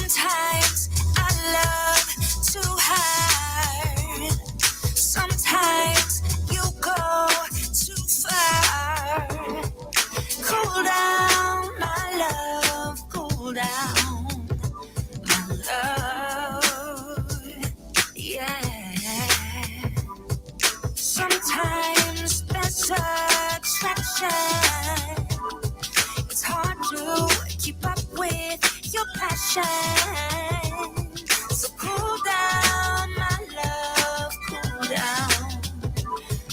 Sometimes I love too hard. Sometimes you go too far. Cool down, my love, cool down, my love, yeah. Sometimes there's attraction. It's hard to keep up with your passion. So cool down, my love, cool down,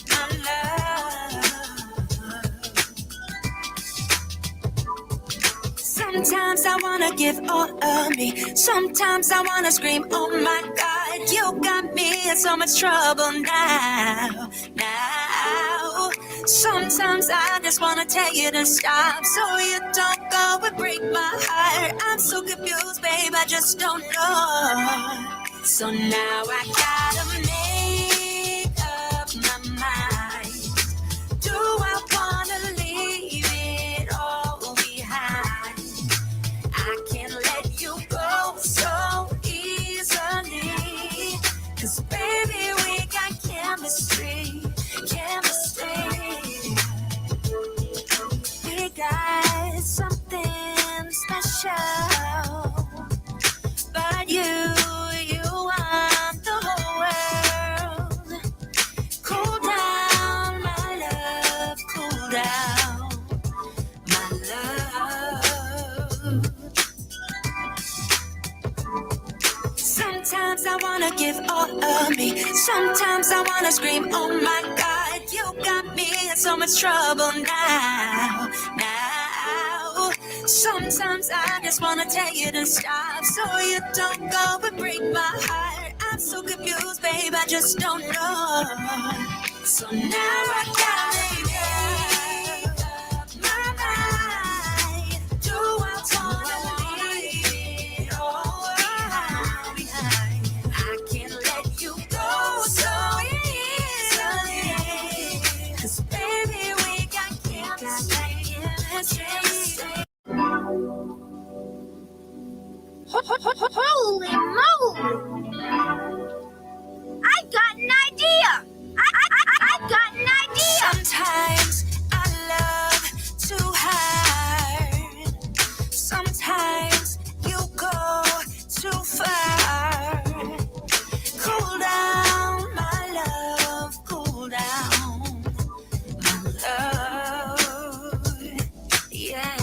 my love. Sometimes I wanna give all of me. Sometimes I wanna scream, oh my God, you got me in so much trouble now. Sometimes I just wanna tell you to stop, so you don't go and break my heart. I'm so confused, babe, I just don't know. So now I gotta make up my mind. Do I wanna leave it all behind? I can't let you go so easily, 'cause baby, we got chemistry. We got something special, but you want the whole world. Cool down, my love, cool down, my love. Sometimes I wanna give all of me. Sometimes I wanna scream, oh my God, you got me in so much trouble now. Sometimes I just wanna tell you to stop, so you don't go and break my heart. I'm so confused, babe, I just don't know. So now I gotta make up my mind. Do I wanna leave it all behind? I can't let you go so easily, 'cause baby, we got chemistry. Holy moly! I've got an idea! I've got an idea! Sometimes I love too hard. Sometimes you go too far. Cool down, my love, cool down, my love, yeah.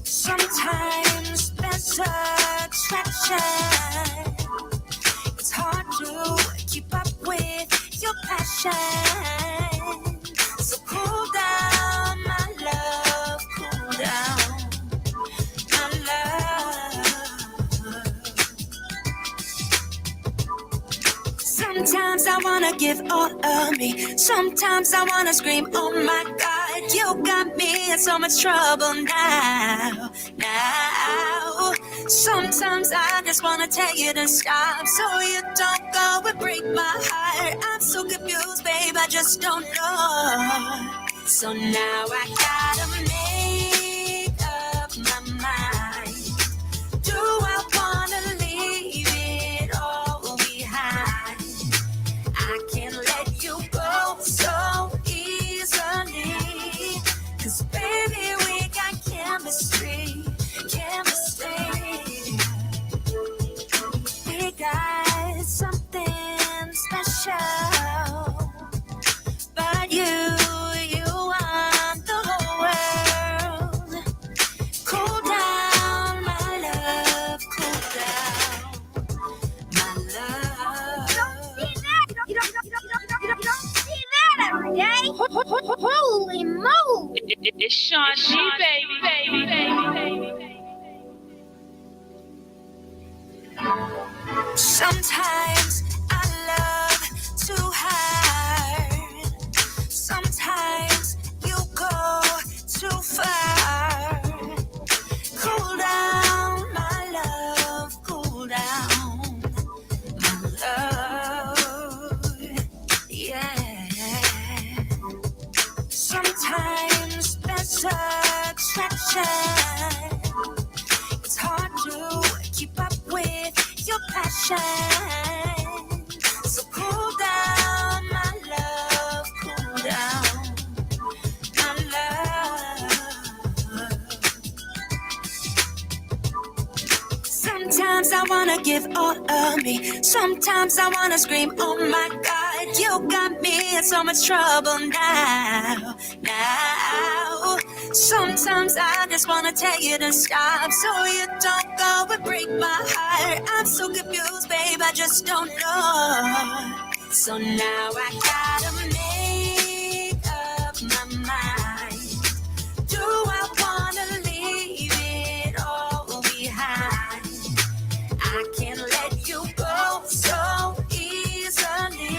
Sometimes there's attraction. It's hard to keep up with your passion. So cool down, my love, cool down, my love. Sometimes I wanna give all of me. Sometimes I wanna scream, oh my God, you got me in so much trouble now. Sometimes I just wanna tell you to stop, so you don't go and break my heart. I'm so confused, babe, I just don't know. So now I gotta make up my mind. Do I wanna leave it all behind? I can't let you go so easily, 'cause baby, we got chemistry. We got something special, but you want the whole world. Cool down, my love, cool down, my love. You don't see that! You don't see that every day! Holy moly! It's Shaun, baby. Sometimes I love too hard. Sometimes you go too far. Cool down, my love, cool down, my love, yeah. Sometimes there's attraction. It's hard to keep up with your passion. So cool down, my love, cool down, my love. Sometimes I wanna give all of me. Sometimes I wanna scream, oh my God, you got me in so much trouble now. Sometimes I just wanna tell you to stop, so you don't go and break my heart. I'm so confused, babe, I just don't know. So now I gotta make up my mind. Do I wanna leave it all behind? I can't let you go so easily,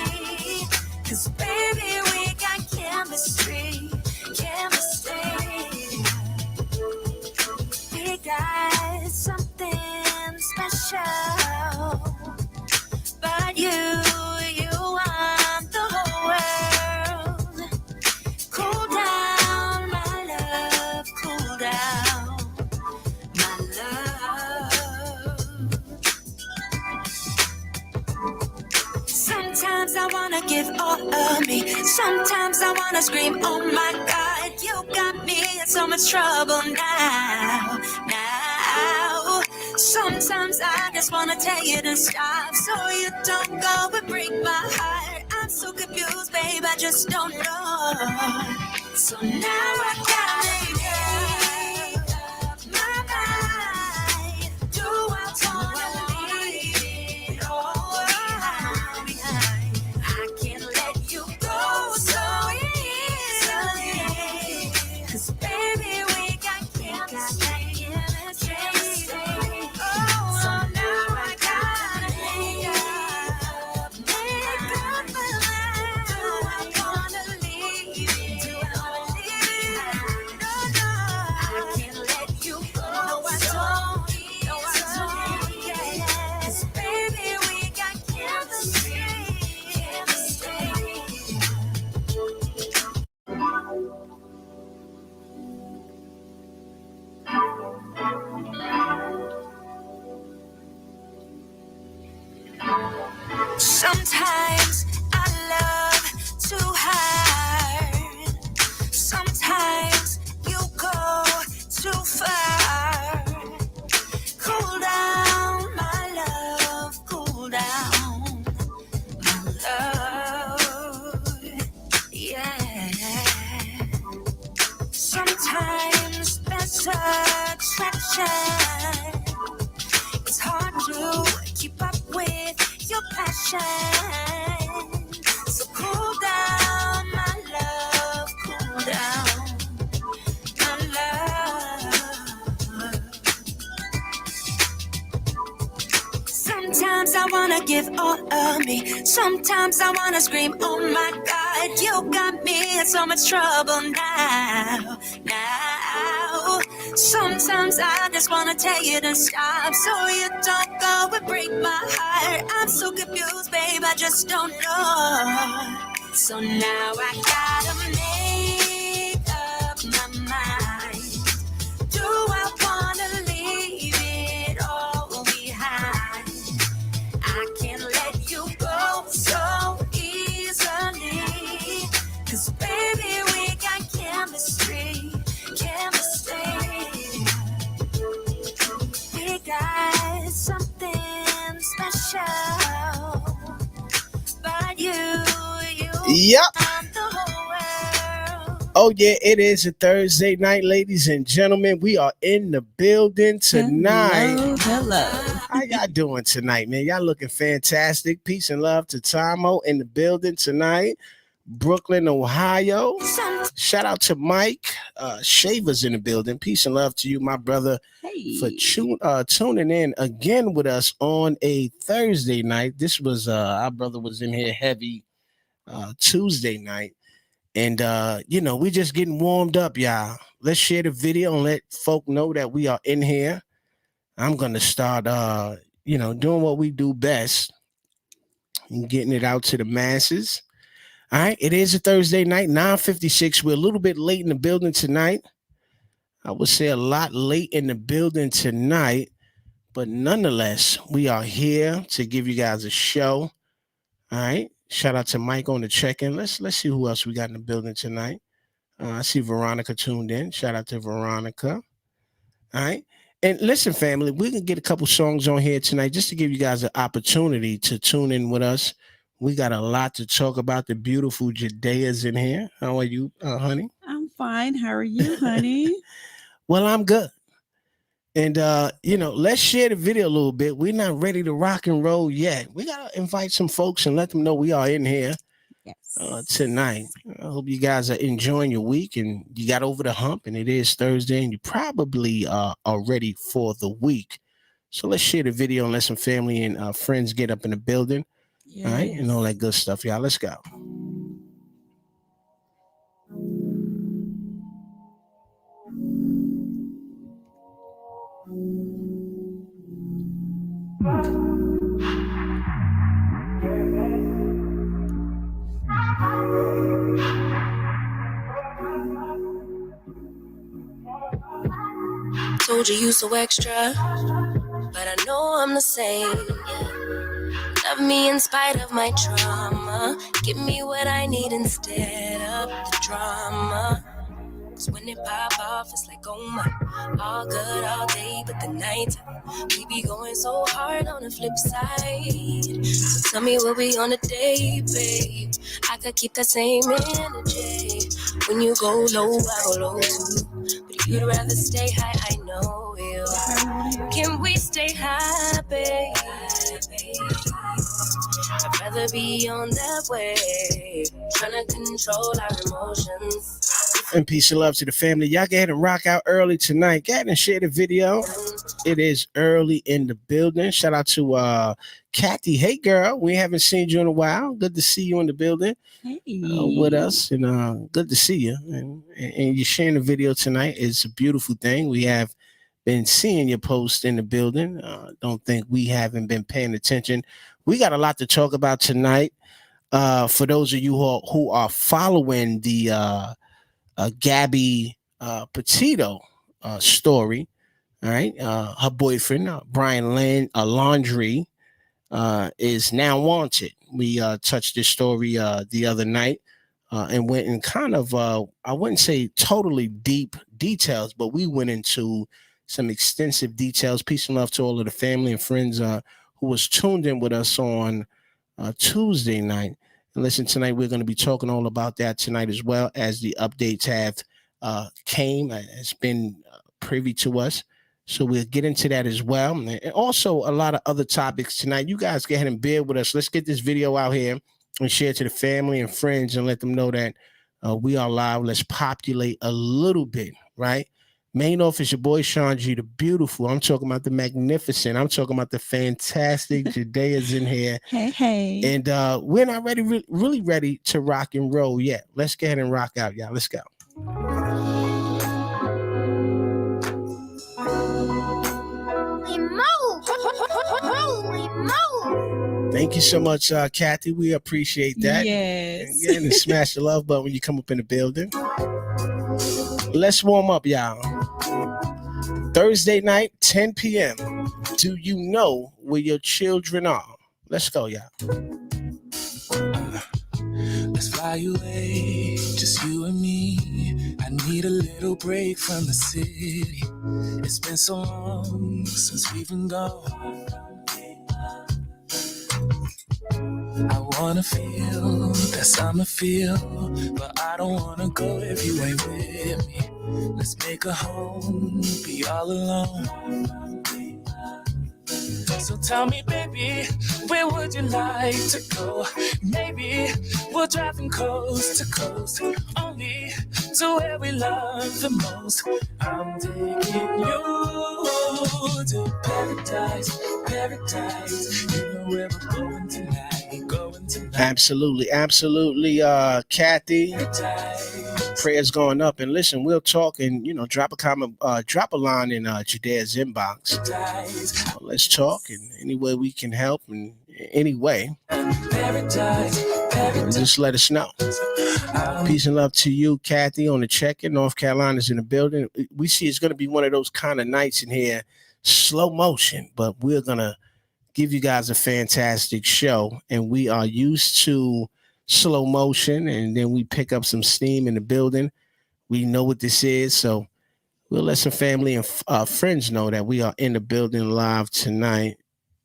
'cause baby we got chemistry. We got something special, but you want the whole world. Cool down, my love, cool down, my love. Sometimes I wanna give all of me. Sometimes I wanna scream, oh my God, you got me in so much trouble now. Sometimes I just wanna tell you to stop, so you don't go and break my heart. I'm so confused, babe, I just don't know. So now I gotta make up my mind. Do I wanna leave it all behind? I can't let you go so easily, 'cause baby we got chemistry. So now I gotta make up my mind. Do I wanna leave it? Do I wanna leave it? No, I can't let you go. No, I don't. No, I don't. Yeah, 'cause baby we got chemistry. Sometimes I love too hard. Sometimes you go too far. Cool down, my love, cool down, my love. Yeah. Sometimes there's satisfaction. It's hard to keep up with your passion. So cool down, my love, cool down, my love. Sometimes I wanna give all of me. Sometimes I wanna scream, oh my God, you got me in so much trouble now. Sometimes I just wanna tell you to stop, so you don't go and break my heart. I'm so confused, babe, I just don't know. So now I gotta make up my mind. Do I wanna leave it all behind? I can't let you go so easily, 'cause baby we got chemistry. We got something special, but you Yep. want the whole world. Oh yeah, it is a Thursday night, ladies and gentlemen. We are in the building tonight. Hello. How y'all doing tonight, man? Y'all looking fantastic. Peace and love to Tomo in the building tonight. Brooklyn, Ohio. Shout out to Mike. Shavers in the building. Peace and love to you, my brother, Hey. for tuning in again with us on a Thursday night. This was our brother was in here heavy Tuesday night. And we just getting warmed up, y'all. Let's share the video and let folk know that we are in here. I'm gonna start doing what we do best and getting it out to the masses. All right, it is a Thursday night, 9:56. We're a little bit late in the building tonight. I would say a lot late in the building tonight, but nonetheless, we are here to give you guys a show. All right. Shout out to Mike on the check-in. Let's see who else we got in the building tonight. I see Veronica tuned in. Shout out to Veronica. All right. And listen, family, we can get a couple songs on here tonight just to give you guys an opportunity to tune in with us. We got a lot to talk about. The beautiful Judea's in here. How are you, honey? I'm fine. How are you, honey? Well, I'm good. And, let's share the video a little bit. We're not ready to rock and roll yet. We got to invite some folks and let them know we are in here tonight. I hope you guys are enjoying your week and you got over the hump, and it is Thursday, and you probably are ready for the week. So let's share the video and let some family and friends get up in the building. Yes. All right, and all that good stuff, y'all. Let's go. Told you so extra, but I know I'm the same. Love me in spite of my trauma. Give me what I need instead of the drama. Cause when it pop off, it's like, oh my, all good all day, but the night we be going so hard on the flip side. So tell me what we on a day, babe. I could keep that same energy. When you go low, I go low too. But you'd rather stay high, I know you. Can we stay high, babe? I'd rather be on that way, trying to control our emotions. And peace and love to the family. Y'all go ahead and rock out early tonight. Go ahead and share the video. It is early in the building. Shout out to Kathy. Hey, girl. We haven't seen you in a while. Good to see you in the building with us. And good to see you. And you're sharing the video tonight. It's a beautiful thing. We have been seeing your post in the building. Don't think we haven't been paying attention. We got a lot to talk about tonight. For those of you who are following the Gabby Petito story, all right. Her boyfriend, Brian Laundrie, is now wanted. We touched this story the other night and went in kind of, I wouldn't say totally deep details, but we went into some extensive details. Peace and love to all of the family and friends who was tuned in with us on Tuesday night. And listen, tonight we're going to be talking all about that tonight, as well as the updates have has been privy to us. So we'll get into that as well. And also a lot of other topics tonight. You guys go ahead and bear with us. Let's get this video out here and share it to the family and friends and let them know that we are live. Let's populate a little bit, right? Main office, your boy Shaun G, the beautiful. I'm talking about the magnificent. I'm talking about the fantastic. Judea's in here. Hey. And we're not really ready to rock and roll yet. Let's go ahead and rock out, y'all. Let's go. Holy moly! Thank you so much, Kathy. We appreciate that. Yes. And smash the love button when you come up in the building. Let's warm up, y'all. Thursday night, 10 p.m. Do you know where your children are? Let's go, y'all. Let's fly away, just you and me. I need a little break from the city. It's been so long since we've been gone. I wanna feel that summer feel, but I don't wanna go if you ain't with me. Let's make a home, be all alone. So tell me, baby, where would you like to go? Maybe we'll drive from coast to coast, only to where we love the most. I'm taking you to paradise, paradise. You know where we're going tonight. Absolutely, Kathy. Prayers going up, and listen, we'll talk and drop a comment, drop a line in Judea's inbox. Let's talk in any way we can help in any way. Just let us know. Peace and love to you, Kathy, on the check-in. North Carolina's in the building. We see it's going to be one of those kind of nights in here. slow motion, but we're gonna give you guys a fantastic show. And we are used to slow motion, and then we pick up some steam in the building. We know what this is, so we'll let some family and friends know that we are in the building live tonight.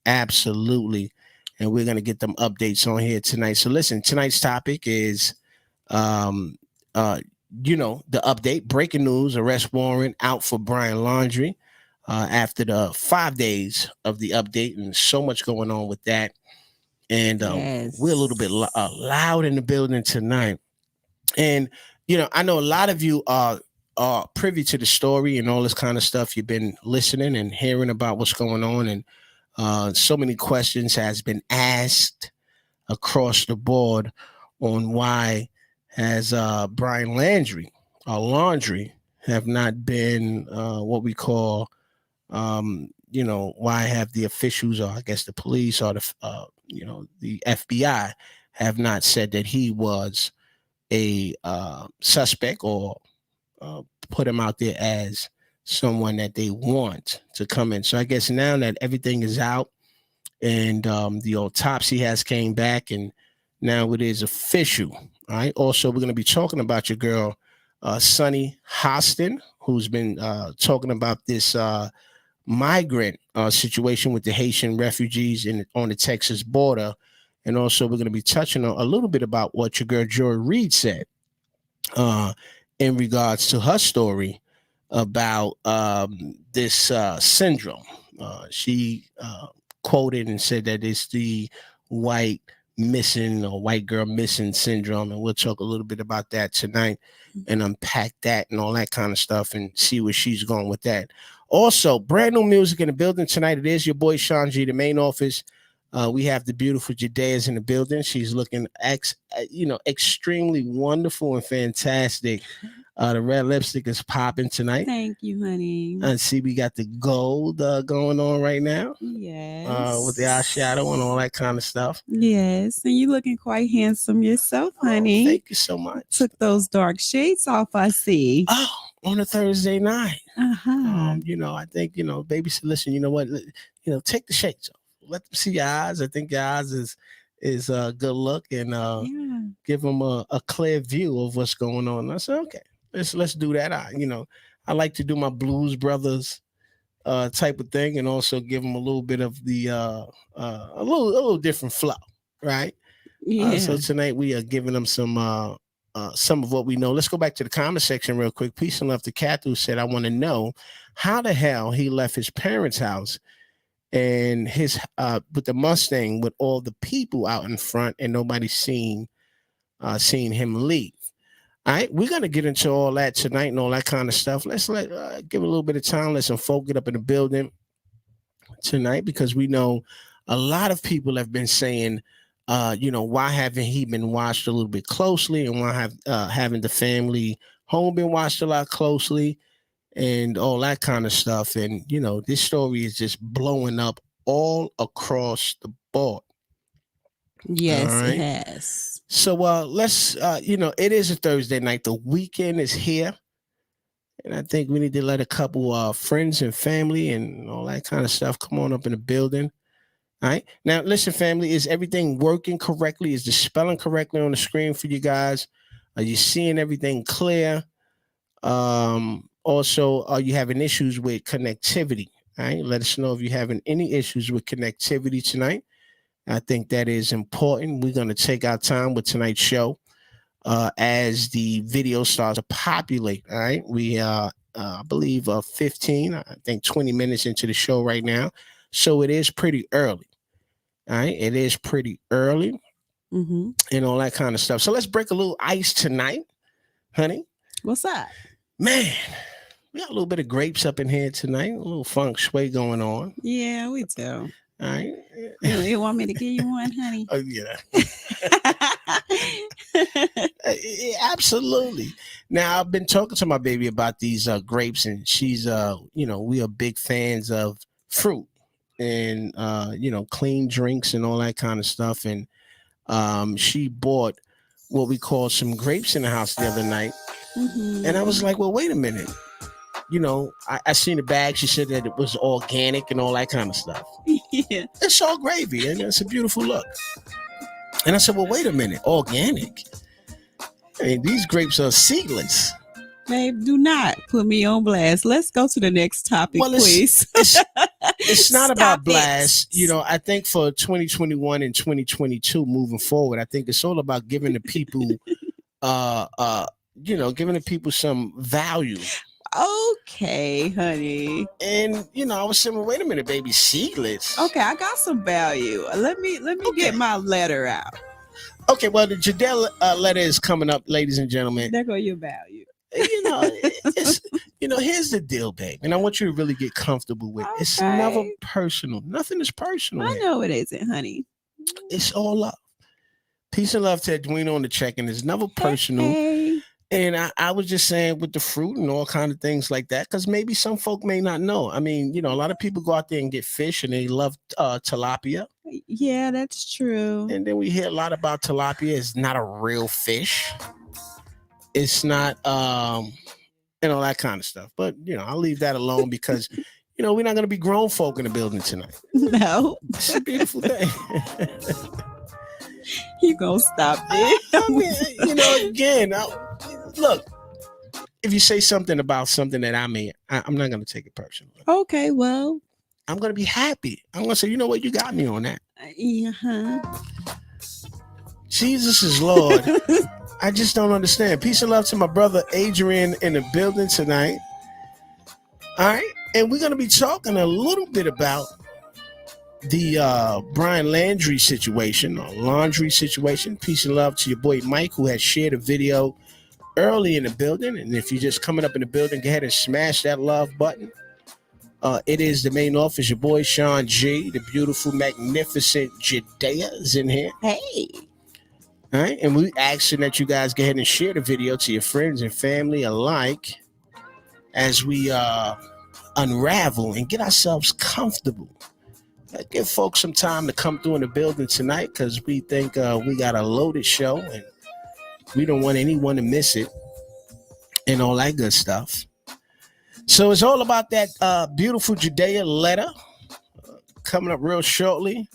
Absolutely. And we're going to get them updates on here tonight. So listen, tonight's topic is, um, the update, breaking news, arrest warrant out for Brian Laundrie after the 5 days of the update, and so much going on with that. And we're a little bit loud in the building tonight. And, I know a lot of you are privy to the story and all this kind of stuff. You've been listening and hearing about what's going on. And so many questions has been asked across the board on why has Brian Laundrie have not been what we call, why have the officials, or I guess the police, or the FBI have not said that he was a suspect, or put him out there as someone that they want to come in. So I guess now that everything is out, and the autopsy has came back, and now it is official. All right. Also, we're going to be talking about your girl, Sunny Hostin, who's been talking about this migrant situation with the Haitian refugees on the Texas border. And also, we're going to be touching on a little bit about what your girl Joy Reid said in regards to her story about this syndrome. She quoted and said that it's the white girl missing syndrome. And we'll talk a little bit about that tonight and unpack that and all that kind of stuff and see where she's going with that. Also, brand new music in the building tonight. It is your boy Shaun G, the main office. We have the beautiful Judea in the building. She's looking extremely wonderful and fantastic. The red lipstick is popping tonight. Thank you, honey. And see, we got the gold going on right now. Yes. With the eyeshadow and all that kind of stuff. Yes. And you looking quite handsome yourself, honey. Thank you so much. Took those dark shades off, I see. Oh, on a Thursday night. Uh-huh. I think, baby said, listen, you know what? Take the shades off. Let them see your eyes. I think your eyes is a good look, and give them a clear view of what's going on. And I said, okay, let's do that. I like to do my Blues Brothers type of thing, and also give them a little bit of the a little different flow, right? Yeah. So tonight we are giving them some of what we know. Let's go back to the comment section real quick. Peace and love to Kat, who said, I want to know how the hell he left his parents' house and his with the Mustang with all the people out in front and nobody seen him leave. All right, we're gonna get into all that tonight and all that kind of stuff. Let's give a little bit of time. Let some folk get up in the building tonight, because we know a lot of people have been saying, why haven't he been watched a little bit closely, and why haven't the family home been watched a lot closely, and all that kind of stuff. And this story is just blowing up all across the board. Yes, right? It has. So let's it is a Thursday night. The weekend is here, and I think we need to let a couple friends and family and all that kind of stuff come on up in the building. All right, now listen, family, is everything working correctly? Is the spelling correctly on the screen for you guys? Are you seeing everything clear? Also, are you having issues with connectivity? All right, let us know if you're having any issues with connectivity tonight. I think that is important. We're going to take our time with tonight's show as the video starts to populate. All right, we I believe 15, I think 20 minutes into the show right now, so it is pretty early. All right, it is pretty early, and all that kind of stuff. So let's break a little ice tonight, honey. What's up? Man, we got a little bit of grapes up in here tonight. A little feng shui going on. Yeah, we do. All right. You want me to give you one, honey? Oh, yeah. Absolutely. Now, I've been talking to my baby about these grapes, and she's, we are big fans of fruit and, clean drinks and all that kind of stuff. And she bought what we call some grapes in the house the other night. And I was like, well, wait a minute. I seen the bag. She said that it was organic and all that kind of stuff. Yeah. It's all gravy, and it's a beautiful look. And I said, well, wait a minute, organic? I mean, these grapes are seedless. Babe, do not put me on blast. Let's go to the next topic, Well, please. It's not Stop about it. blast. I think for 2021 and 2022 moving forward, I think it's all about giving the people, giving the people some value. Okay, honey. And I was saying, well, wait a minute, baby, seedless. Okay, I got some value. Let me get my letter out. Okay, well, the Judea letter is coming up, ladies and gentlemen. There go your value. Here's the deal, babe, and I want you to really get comfortable with it. It's Okay. never personal. Nothing is personal. I here. know it isn't, honey. It's all love. Peace and love to Edwina on the check-in. It's never personal. Hey. And I was just saying with the fruit and all kind of things like that, because maybe some folk may not know. I mean, a lot of people go out there and get fish and they love tilapia. Yeah, that's true. And then we hear a lot about tilapia. It's not a real fish. It's not, that kind of stuff. But, I'll leave that alone because, we're not going to be grown folk in the building tonight. No. It's a beautiful thing. You gonna stop it? I mean, again, look, if you say something about something that I'm not going to take it personally. Okay, well. I'm going to be happy. I'm going to say, you know what? You got me on that. Uh-huh. Jesus is Lord. I just don't understand. Peace and love to my brother Adrian in the building tonight. All right. And we're going to be talking a little bit about the Brian Laundrie situation, or Laundrie situation. Peace and love to your boy Mike, who has shared a video early in the building. And if you're just coming up in the building, go ahead and smash that love button. It is the main office. Your boy Shaun G, the beautiful, magnificent Judea is in here. Hey. All right. And we asking that you guys go ahead and share the video to your friends and family alike as we unravel and get ourselves comfortable. Give folks some time to come through in the building tonight because we think we got a loaded show and we don't want anyone to miss it and all that good stuff. So it's all about that beautiful Judea letter coming up real shortly.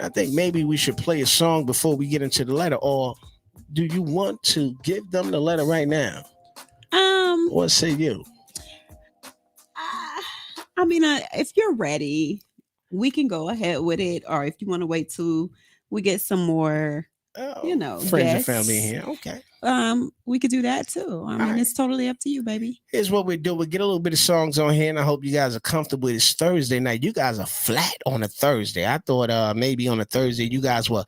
I think maybe we should play a song before we get into the letter, or do you want to give them the letter right now? What say you? I mean, if you're ready, we can go ahead with it, or if you want to wait till we get some more, friends guests, and family in here. Okay. We could do that too. I mean, right. It's totally up to you, baby. Here's what we do. We get a little bit of songs on here, and I hope you guys are comfortable. It's Thursday night. You guys are flat on a Thursday. I thought maybe on a Thursday you guys were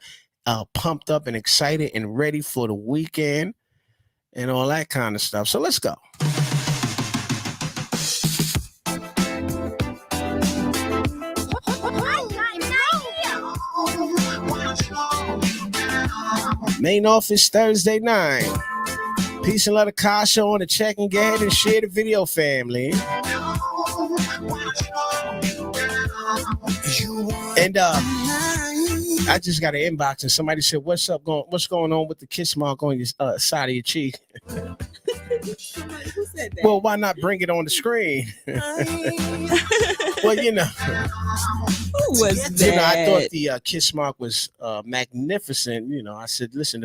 pumped up and excited and ready for the weekend and all that kind of stuff. So let's go. Main office Thursday night. Peace and love to Kasha on the check and go ahead and share the video, family. And I just got an inbox and somebody said, "What's going on with the kiss mark on your side of your cheek?" Who said that? Well, why not bring it on the screen? Well, Who was that? I thought the kiss mark was magnificent. I said, listen,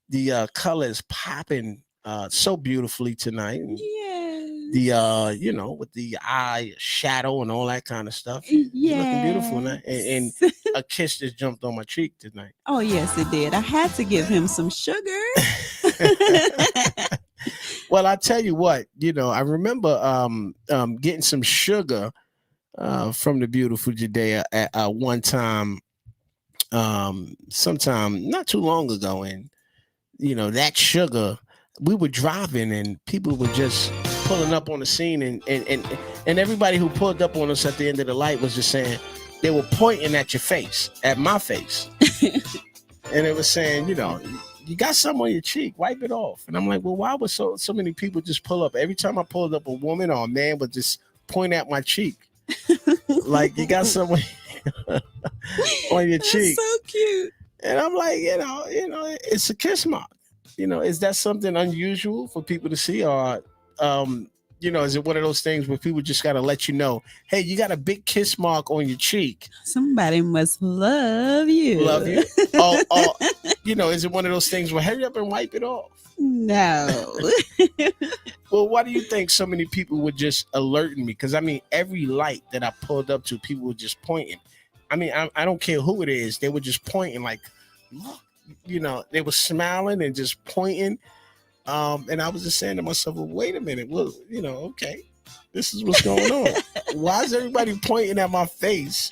the color is popping so beautifully tonight. And yeah. the with the eye shadow and all that kind of stuff. Yeah. You're looking beautiful tonight. And a kiss just jumped on my cheek tonight. Oh, yes, it did. I had to give him some sugar. Well, I tell you what, I remember getting some sugar from the beautiful Judea at one time, sometime not too long ago. And, that sugar, we were driving and people were just pulling up on the scene and everybody who pulled up on us at the end of the light was just saying, they were pointing at your face, at my face. And it was saying, you got something on your cheek, wipe it off. And I'm like, well, why would so many people just pull up? Every time I pulled up, a woman or a man would just point at my cheek. Like, you got something on your cheek. So cute. And I'm like, it's a kiss mark. Is that something unusual for people to see? Or is it one of those things where people just got to let you know, hey, you got a big kiss mark on your cheek? Somebody must love you. Love you. Oh, is it one of those things where hurry up and wipe it off? No. Well, why do you think so many people were just alerting me? Because, I mean, every light that I pulled up to, people were just pointing. I mean, I don't care who it is. They were just pointing like, look, they were smiling and just pointing. And I was just saying to myself, well, wait a minute. Well, okay, this is what's going on. Why is everybody pointing at my face?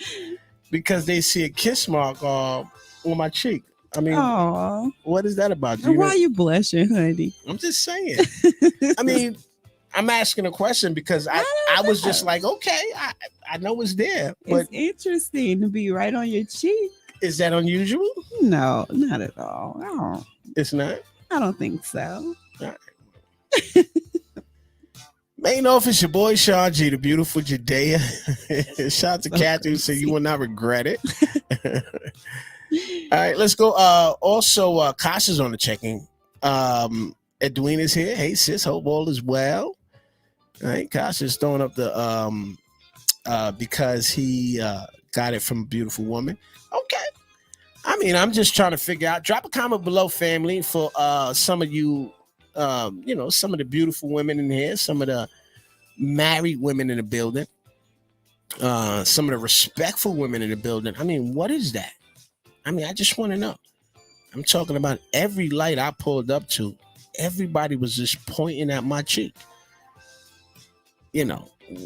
Because they see a kiss mark on my cheek. I mean, aww. What is that about? Why are you blushing, honey? I'm just saying. I mean, I'm asking a question because I was just like, okay, I know it's there. But it's interesting to be right on your cheek. Is that unusual? No, not at all. Oh. It's not? I don't think so. All right. Main office, your boy Shaun G, the beautiful Judea. Shout out to Kathy who said you will not regret it. All right, let's go. Also, Kasha's on the checking. Edwina's here. Hey, sis, hope all is well. All right, Kasha's throwing up the because he got it from a beautiful woman. Okay. I mean, I'm just trying to figure out. Drop a comment below, family, for some of you, some of the beautiful women in here, some of the married women in the building, some of the respectful women in the building. I mean, what is that? I mean, I just want to know. I'm talking about every light I pulled up to. Everybody was just pointing at my cheek.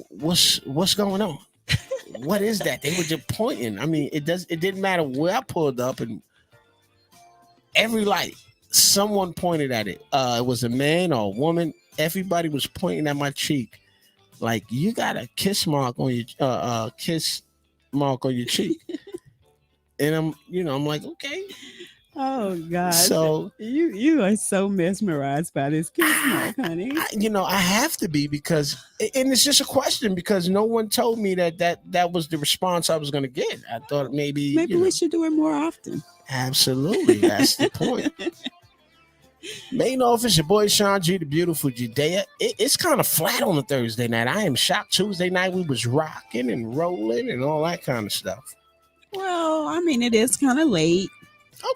What's going on? What is that? They were just pointing. I mean, it didn't matter where I pulled up, and every light, someone pointed at it. It was a man or a woman. Everybody was pointing at my cheek, like, you got a kiss mark on your cheek. And I'm like, okay. Oh God! So you are so mesmerized by this kiss mark, honey. I have to be, because, and it's just a question, because no one told me that was the response I was going to get. I thought maybe we should do it more often. Absolutely, that's the point. Main office, your boy Shaun G, the beautiful Judea. It's kind of flat on a Thursday night. I am shocked. Tuesday night we was rocking and rolling and all that kind of stuff. Well, I mean, it is kind of late.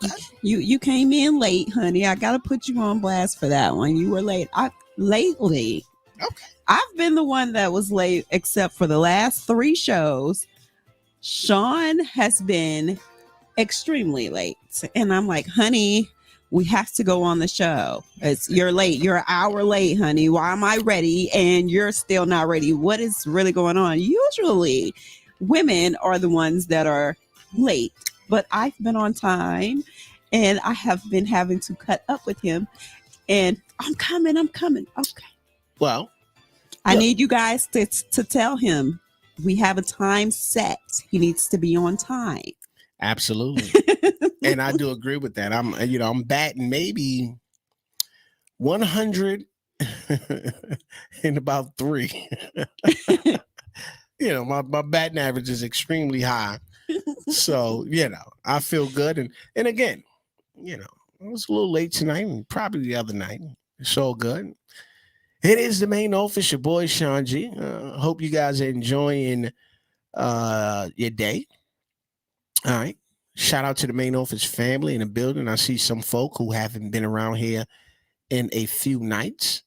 Okay. You came in late, honey. I gotta put you on blast for that one. You were late. Lately. Okay. I've been the one that was late, except for the last 3 shows. Shaun has been extremely late, and I'm like, honey, we have to go on the show. You're late. You're an hour late, honey. Why am I ready and you're still not ready? What is really going on? Usually, women are the ones that are late. But I've been on time, and I have been having to cut up with him, and I'm coming. Okay. Well, I need you guys to tell him we have a time set. He needs to be on time. Absolutely. And I do agree with that. I'm batting maybe 100 in about 3. My batting average is extremely high. So, I feel good. And again, I was a little late tonight and probably the other night. It's all good. It is the main office, your boy Shaun G. Hope you guys are enjoying your day. All right. Shout out to the main office family in the building. I see some folk who haven't been around here in a few nights.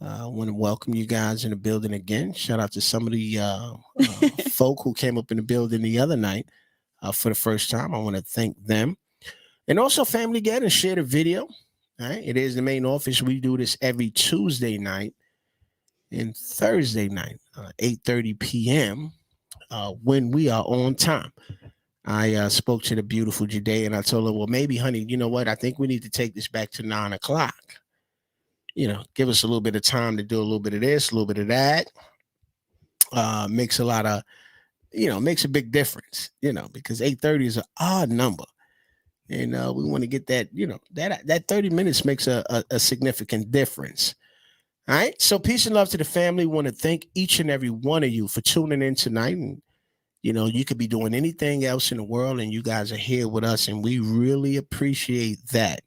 I want to welcome you guys in the building again. Shout out to some of the folk who came up in the building the other night for the first time. I want to thank them. And also, family, get and share the video. All right. It is the main office. We do this every Tuesday night and Thursday night, 8:30 p.m. When we are on time. I spoke to the beautiful Judea, and I told her, well, maybe, honey, you know what? I think we need to take this back to 9 o'clock. Give us a little bit of time to do a little bit of this, a little bit of that. Makes a lot of, makes a big difference, because 8:30 is an odd number. And we want to get that, that 30 minutes makes a significant difference. All right. So peace and love to the family. We want to thank each and every one of you for tuning in tonight. And, you could be doing anything else in the world, and you guys are here with us, and we really appreciate that.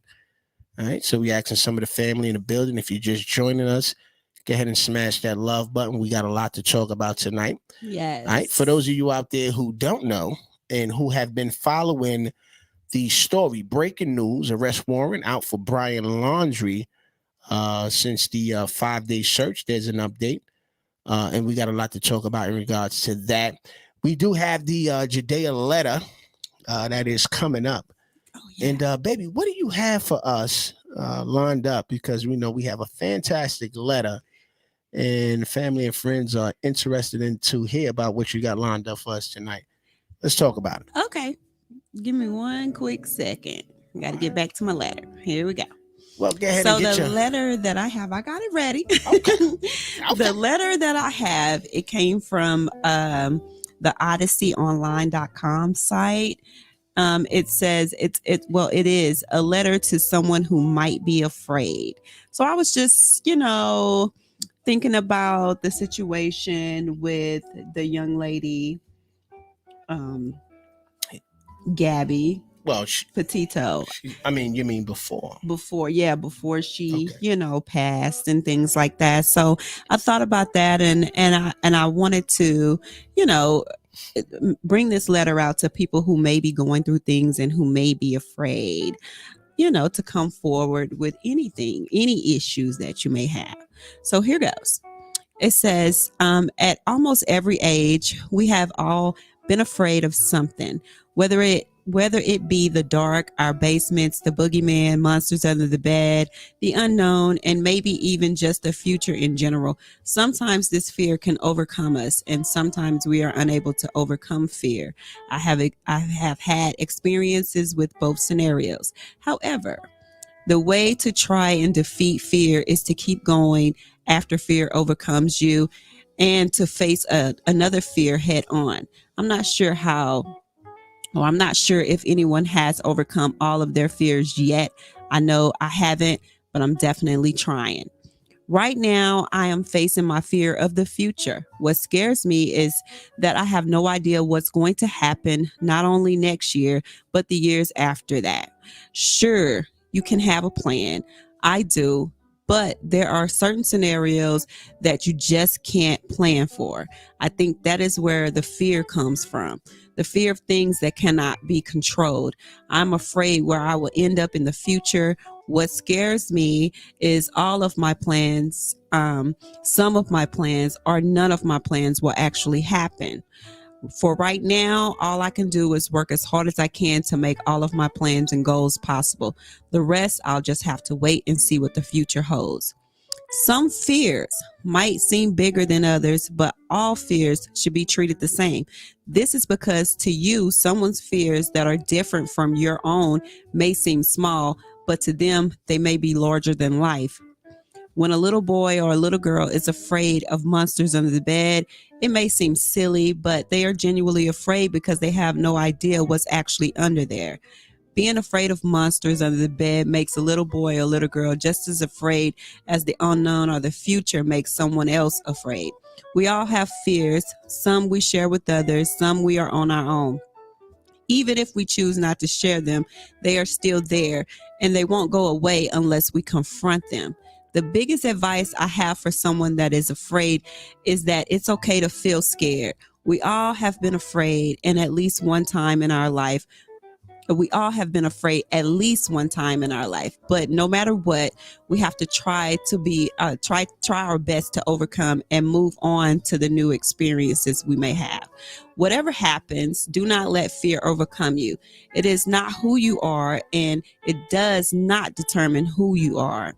All right, so we asking some of the family in the building, if you're just joining us, Go ahead and smash that love button. We got a lot to talk about tonight. Yes. All right. For those of you out there who don't know and who have been following the story, breaking news, arrest warrant out for Brian Laundrie since the 5-day search. There's an update. And we got a lot to talk about in regards to that. We do have the Judea letter that is coming up. Oh, yeah. And baby, what do you have for us lined up? Because we know we have a fantastic letter, and family and friends are interested in to hear about what you got lined up for us tonight. Let's talk about it. Okay. Give me one quick second. I got to get back to my letter. Here we go. Well, go ahead So and get the your... letter that I have, I got it ready. Okay. The letter that I have, it came from the odysseyonline.com site. It says it is a letter to someone who might be afraid. So I was just, thinking about the situation with the young lady, Gabby. Well, Petito. You mean before? Before she, okay, passed and things like that. So I thought about that, and I wanted to, bring this letter out to people who may be going through things and who may be afraid, to come forward with anything, any issues that you may have. So here goes. It says, at almost every age, we have all been afraid of something, whether it be the dark, our basements, the boogeyman, monsters under the bed, the unknown, and maybe even just the future in general. Sometimes this fear can overcome us, and sometimes we are unable to overcome fear. I have had experiences with both scenarios. However, the way to try and defeat fear is to keep going after fear overcomes you and to face another fear head on. I'm not sure if anyone has overcome all of their fears yet. I know I haven't, but I'm definitely trying. Right now, I am facing my fear of the future. What scares me is that I have no idea what's going to happen, not only next year, but the years after that. Sure, you can have a plan. I do. But there are certain scenarios that you just can't plan for. I think that is where the fear comes from. The fear of things that cannot be controlled. I'm afraid where I will end up in the future. What scares me is all of my plans, some of my plans, or none of my plans will actually happen. For right now, all I can do is work as hard as I can to make all of my plans and goals possible. The rest, I'll just have to wait and see what the future holds. Some fears might seem bigger than others, but all fears should be treated the same. This is because to you, someone's fears that are different from your own may seem small, but to them, they may be larger than life. When a little boy or a little girl is afraid of monsters under the bed, it may seem silly, but they are genuinely afraid because they have no idea what's actually under there. Being afraid of monsters under the bed makes a little boy or little girl just as afraid as the unknown or the future makes someone else afraid. We all have fears. Some we share with others, some we are on our own. Even if we choose not to share them, they are still there and they won't go away unless we confront them. The biggest advice I have for someone that is afraid is that it's okay to feel scared. We all have been afraid, and at least one time in our life. We all have been afraid at least one time in our life. But no matter what, we have to try our best to overcome and move on to the new experiences we may have. Whatever happens, do not let fear overcome you. It is not who you are, and it does not determine who you are.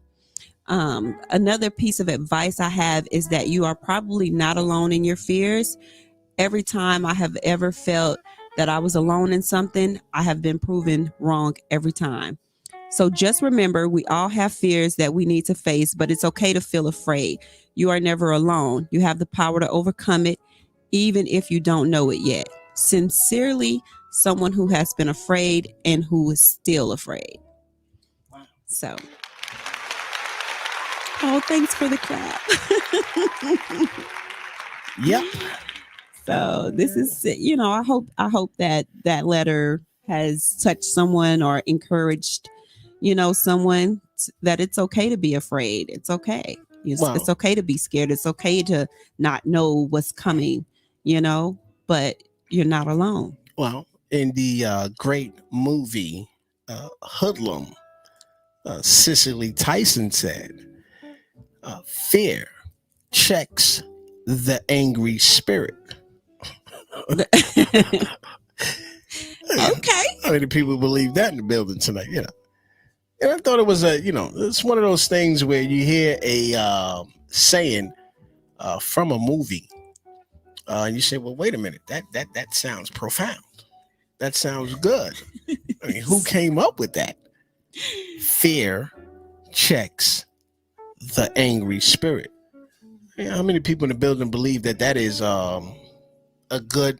Another piece of advice I have is that you are probably not alone in your fears. Every time I have ever felt that I was alone in something, I have been proven wrong every time. So just remember, we all have fears that we need to face, but it's okay to feel afraid. You are never alone. You have the power to overcome it, even if you don't know it yet. Sincerely, someone who has been afraid and who is still afraid. Wow. So... oh, thanks for the clap. Yep. So this is, I hope that letter has touched someone or encouraged, someone that it's okay to be afraid. It's okay. It's okay to be scared. It's okay to not know what's coming, but you're not alone. Well, in the great movie Hoodlum, Cicely Tyson said, fear checks the angry spirit. Okay. How many people believe that in the building tonight? And I thought it was it's one of those things where you hear a saying from a movie, and you say, well, wait a minute, that sounds profound. That sounds good. I mean, who came up with that? Fear checks the angry spirit. How many people in the building believe that is a good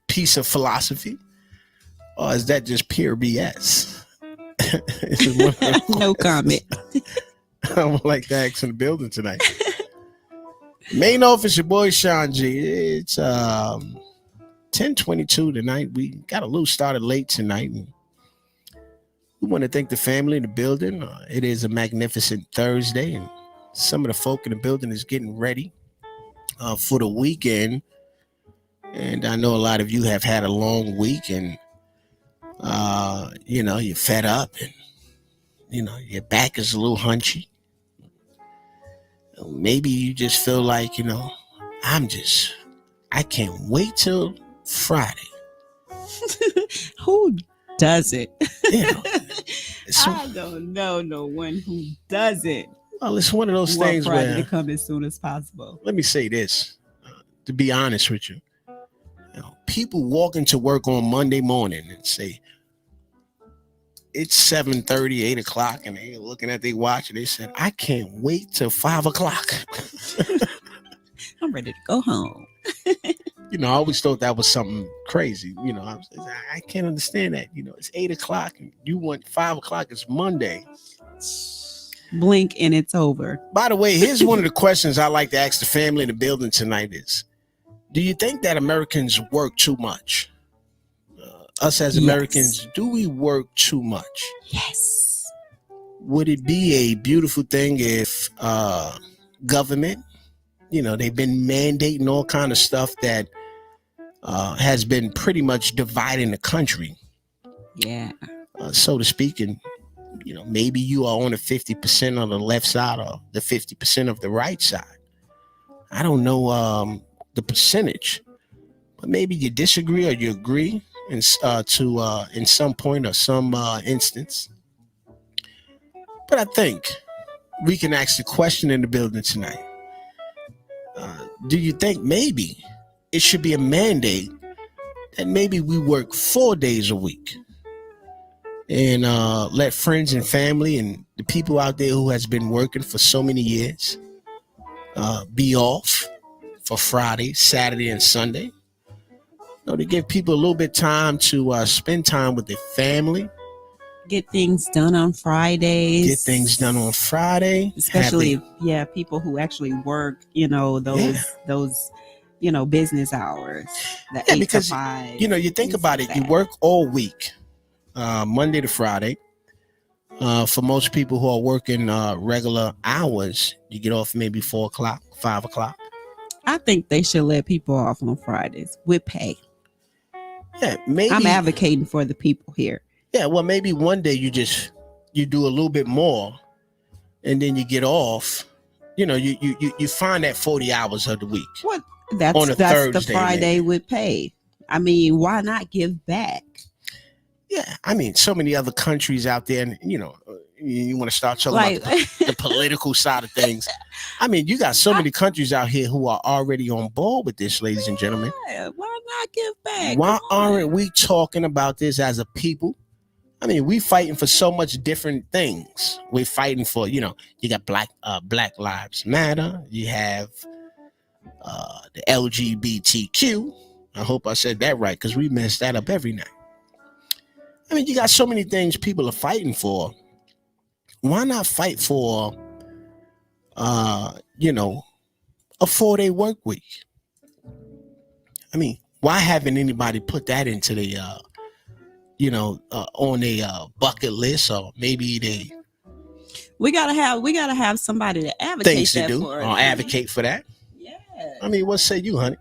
piece of philosophy, or is that just pure BS? No comment. I would like to ask in the building tonight. Main office, your boy Shaun G. It's 10:22 tonight. We got a little started late tonight. And we want to thank the family in the building. It is a magnificent Thursday, and some of the folk in the building is getting ready for the weekend. And I know a lot of you have had a long week, and you're fed up, and your back is a little hunchy. Maybe you just feel like I can't wait till Friday. Who does it? So, I don't know no one who does it. Well, it's one of those things Friday where to come as soon as possible. Let me say this, to be honest with you. People walk into work on Monday morning and say it's 7:30, 8 o'clock, and they're looking at their watch and they said, I can't wait till 5 o'clock. I'm ready to go home. I always thought that was something crazy. I can't understand that. It's 8 o'clock and you want 5 o'clock. It's Monday. Blink and it's over. By the way, here's one of the questions I like to ask the family in the building tonight is, do you think that Americans work too much? Us as Americans, do we work too much? Yes. Would it be a beautiful thing if government, they've been mandating all kind of stuff that has been pretty much dividing the country. Yeah. So to speak, and maybe you are on the 50% on the left side or the 50% of the right side. I don't know the percentage, but maybe you disagree or you agree in some point or some instance. But I think we can ask the question in the building tonight. Do you think maybe it should be a mandate that maybe we work 4 days a week and let friends and family and the people out there who has been working for so many years be off for Friday, Saturday, and Sunday? To give people a little bit time to spend time with their family. Get things done on Fridays. Especially, people who actually work, those business hours. The 8 to 5. You think about it, you work all week, Monday to Friday. For most people who are working regular hours, you get off maybe 4 o'clock, 5 o'clock. I think they should let people off on Fridays with pay. Yeah, maybe I'm advocating for the people here. Yeah, well, maybe one day you do a little bit more, and then you get off. You find that 40 hours of the week. What? That's the Friday with pay. I mean, why not give back? Yeah, I mean, so many other countries out there, and you want to start talking about the political side of things. I mean, you got so many countries out here who are already on board with this, ladies and gentlemen. Yeah, why not give back? Why aren't we talking about this as a people? I mean, we fighting for so much different things. We're fighting for, you got Black Lives Matter. You have the LGBTQ. I hope I said that right, because we mess that up every night. I mean, you got so many things people are fighting for. Why not fight for, a 4-day work week? I mean, why haven't anybody put that into the, on a bucket list, or maybe they We gotta have somebody to advocate Things to that do. for us. I'll advocate for that. Yeah. I mean, what say you, honey?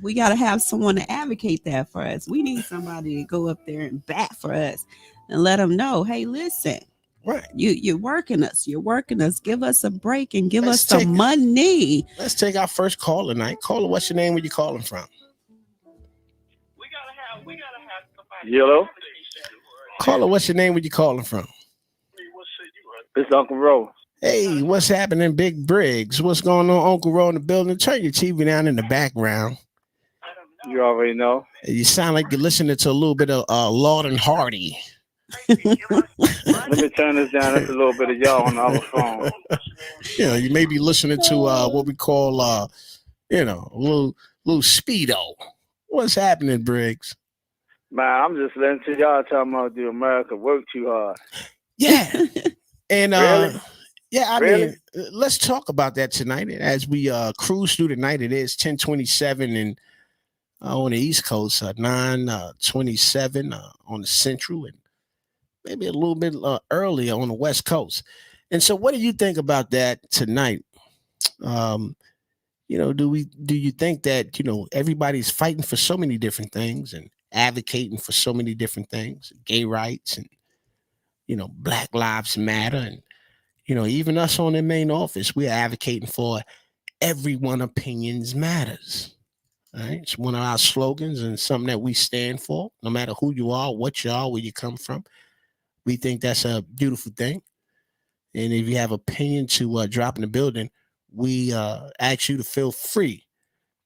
We got to have someone to advocate that for us. We need somebody to go up there and bat for us and let them know, hey, listen, Right. you're working us. You're working us. Give us a break and give Let's us some money. Let's take our first call tonight. Caller, what's your name? Where you calling from? Hello? Caller, what's your name? Where you calling from? It's Uncle Ro. Hey, what's happening, Big Briggs? What's going on, Uncle Ro in the building? Turn your TV down in the background. You already know. You sound like you're listening to a little bit of Lord and Hardy. Let me turn this down. That's a little bit of y'all on the other phone. You may be listening to what we call, a little Speedo. What's happening, Briggs? Man, I'm just listening to y'all talking about the America work too hard. Yeah. And Really? yeah, I Really? mean, let's talk about that tonight as we cruise through the night. It is 10:27 and on the East Coast, 9:27 on the Central, and maybe a little bit earlier on the West Coast. And so, what do you think about that tonight? Do you think that everybody's fighting for so many different things and advocating for so many different things, gay rights and Black Lives Matter, and even us on the main office, we're advocating for everyone opinions matters. All right. It's one of our slogans and something that we stand for, no matter who you are, what you are, where you come from. We think that's a beautiful thing. And if you have opinion to drop in the building, we ask you to feel free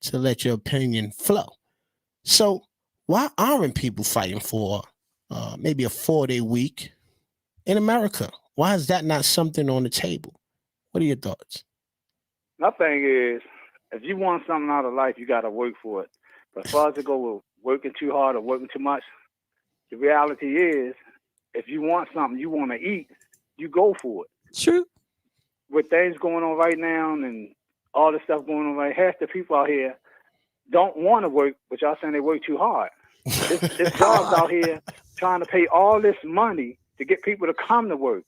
to let your opinion flow. So why aren't people fighting for maybe a 4-day week in America? Why is that not something on the table? What are your thoughts? My thing is, if you want something out of life, you got to work for it. But as far as to go with working too hard or working too much, the reality is, if you want something you want to eat, you go for it. True. With things going on right now and all the stuff going on right, half the people out here don't want to work, but y'all saying they work too hard. This jobs out here trying to pay all this money to get people to come to work,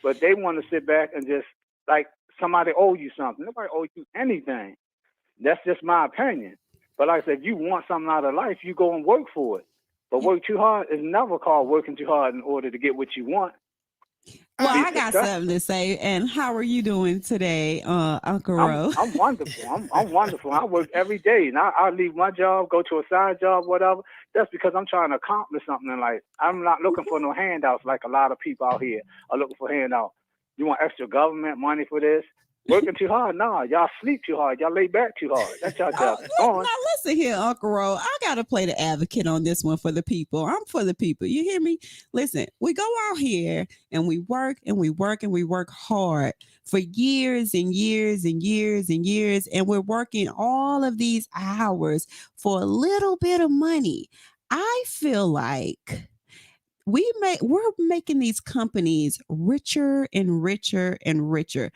but they want to sit back and just like somebody owe you something. Nobody owe you anything. That's just my opinion. But like I said, if you want something out of life, you go and work for it. But work too hard is never called working too hard in order to get what you want. Well, I got something to say. And how are you doing today, Uncle Ro? I'm wonderful. I'm wonderful. I work every day. And I leave my job, go to a side job, whatever. That's because I'm trying to accomplish something in life. I'm not looking for no handouts like a lot of people out here are looking for handouts. You want extra government money for this? Working too hard? Nah, y'all sleep too hard. Y'all lay back too hard. That's y'all job. Now listen here, Uncle Ro. I gotta play the advocate on this one for the people. I'm for the people. You hear me? Listen, we go out here and we work and we work and we work hard for years and years and years and years, and we're working all of these hours for a little bit of money. I feel like we're making these companies richer and richer and richer.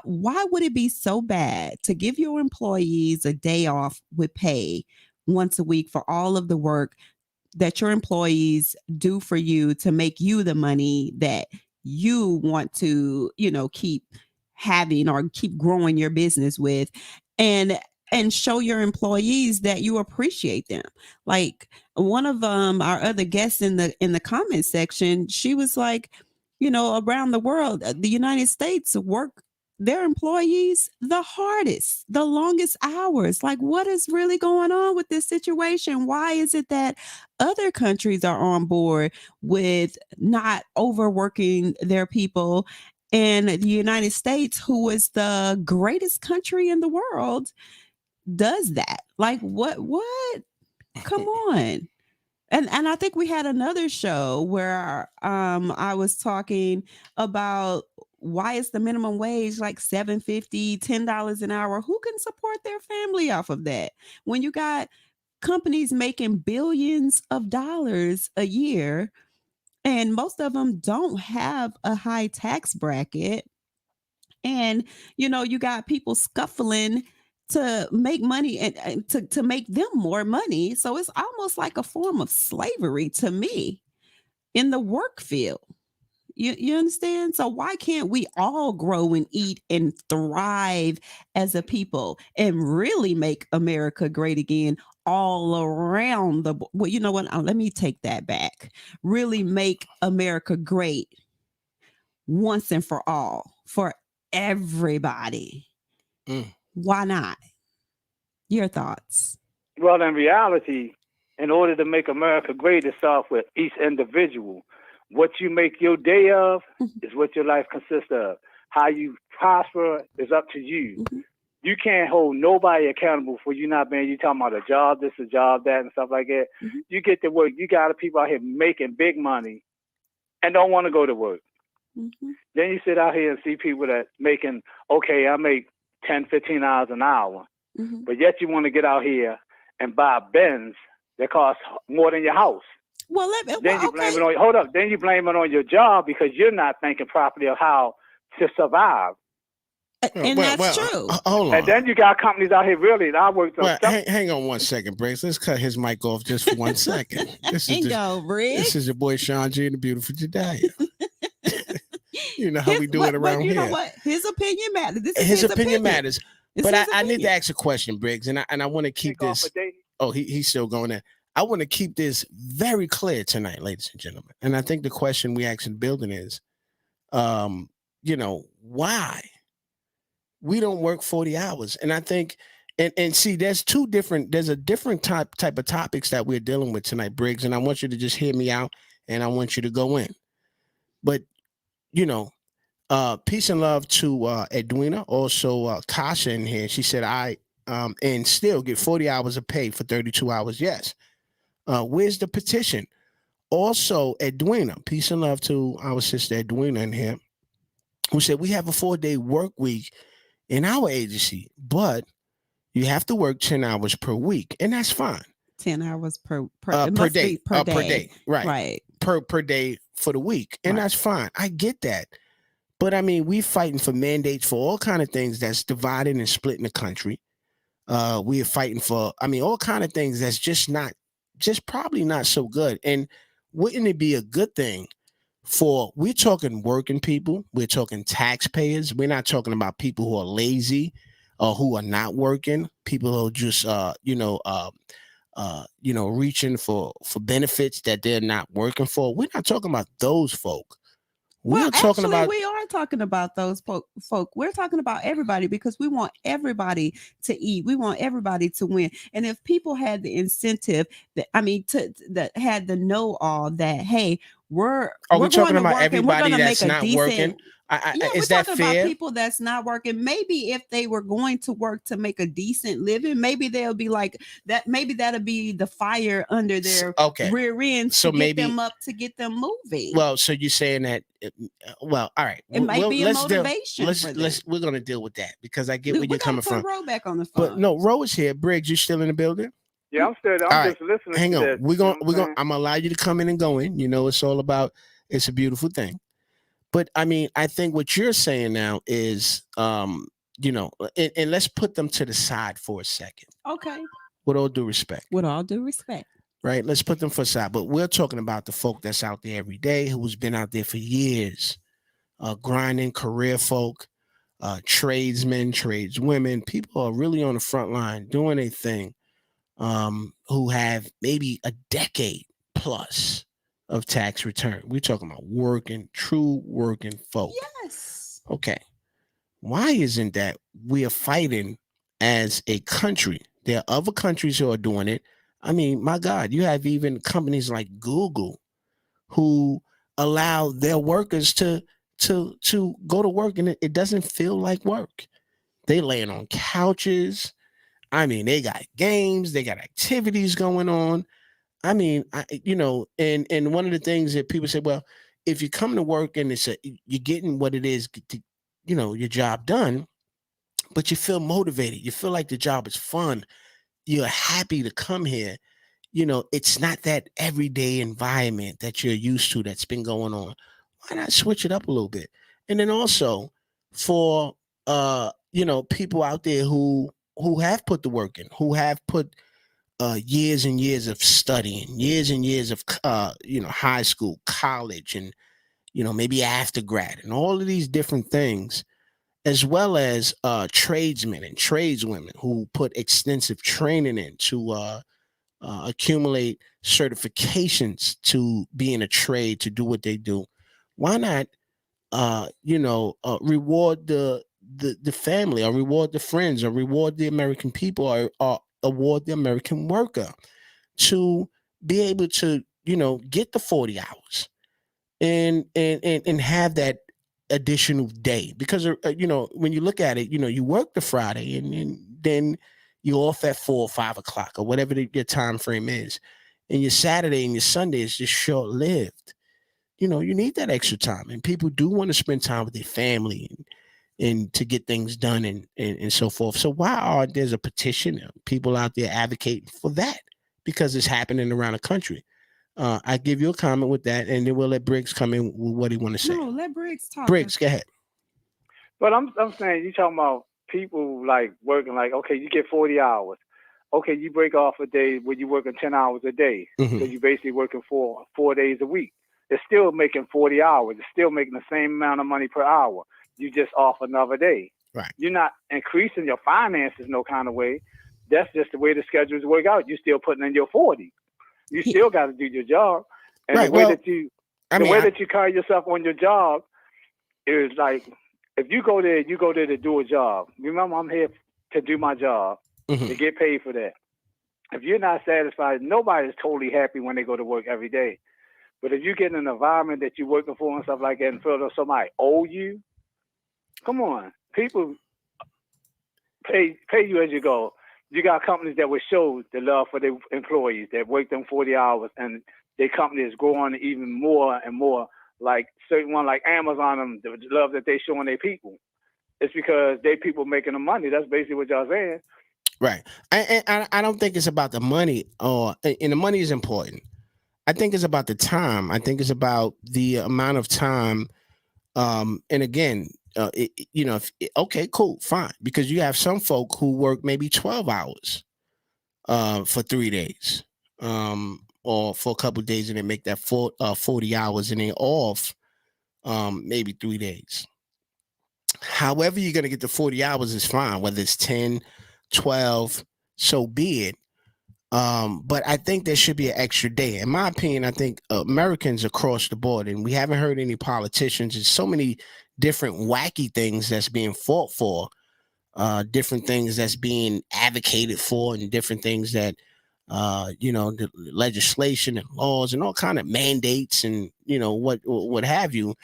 Why would it be so bad to give your employees a day off with pay once a week for all of the work that your employees do for you to make you the money that you want to, keep having or keep growing your business with, and show your employees that you appreciate them. Like one of our other guests in the comment section, she was like, around the world, the United States work their employees the hardest, the longest hours. Like, what is really going on with this situation? Why is it that other countries are on board with not overworking their people, and the United States, who is the greatest country in the world, does that? Like, what? Come on. And I think we had another show where I was talking about why is the minimum wage like $7.50, $10 an hour? Who can support their family off of that? When you got companies making billions of dollars a year, and most of them don't have a high tax bracket, and you got people scuffling to make money and to make them more money. So it's almost like a form of slavery to me in the work field. You understand? So why can't we all grow and eat and thrive as a people and really make America great again all around well, you know what? Let me take that back. Really make America great once and for all for everybody. Why not? Your thoughts? Well, in reality, in order to make America great, it starts with each individual. What you make your day of is what your life consists of. How you prosper is up to you. You can't hold nobody accountable for you not being, you talking about a job, this, a job, that, and stuff like that. You get to work. You got people out here making big money and don't want to go to work. Then you sit out here and see people that making, okay, I make $10, $15 an hour, but yet you want to get out here and buy a Benz that costs more than your house. Well, then you blame it on, hold up, then you blame it on your job because you're not thinking properly of how to survive. And that's true. Hold on. And then you got companies out here really. I worked on hang on 1 second, Briggs. Let's cut his mic off just for 1 second. This is Briggs. This is your boy Shaun G and the beautiful Judea. You know how we do it around here. You know what? His opinion matters. His opinion matters. But I need to ask a question, Briggs, and I want to keep this. Oh, he's still going there. I want to keep this very clear tonight, ladies and gentlemen. And I think the question we ask in the building is, why we don't work 40 hours? And I think, and see, there's a different type of topics that we're dealing with tonight, Briggs. And I want you to just hear me out and I want you to go in. But, peace and love to Edwina, also Kasha in here. She said, and still get 40 hours of pay for 32 hours. Yes. Where's the petition? Also, Edwina, peace and love to our sister Edwina in here, who said we have a 4-day work week in our agency, but you have to work 10 hours per week, and that's fine. 10 hours per day. Per day. Right. Per day for the week, and that's fine. I get that. But I mean, we fighting for mandates for all kind of things that's dividing and splitting the country. We are fighting for, all kind of things that's just probably not so good. And wouldn't it be a good thing we're talking working people, we're talking taxpayers, we're not talking about people who are lazy or who are not working, people who are just, reaching for benefits that they're not working for. We're not talking about those folk. We are talking about those folk. We're talking about everybody because we want everybody to eat. We want everybody to win. And if people had the incentive that had the know all that, hey, we're talking about everybody that's not working. Is that fair? We're talking about people that's not working. Maybe if they were going to work to make a decent living, maybe they'll be like that. Maybe that'll be the fire under their rear end to get them moving. Well, so you're saying that? Well, all right. It might be a motivation. We're gonna deal with that because I get where you're coming from. Ro back on the phone. But no, Ro is here. Briggs, you still in the building? Yeah, I'm still there. I'm just listening. Hang on. We're gonna. I'm gonna allow you to come in and go in. It's all about. It's a beautiful thing. But I think what you're saying now is, and let's put them to the side for a second. Okay. With all due respect. Right. Let's put them for a side. But we're talking about the folk that's out there every day, who's been out there for years, grinding, career folk, tradesmen, tradeswomen. People are really on the front line doing a thing, who have maybe a decade plus of tax return. We're talking about true working folk. Yes. Okay. Why isn't that we are fighting as a country? There are other countries who are doing it. My God, you have even companies like Google who allow their workers to go to work and it doesn't feel like work. They laying on couches. They got games, they got activities going on. And one of the things that people say, well, if you come to work and you're getting what it is to, your job done, but you feel motivated, you feel like the job is fun, you're happy to come here. It's not that everyday environment that you're used to that's been going on. Why not switch it up a little bit? And then also for, people out there who have put the work in, who have put years and years of studying, years and years of high school, college, and maybe after grad and all of these different things, as well as tradesmen and tradeswomen who put extensive training in to accumulate certifications to be in a trade, to do what they do. Why not, reward the family, or reward the friends, or reward the American people, or award the American worker to be able to, get the 40 hours and have that additional day? Because when you look at it, you work the Friday, and then you're off at 4 or 5 o'clock, or whatever your time frame is, and your Saturday and your Sunday is just short lived. You need that extra time, and people do want to spend time with their family and to get things done, and so forth. So why are there's a petition, people out there advocating for that? Because it's happening around the country. I give you a comment with that, and then we'll let Briggs come in with what he want to say. No, let Briggs talk. Briggs, go ahead. But I'm saying, you talking about people like working, like, okay, you get 40 hours. Okay, you break off a day where you're working 10 hours a day. Mhm. So you're basically working 4 days a week. It's still making 40 hours. It's still making the same amount of money per hour. You just off another day. Right. You're not increasing your finances no kind of way. That's just the way the schedules work out. You're still putting in your 40. You still got to do your job. And Right, the way well, that you carry yourself on your job is like, if you go there to do a job. Remember, I'm here to do my job, Mhm. to get paid for that. If you're not satisfied, nobody's totally happy when they go to work every day. But if you get in an environment that you're working for and stuff like that, and feel that somebody owe you, come on, people pay you as you go. You got companies that will show the love for their employees, that work them 40 hours, and their company is growing even more and more. Like certain one like Amazon, the love that they showing their people. It's because they people making the money. That's basically what y'all saying. Right. I don't think it's about the money, and the money is important. I think it's about the time. I think it's about the amount of time. And again, okay, cool, fine, because you have some folk who work maybe 12 hours for 3 days, or for a couple of days, and they make that 40 hours, and they off maybe 3 days. However you're going to get the 40 hours is fine, whether it's 10, 12, so be it. But I think there should be an extra day. In my opinion, I think Americans across the board, and we haven't heard any politicians, there's so many different wacky things that's being fought for, different things that's being advocated for, and different things that, the legislation and laws and all kind of mandates, and, what have you.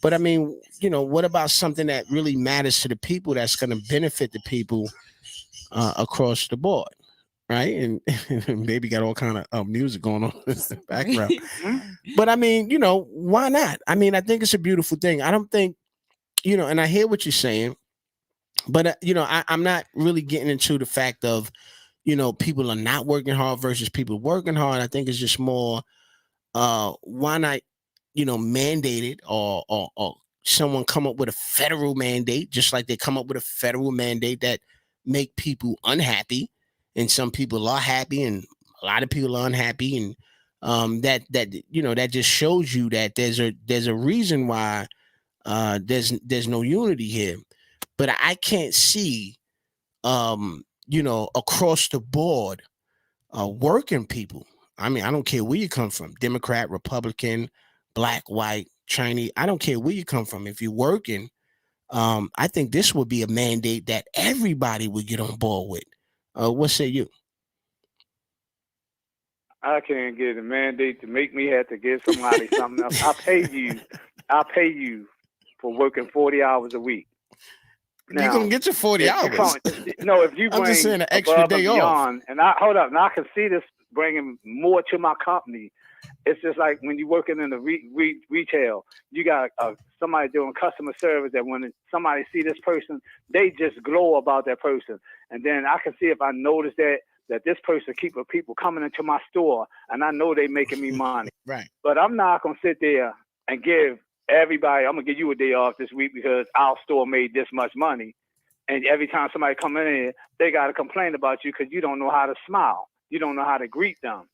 But I mean, what about something that really matters to the people, that's going to benefit the people across the board? Right. And baby got all kind of music going on in the background. But I mean, why not? I mean, I think it's a beautiful thing. I don't think, and I hear what you're saying, but I'm not really getting into the fact of, people are not working hard versus people working hard. I think it's just more, why not, mandate it, or someone come up with a federal mandate, just like they come up with a federal mandate that make people unhappy, and some people are happy, and a lot of people are unhappy, and that just shows you that there's a reason why there's no unity here. But I can't see across the board working people. I mean, I don't care where you come from, Democrat, Republican, black, white, Chinese. I don't care where you come from. If you're working, I think this would be a mandate that everybody would get on board with. What say you? I can't get a mandate to make me have to give somebody something else. I pay you for working 40 hours a week. Now, you're gonna get your 40 hours. If you bring I'm just saying an extra day off. And I hold up, now I can see this bringing more to my company. It's just like when you're working in the retail, you got somebody doing customer service, that when somebody see this person, they just glow about that person. And then I can see, if I notice that this person keep people coming into my store, and I know they making me money. Right. But I'm not gonna sit there and give everybody, I'm gonna give you a day off this week because our store made this much money. And every time somebody come in here, they got to complain about you because you don't know how to smile. You don't know how to greet them.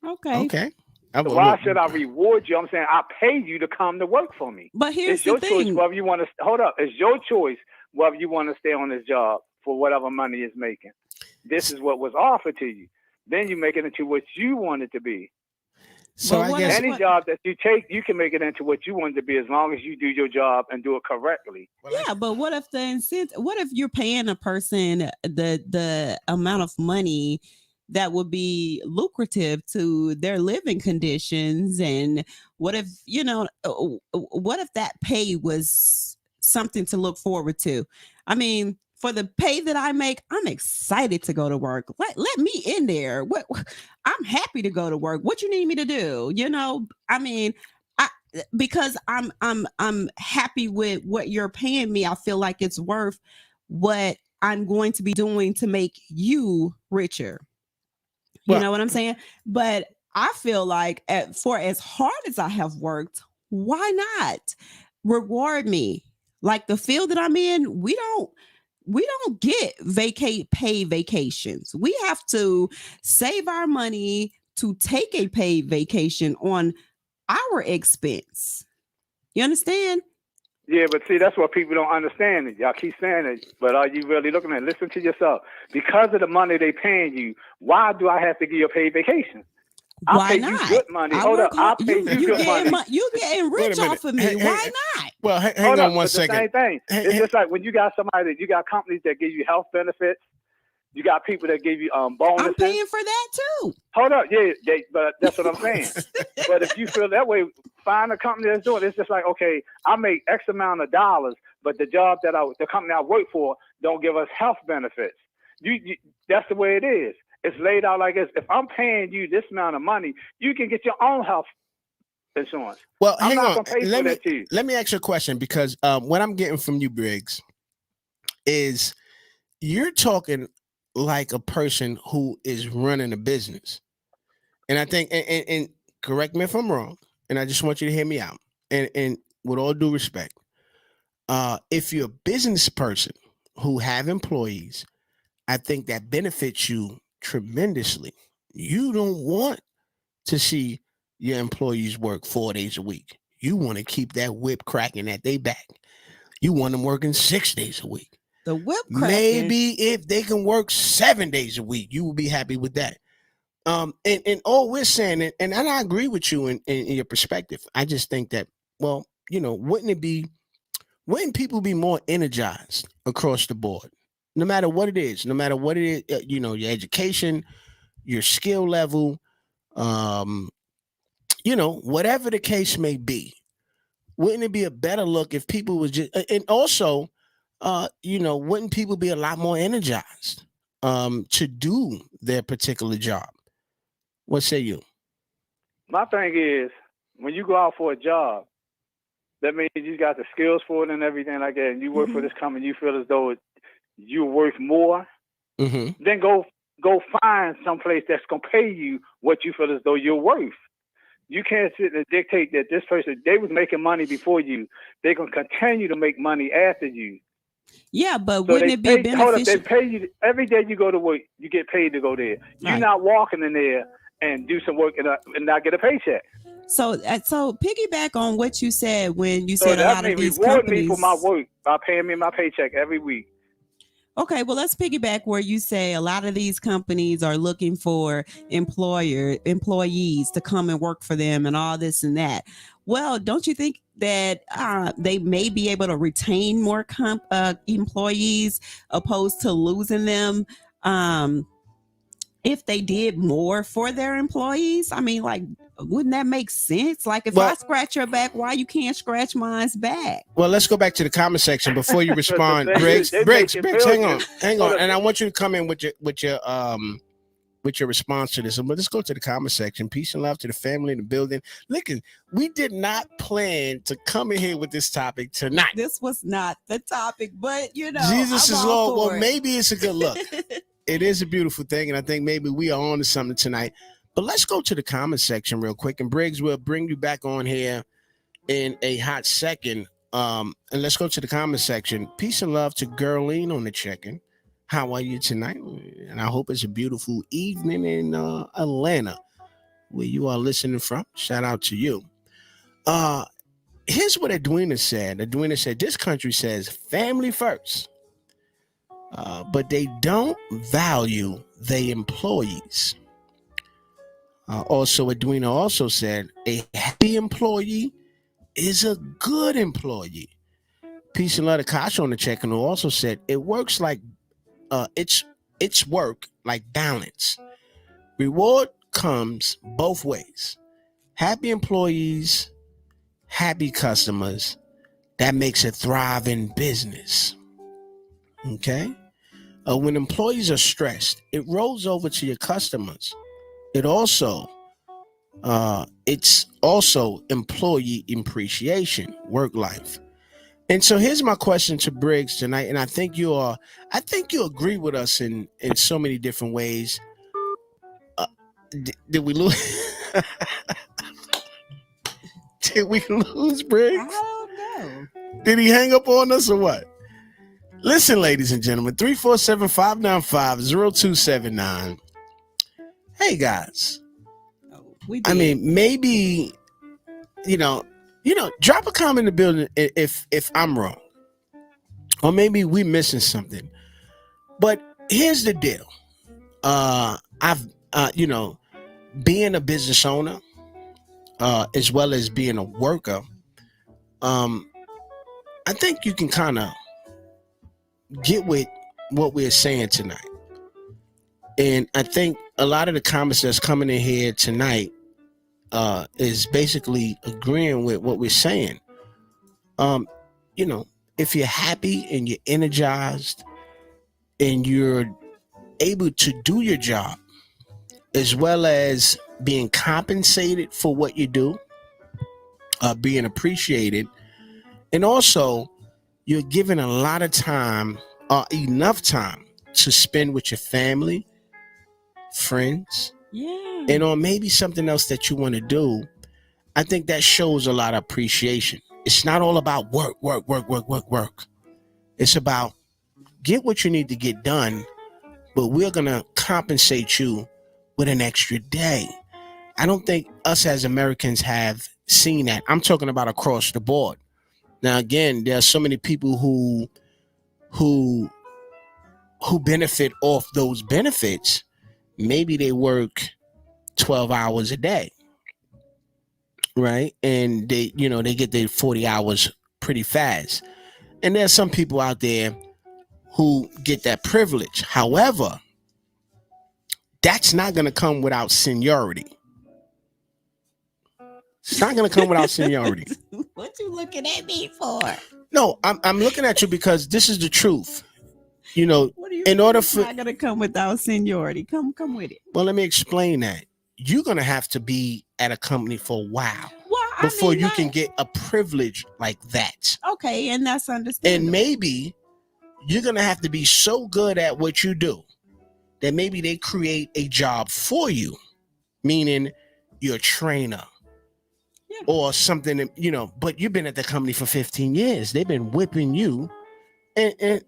Okay. So why should I reward you? I'm saying I pay you to come to work for me. But here's it's your the choice thing. whether you want to hold up. It's your choice whether you want to stay on this job for whatever money it's making. This is what was offered to you. Then you make it into what you want it to be. So I guess any job that you take, you can make it into what you want it to be as long as you do your job and do it correctly. Yeah, but what if the incentive? What if you're paying a person the amount of money that would be lucrative to their living conditions? And what if, what if that pay was something to look forward to? I mean, for the pay that I make, I'm excited to go to work. Let me in there. I'm happy to go to work. What you need me to do? I mean, because I'm happy with what you're paying me. I feel like it's worth what I'm going to be doing to make you richer. You know what I'm saying? But I feel like for as hard as I have worked, why not reward me? Like the field that I'm in, we don't get paid vacations. We have to save our money to take a paid vacation on our expense. You understand? Yeah, but see, that's what people don't understand. Y'all keep saying it, but are you really looking at it? Listen to yourself. Because of the money they paying you, why do I have to give you a paid vacation? Why pay not? you good money. Hold up. I'll pay you good money. You getting rich off of me. Why not? Well, hang on one second. Same thing. It's just like when you got you got companies that give you health benefits. You got people that give you bonuses. I'm paying for that too. Hold up, yeah, but that's what I'm saying. But if you feel that way, find a company that's doing it. It's just like, okay, I make X amount of dollars, but the company I work for don't give us health benefits. That's the way it is. It's laid out like this. If I'm paying you this amount of money, you can get your own health insurance. Well, I'm hang not on. gonna pay for that to you. Let me ask you a question, because what I'm getting from you, Briggs, is you're talking like a person who is running a business. And I think, and correct me if I'm wrong, and I just want you to hear me out. And with all due respect, if you're a business person who have employees, I think that benefits you tremendously. You don't want to see your employees work 4 days a week. You want to keep that whip cracking at their back. You want them working 6 days a week. The whip cracking. Maybe if they can work 7 days a week, you will be happy with that. And all we're saying, and I agree with you in your perspective. I just think that, well, wouldn't people be more energized across the board? No matter what it is, your education, your skill level, whatever the case may be, wouldn't it be a better look if people was just, and also, wouldn't people be a lot more energized to do their particular job? What say you? My thing is, when you go out for a job, that means you got the skills for it and everything like that, and you work for this company, you feel as though you're worth more, then go find someplace that's going to pay you what you feel as though you're worth. You can't sit and dictate that this person, they was making money before you. They're going to continue to make money after you. Yeah, but wouldn't it be beneficial? Hold up, they pay you every day you go to work, you get paid to go there. You're not walking in there and do some work and not get a paycheck. So piggyback on what you said when you said a lot of these reward companies me for my work by paying me my paycheck every week. Okay, well, let's piggyback where you say a lot of these companies are looking for employees to come and work for them and all this and that. Well, don't you think that they may be able to retain more employees opposed to losing them if they did more for their employees? I mean, like, wouldn't that make sense? Like, if I scratch your back, why you can't scratch mine's back? Well, let's go back to the comment section before you respond. Briggs, hang on. And I want you to come in with your response to this. But let's go to the comment section. Peace and love to the family in the building. Listen, we did not plan to come in here with this topic tonight. This was not the topic, but Jesus is Lord. Well, maybe it's a good look. It is a beautiful thing, and I think maybe we are on to something tonight. But let's go to the comment section real quick, and Briggs will bring you back on here in a hot second. And let's go to the comment section. Peace and love to Girlene on the check-in. How are you tonight? And I hope it's a beautiful evening in Atlanta. where you are listening from. Shout out to you. Here's what Edwina said. Edwina said, this country says family first, but they don't value their employees. Also, Edwina also said, a happy employee is a good employee. Peace and love to Kasha on the check-in, who also said, it works like, it's work like balance. Reward comes both ways. Happy employees, happy customers, that makes a thriving business. Okay? When employees are stressed, it rolls over to your customers. It's also employee appreciation, work life. And so here's my question to Briggs tonight, and I think you agree with us in so many different ways. Did we lose? Did we lose Briggs? I don't know. Did he hang up on us or what? Listen, ladies and gentlemen, 347-595-0279. Hey guys. I mean, maybe, drop a comment in the building if I'm wrong. Or maybe we missing something. But here's the deal. Being a business owner, as well as being a worker, I think you can kind of get with what we're saying tonight. And I think a lot of the comments that's coming in here tonight is basically agreeing with what we're saying. If you're happy and you're energized and you're able to do your job, as well as being compensated for what you do, being appreciated, and also you're given a lot of time, enough time to spend with your family, friends, and or maybe something else that you want to do, I think that shows a lot of appreciation. It's not all about work. It's about get what you need to get done, but we're going to compensate you with an extra day. I don't think us as Americans have seen that. I'm talking about across the board. Now, again, there are so many people who benefit off those benefits. Maybe they work 12 hours a day, right? And they get their 40 hours pretty fast. And there's some people out there who get that privilege. However, that's not going to come without seniority. It's not going to come without seniority. What you looking at me for? No, I'm looking at you because this is the truth. What do you in order for not going to come without seniority. Come with it. Well, let me explain that. You're going to have to be at a company for a while before you can get a privilege like that. Okay, and that's understandable. And maybe you're going to have to be so good at what you do that maybe they create a job for you, meaning you're a trainer or something, but you've been at the company for 15 years. They've been whipping you. And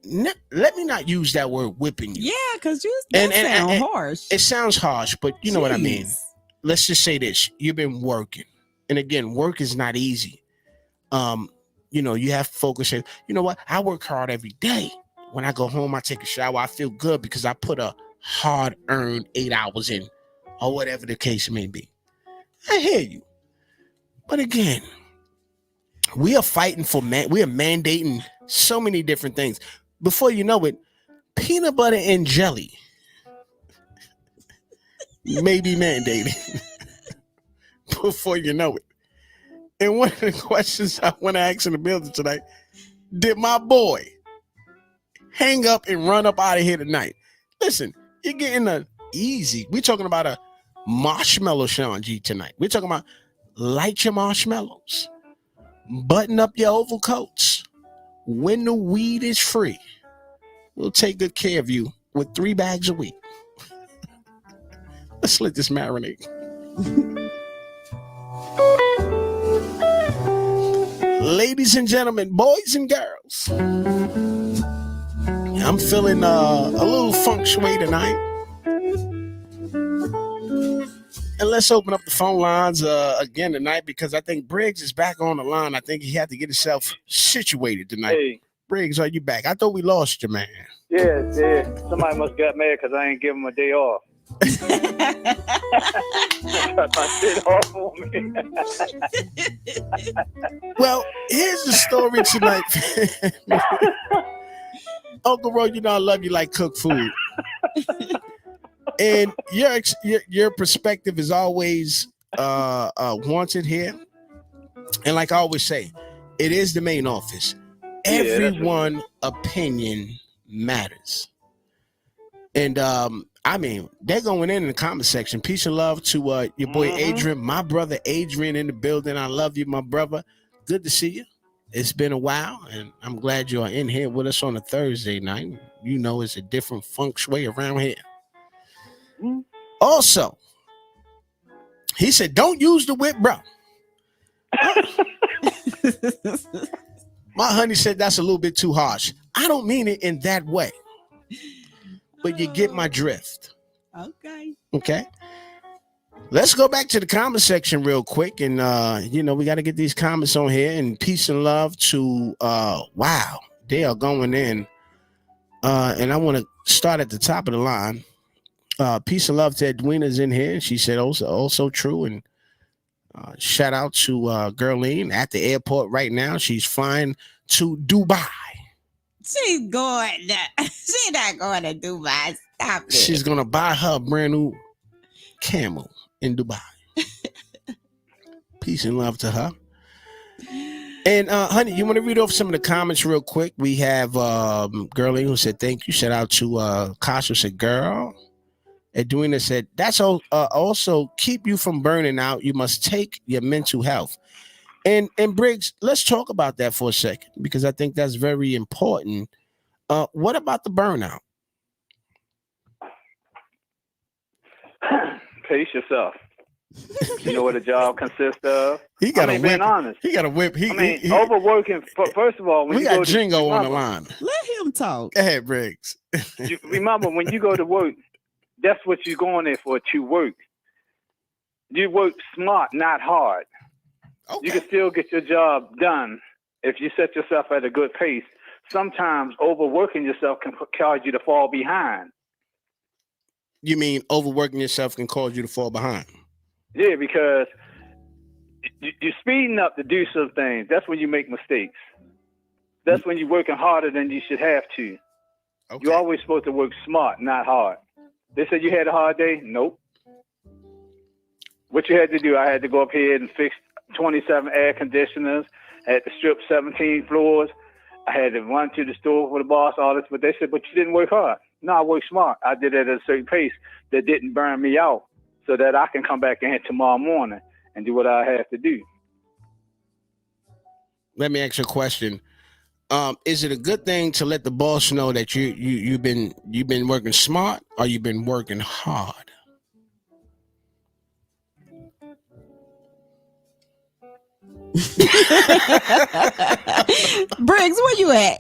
let me not use that word whipping you. Yeah, because that sounds harsh. It sounds harsh, but you know what I mean. Let's just say this. You've been working. And again, work is not easy. You have to focus. You know what? I work hard every day. When I go home, I take a shower. I feel good because I put a hard-earned 8 hours in, or whatever the case may be. I hear you. But again, we are fighting we are mandating so many different things. Before you know it, peanut butter and jelly may be mandated. Before you know it. And one of the questions I want to ask in the building tonight, did my boy hang up and run up out of here tonight? Listen, you're getting we're talking about a marshmallow Shaun G tonight. We're talking about light your marshmallows, button up your oval coats. When the weed is free, we'll take good care of you with 3 bags a week. Let's let this marinate. Ladies and gentlemen, boys and girls, I'm feeling a little feng shui tonight. And let's open up the phone lines again tonight because I think Briggs is back on the line. I think he had to get himself situated tonight. Hey, Briggs, are you back? I thought we lost you, man. yeah. Somebody must got mad because I ain't give him a day off. My shit off for me. Well, here's the story tonight. Uncle Ro, you know I love you like cooked food. And your perspective is always wanted here. And like I always say, it is the main office. Everyone opinion matters. And I mean, they're going in the comment section. Peace and love to your boy Adrian, my brother Adrian in the building. I love you, my brother. Good to see you. It's been a while, and I'm glad you are in here with us on a Thursday night. You know, it's a different feng shui around here. Also, he said, don't use the whip, bro. My honey said that's a little bit too harsh. I don't mean it in that way, but you get my drift. Okay. Let's go back to the comment section real quick. And, we got to get these comments on here. And peace and love to, wow, they are going in. And I want to start at the top of the line. Peace and love to Edwina's in here. She said also true. And shout out to Gerline at the airport right now. She's flying to Dubai. She's going. She's not going to Dubai. Stop it. She's going to buy her a brand new camel in Dubai. Peace and love to her. And honey, you want to read off some of the comments real quick? We have Girlie who said thank you. Shout out to Kasha said girl. Edwina said that's also keep you from burning out. You must take your mental health. And Briggs, let's talk about that for a second because I think that's very important. What about the burnout? Pace yourself. You know what a job consists of? He got a whip. Being honest. He got a whip. He overworking. First of all, when we you got go Jingo on the line. Let him talk. Go ahead, Briggs. You remember when you go to work, that's what you're going there for, to work. You work smart, not hard. Okay. You can still get your job done if you set yourself at a good pace. Sometimes overworking yourself can cause you to fall behind. You mean overworking yourself can cause you to fall behind? Yeah, because you're speeding up to do some things. That's when you make mistakes. That's when you're working harder than you should have to. Okay. You're always supposed to work smart, not hard. They said you had a hard day? Nope. What you had to do, I had to go up here and fix 27 air conditioners. I had to strip 17 floors. I had to run to the store for the boss, all this. But they said, but you didn't work hard. No, I worked smart. I did it at a certain pace that didn't burn me out so that I can come back in here tomorrow morning and do what I have to do. Let me ask you a question. Is it a good thing to let the boss know that you've been working smart or you've been working hard? Briggs, where you at?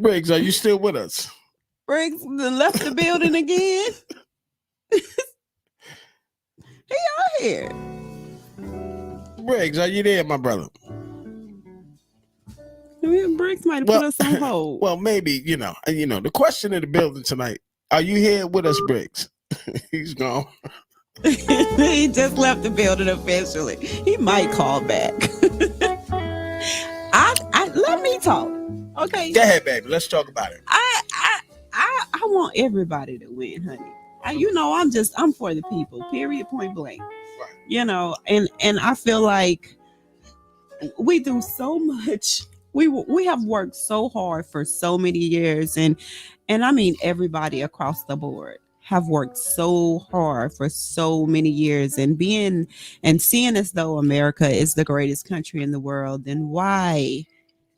Briggs, are you still with us? Briggs left the building again. He out here. Briggs, are you there, my brother? Briggs might have put us on hold. Well, maybe, the question in the building tonight. Are you here with us, Briggs? He's gone. He just left the building officially. He might call back. I let me talk. Okay. Go ahead, baby. Let's talk about it. I want everybody to win, honey. I'm for the people. Period. Point blank. Right. And I feel like we do so much. We have worked so hard for so many years, and I mean everybody across the board have worked so hard for so many years, and seeing as though America is the greatest country in the world, then why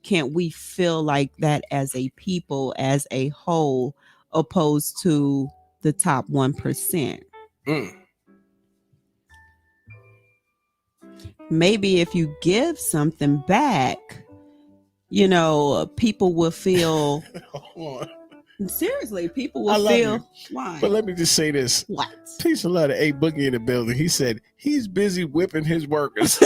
can't we feel like that as a people, as a whole, opposed to the top 1%? Maybe if you give something back, people will feel. Seriously, people I will love feel you. why. But let me just say this. What? Peace and love to A Boogie in the building. He said he's busy whipping his workers.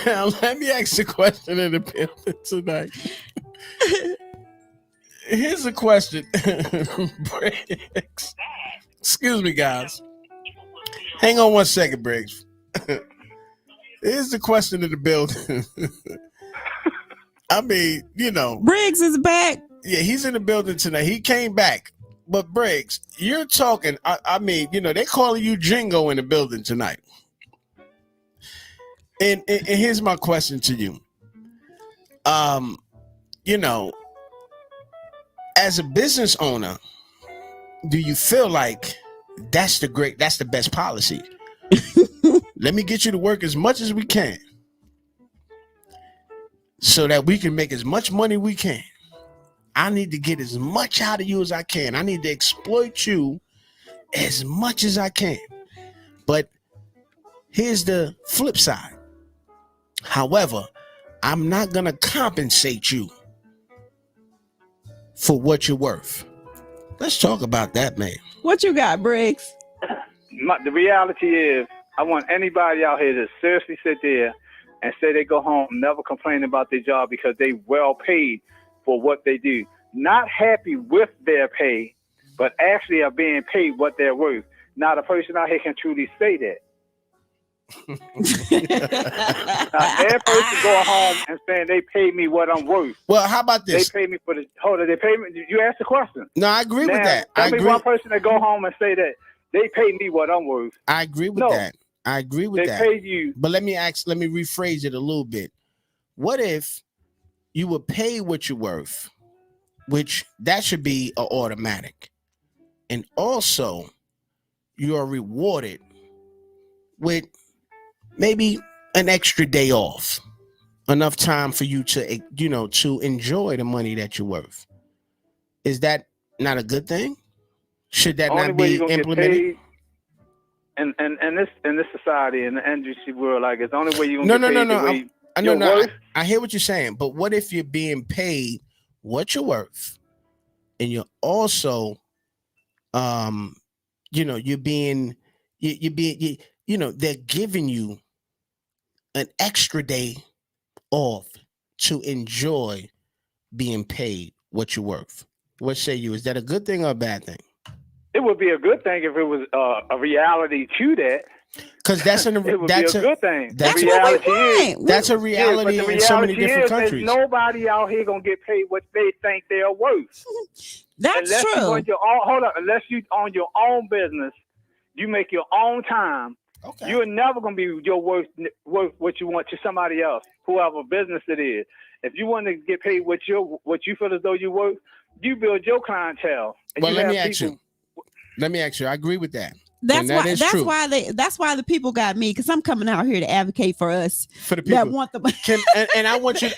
Now, let me ask you a question in the building tonight. Here's a question. Briggs. Excuse me, guys. Hang on one second, Briggs. Here's the question in the building. I mean, you know. Briggs is back. Yeah, he's in the building tonight. He came back. But Briggs, you're talking, I mean, you know, they're calling you Jingo in the building tonight. And here's my question to you. You know, as a business owner, do you feel like that's the best policy? Let me get you to work as much as we can so that we can make as much money we can. I need to get as much out of you as I can. I need to exploit you as much as I can. But here's the flip side. However, I'm not going to compensate you for what you're worth. Let's talk about that, man. What you got, Briggs? The reality is, I want anybody out here to seriously sit there and say they go home, never complain about their job because they well paid for what they do. Not happy with their pay, but actually are being paid what they're worth. Not a person out here can truly say that. Every person go home and saying they pay me what I'm worth. Well, how about this? They pay me for the hold on. They pay me. You asked the question. No, I agree with that. Tell me one person that go home and say that they pay me what I'm worth. I agree with that. I agree with that. They paid you. But let me rephrase it a little bit. What if you were paid what you're worth, which that should be an automatic, and also you are rewarded with maybe an extra day off, enough time for you to, you know, to enjoy the money that you're worth. Is that not a good thing? Should that not be implemented? In this society, in the industry world, like it's the only way you're gonna get paid. No. I hear what you're saying, but what if you're being paid what you're worth, and you're also, you know, they're giving you an extra day off to enjoy being paid what you're worth. What say you? Is that a good thing or a bad thing? It would be a good thing if it was a reality to that. Because that's a good thing. That's what we want. That's a reality in so many different countries. Nobody out here gonna get paid what they think they're worth. That's unless true. Unless you own your own business, you make your own time. Okay. You're never gonna be your worth what you want to somebody else, whoever business it is. If you want to get paid what you feel as though you worth, you build your clientele. Well, let me ask you. I agree with that. That's why the people got me, because I'm coming out here to advocate for us, for the people that want the money. And I want you to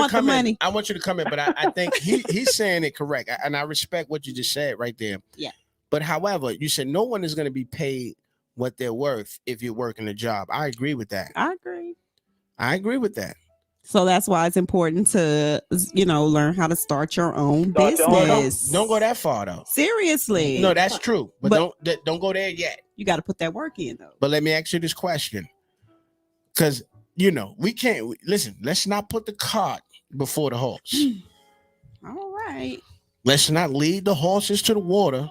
come in. Money. I want you to come in, but I think he's saying it correct, and I respect what you just said right there. Yeah. But however, you said no one is going to be paid what they're worth if you're working a job. I agree with that. I agree with that. So that's why it's important to, you know, learn how to start your own business. Don't go that far though. Seriously. No, that's true. But don't go there yet. You got to put that work in though. But let me ask you this question. Because, you know, we can't, listen, let's not put the cart before the horse. All right. Let's not lead the horses to the water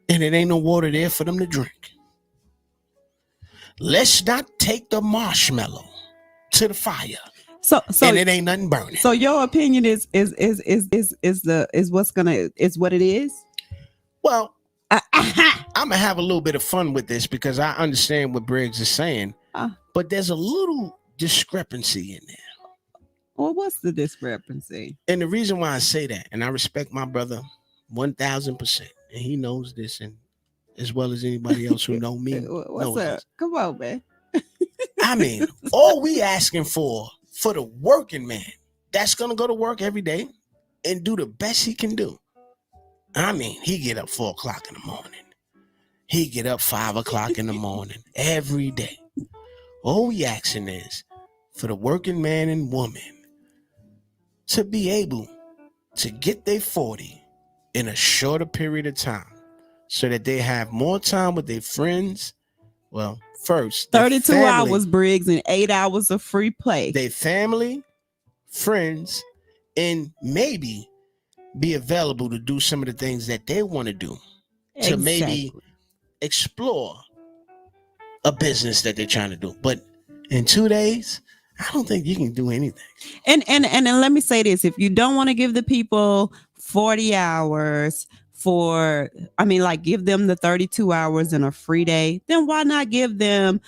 and it ain't no water there for them to drink. Let's not take the marshmallow to the fire. So and it ain't nothing burning. So your opinion is what it is? Well, I'm gonna have a little bit of fun with this because I understand what Briggs is saying, but there's a little discrepancy in there. Well, what's the discrepancy? And the reason why I say that, and I respect my brother 1,000%, and he knows this, and as well as anybody else who know me. What's up? This. Come on, man. I mean, all we asking for the working man that's gonna go to work every day and do the best he can do. I mean, he get up 4 o'clock in the morning. He get up 5 o'clock in the morning every day. All we asking is for the working man and woman to be able to get their 40 in a shorter period of time so that they have more time with their friends. Well, first, 32 family, hours, Briggs, and 8 hours of free play. Their family, friends, and maybe be available to do some of the things that they want to do. To maybe explore a business that they're trying to do. But in 2 days, I don't think you can do anything. And let me say this. If you don't want to give the people 40 hours give them the 32 hours in a free day, then why not give them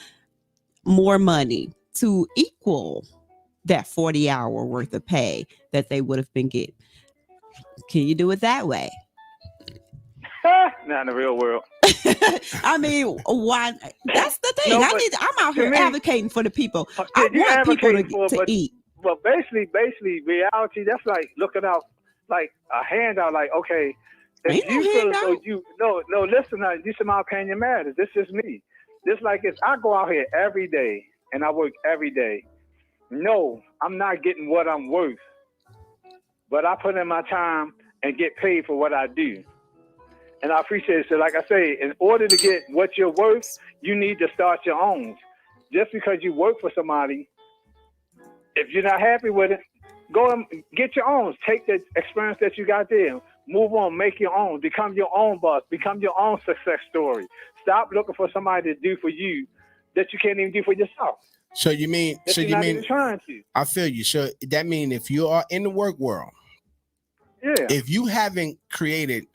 more money to equal that 40-hour worth of pay that they would have been getting? Can you do it that way? Not in the real world. I mean, why? That's the thing. No, I'm out here advocating for the people. I you want people advocating to eat. Well, basically, reality, that's like looking out like a handout. Like, okay, if Ain't no you feel as handout. though no, listen, this is my opinion matters. This is me. This like if I go out here every day and I work every day. No, I'm not getting what I'm worth, but I put in my time and get paid for what I do. And I appreciate it. So like I say, in order to get what you're worth, you need to start your own. Just because you work for somebody, if you're not happy with it, go and get your own. Take the experience that you got there. Move on, make your own. Become your own boss. Become your own success story. Stop looking for somebody to do for you that you can't even do for yourself. So you mean, even trying to. I feel you. So that means if you are in the work world, if you haven't created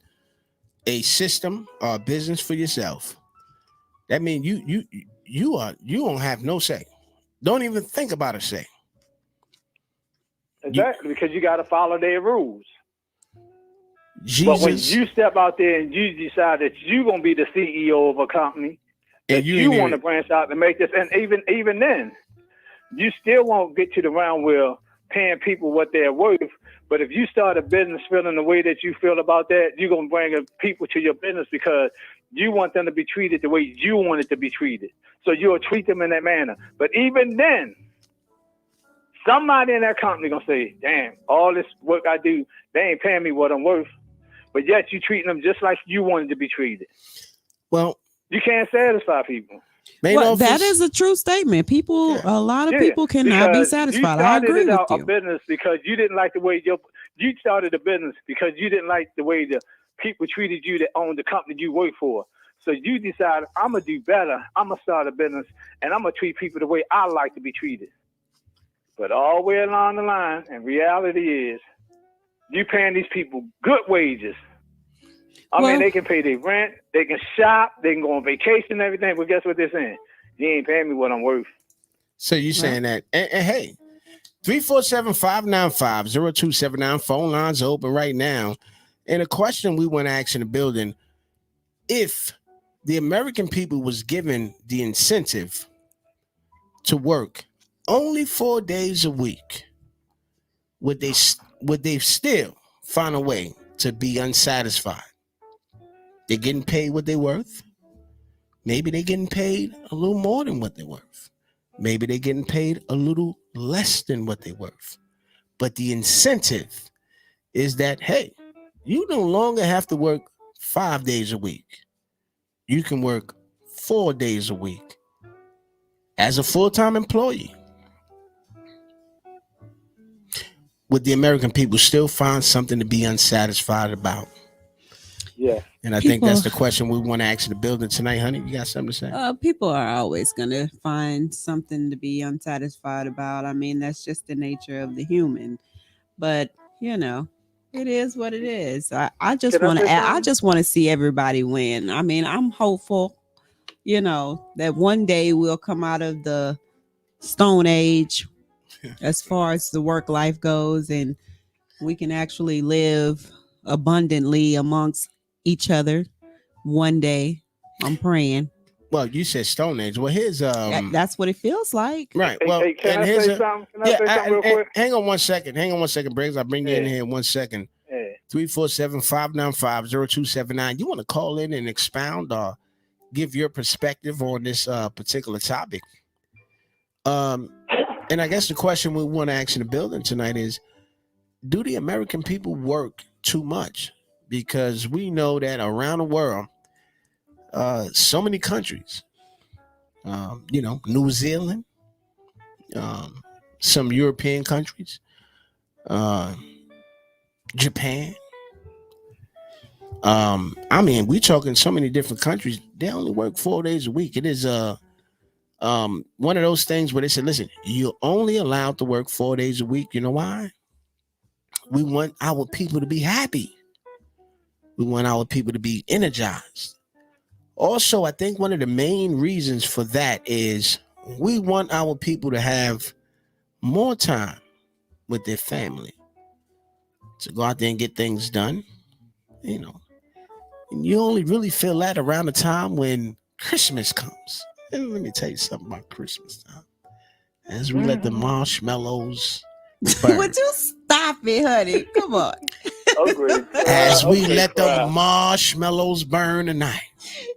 a system or a business for yourself, that means you don't have no say. Don't even think about a say. Exactly, because you got to follow their rules. Jesus. But when you step out there and you decide that you're going to be the CEO of a company, and you want to branch out and make this, and even then, you still won't get to the round where paying people what they're worth. But if you start a business feeling the way that you feel about that, you're going to bring people to your business because you want them to be treated the way you want it to be treated. So you'll treat them in that manner. But even then, somebody in that company going to say, damn, all this work I do, they ain't paying me what I'm worth. But yet you treating them just like you wanted to be treated. Well, you can't satisfy people. Well, that is a true statement. People, a lot of people cannot be satisfied. I agree with you. A business because you didn't like the way you started a business because you didn't like the way the people treated you that owned the company you work for. So you decided, I'm gonna do better. I'm gonna start a business and I'm gonna treat people the way I like to be treated. But all the way along the line, and reality is, you paying these people good wages. I mean, they can pay their rent, they can shop, they can go on vacation and everything, but guess what they're saying? You ain't paying me what I'm worth. So you saying that, and hey, 347-595-0279, phone lines are open right now. And a question we want to ask in the building, if the American people was given the incentive to work only 4 days a week, would they still find a way to be unsatisfied? They're getting paid what they're worth. Maybe they're getting paid a little more than what they're worth. Maybe they're getting paid a little less than what they're worth. But the incentive is that, hey, you no longer have to work 5 days a week. You can work 4 days a week as a full-time employee. Would the American people still find something to be unsatisfied about? Yeah. And I think that's the question we want to ask in the building tonight, honey. You got something to say? People are always going to find something to be unsatisfied about. I mean, that's just the nature of the human. But, you know, it is what it is. I just want to see everybody win. I mean, I'm hopeful, you know, that one day we'll come out of the Stone Age as far as the work life goes, and we can actually live abundantly amongst each other one day. I'm praying. Well, you said Stone Age. Well, here's that's what it feels like. Right. Well, hey, can I say something? Can I say something real quick? Hang on 1 second. Briggs. I'll bring you in here in 1 second. 347-595-0279. You want to call in and expound or give your perspective on this particular topic? And I guess the question we want to ask in the building tonight is, do the American people work too much? Because we know that around the world, so many countries, New Zealand, um, some European countries, uh, Japan. We're talking so many different countries. They only work 4 days a week. It is one of those things where they said, listen, you're only allowed to work 4 days a week. You know why? We want our people to be happy. We want our people to be energized. Also, I think one of the main reasons for that is we want our people to have more time with their family, to go out there and get things done. And you only really feel that around the time when Christmas comes. And let me tell you something about Christmas time. As we let the marshmallows burn. Would you stop it, honey? Come on. Agreed. As we let the marshmallows burn tonight.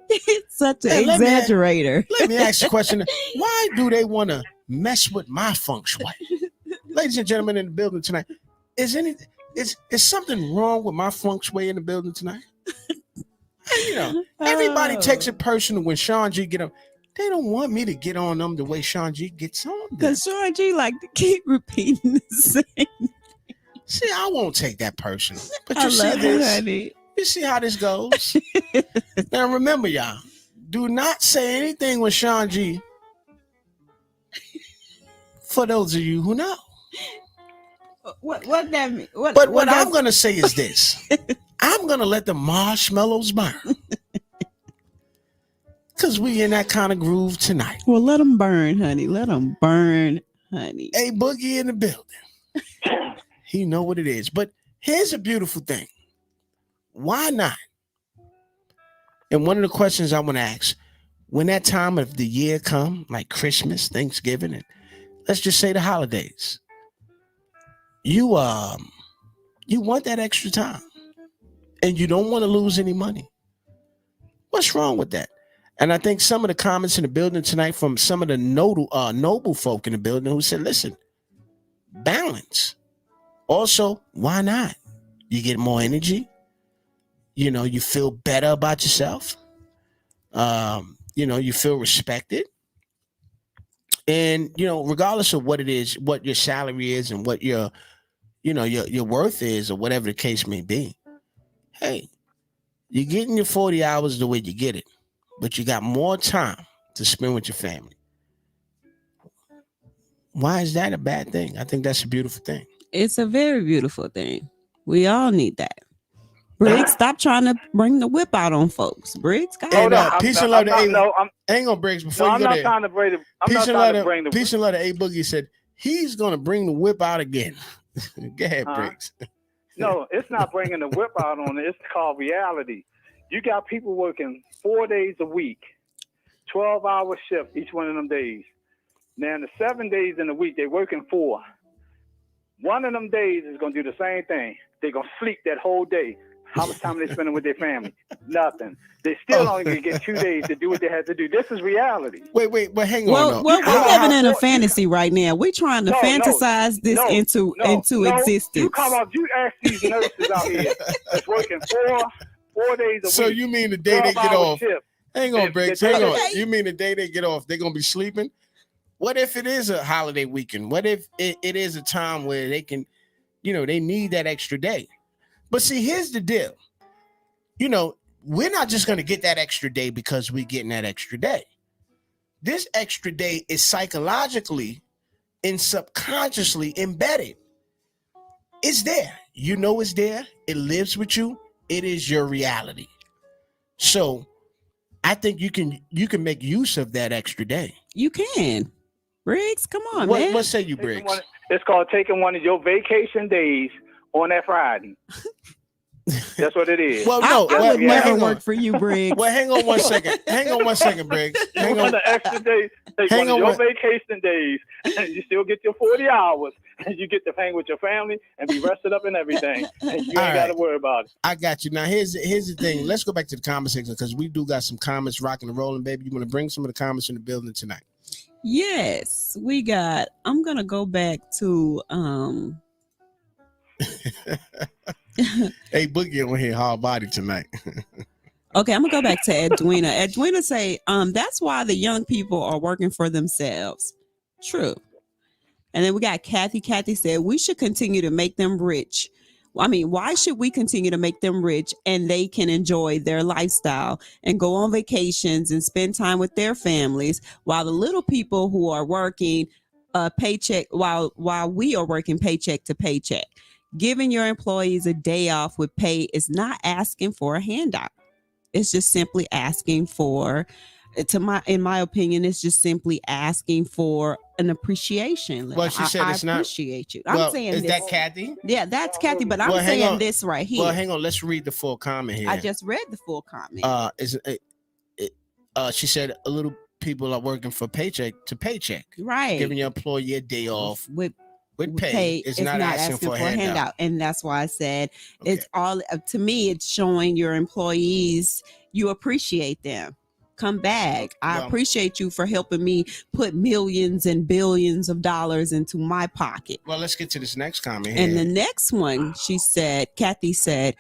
It's such an Hey, exaggerator. Let me ask you a question. Why do they want to mess with my feng shui? Ladies and gentlemen in the building tonight, is something wrong with my feng shui in the building tonight? Everybody takes it personal when Shaun G get up. They don't want me to get on them the way Shaun G gets on them. Because Shaun G like to keep repeating the same. See, I won't take that personal. But I you see love this, it, honey. you see how this goes. Now remember, y'all, do not say anything with Shaun G. For those of you who know. What that mean? What I'm gonna say is this. I'm gonna let the marshmallows burn. Cause we in that kind of groove tonight. Well, let them burn, honey. Let them burn, honey. Hey, Boogie in the building. He know what it is. But here's a beautiful thing. Why not? And one of the questions I want to ask, when that time of the year come, like Christmas, Thanksgiving, and let's just say the holidays, you want that extra time and you don't want to lose any money. What's wrong with that? And I think some of the comments in the building tonight from some of the noble folk in the building who said, listen, balance. Also, why not? You get more energy. You feel better about yourself. You feel respected. And, regardless of what it is, what your salary is and what your worth is or whatever the case may be. Hey, you're getting your 40 hours the way you get it, but you got more time to spend with your family. Why is that a bad thing? I think that's a beautiful thing. It's a very beautiful thing. We all need that. Briggs, stop trying to bring the whip out on folks. Briggs, peace and love to A. Hang on, Briggs. Before you go there, trying to bring the. Peace and love to A. Boogie said he's going to bring the whip out again. Go ahead, Briggs. No, it's not bringing the whip out on it. It's called reality. You got people working 4 days a week, 12-hour shift each one of them days. Now, in the 7 days in the week, they're working 4. One of them days is going to do the same thing. They're going to sleep that whole day. How much time are they spending with their family? Nothing. They still only going to get 2 days to do what they had to do. This is reality. Wait, hang on. Well, we're living in a fantasy right now. We're trying to fantasize this into existence. You ask these nurses out here that's working 4 days a week. So you mean the day they get off? Shift. Hang on, Briggs. Hang on. You mean the day they get off, they're going to be sleeping? What if it is a holiday weekend? What if it is a time where they can, they need that extra day? But see, here's the deal. We're not just going to get that extra day because we're getting that extra day. This extra day is psychologically and subconsciously embedded. It's there. It's there. It lives with you. It is your reality. So I think you can make use of that extra day. You can. Briggs, come on, man. What say you, Briggs? It's called taking one of your vacation days on that Friday. That's what it is. Well, no, I would never work for you, Briggs. Well, hang on one second, Briggs. Hang on. The extra day, take one of your vacation days, and you still get your 40 hours, and you get to hang with your family and be rested up and everything, and you ain't got to worry about it. I got you. Now, here's the thing. Let's go back to the comment section because we do got some comments rocking and rolling, baby. You want to bring some of the comments in the building tonight? Yes, we got. I'm gonna go back to Hey, Boogie on here hard body tonight. Okay, I'm gonna go back to Edwina. Edwina say, that's why the young people are working for themselves. True. And then we got Kathy. Kathy said, we should continue to make them rich. I mean, why should we continue to make them rich and they can enjoy their lifestyle and go on vacations and spend time with their families while the little people who are working paycheck while we are working paycheck to paycheck? Giving your employees a day off with pay is not asking for a handout. It's just simply asking for, in my opinion, it's just simply asking for an appreciation. Well, she said it's not. I appreciate you. I'm Well, saying is this. that Kathy? Yeah, that's Kathy, but I'm Well, hang saying on. this right here. Well, hang on. Let's read the full comment here. I just read the full comment. She said a little people are working for paycheck to paycheck. Right. Giving your employee a day off with pay is not asking for a handout. And that's why I said it's all, to me, it's showing your employees you appreciate them. Come back. I appreciate you for helping me put millions and billions of dollars into my pocket. Well, let's get to this next comment here. And the next one, Kathy said,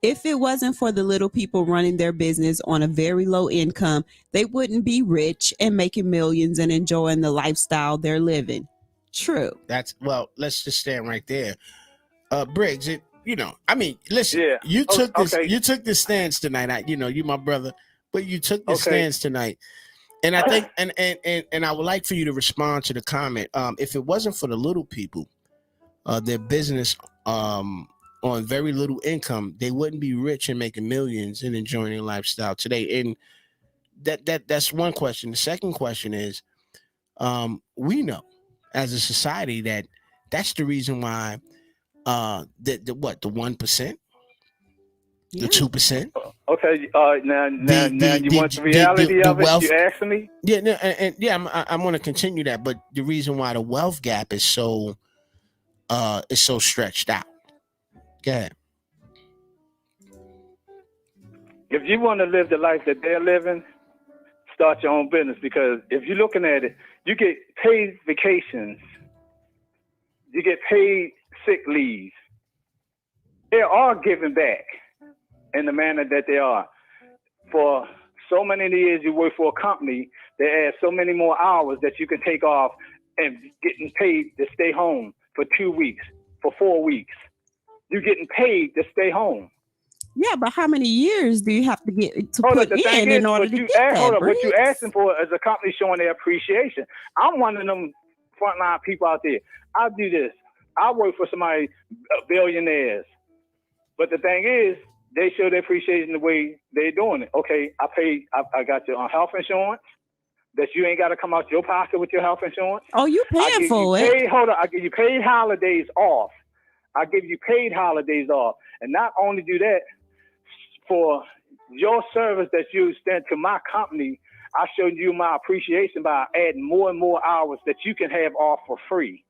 if it wasn't for the little people running their business on a very low income, they wouldn't be rich and making millions and enjoying the lifestyle they're living. True. Let's just stand right there. Briggs, listen, you took this stance tonight. You my brother, but you took this stance tonight. And I think and I would like for you to respond to the comment. If it wasn't for the little people, their business on very little income, they wouldn't be rich and making millions and enjoying their lifestyle today. And that's one question. The second question is, we know as a society that's the reason why the 1%, the 2%. Okay, now you want the reality of it? You asking me? Yeah, I'm going to continue that. But the reason why the wealth gap is so stretched out. Go ahead. If you want to live the life that they're living, start your own business. Because if you're looking at it, you get paid vacations, you get paid sick leave. They are giving back in the manner that they are. For so many years you work for a company, they add so many more hours that you can take off and getting paid to stay home for 2 weeks, for 4 weeks. You're getting paid to stay home. Yeah, but how many years do you have to get to put in order to get that? Hold on, what you asking for is a company showing their appreciation. I'm one of them frontline people out there. I do this. I work for somebody, billionaires. But the thing is, they show their appreciation the way they're doing it. Okay, I got your health insurance, that you ain't got to come out your pocket with your health insurance. Oh, you paying for it? Hold on, I give you paid holidays off. And not only do that, for your service that you extend to my company, I showed you my appreciation by adding more and more hours that you can have off for free.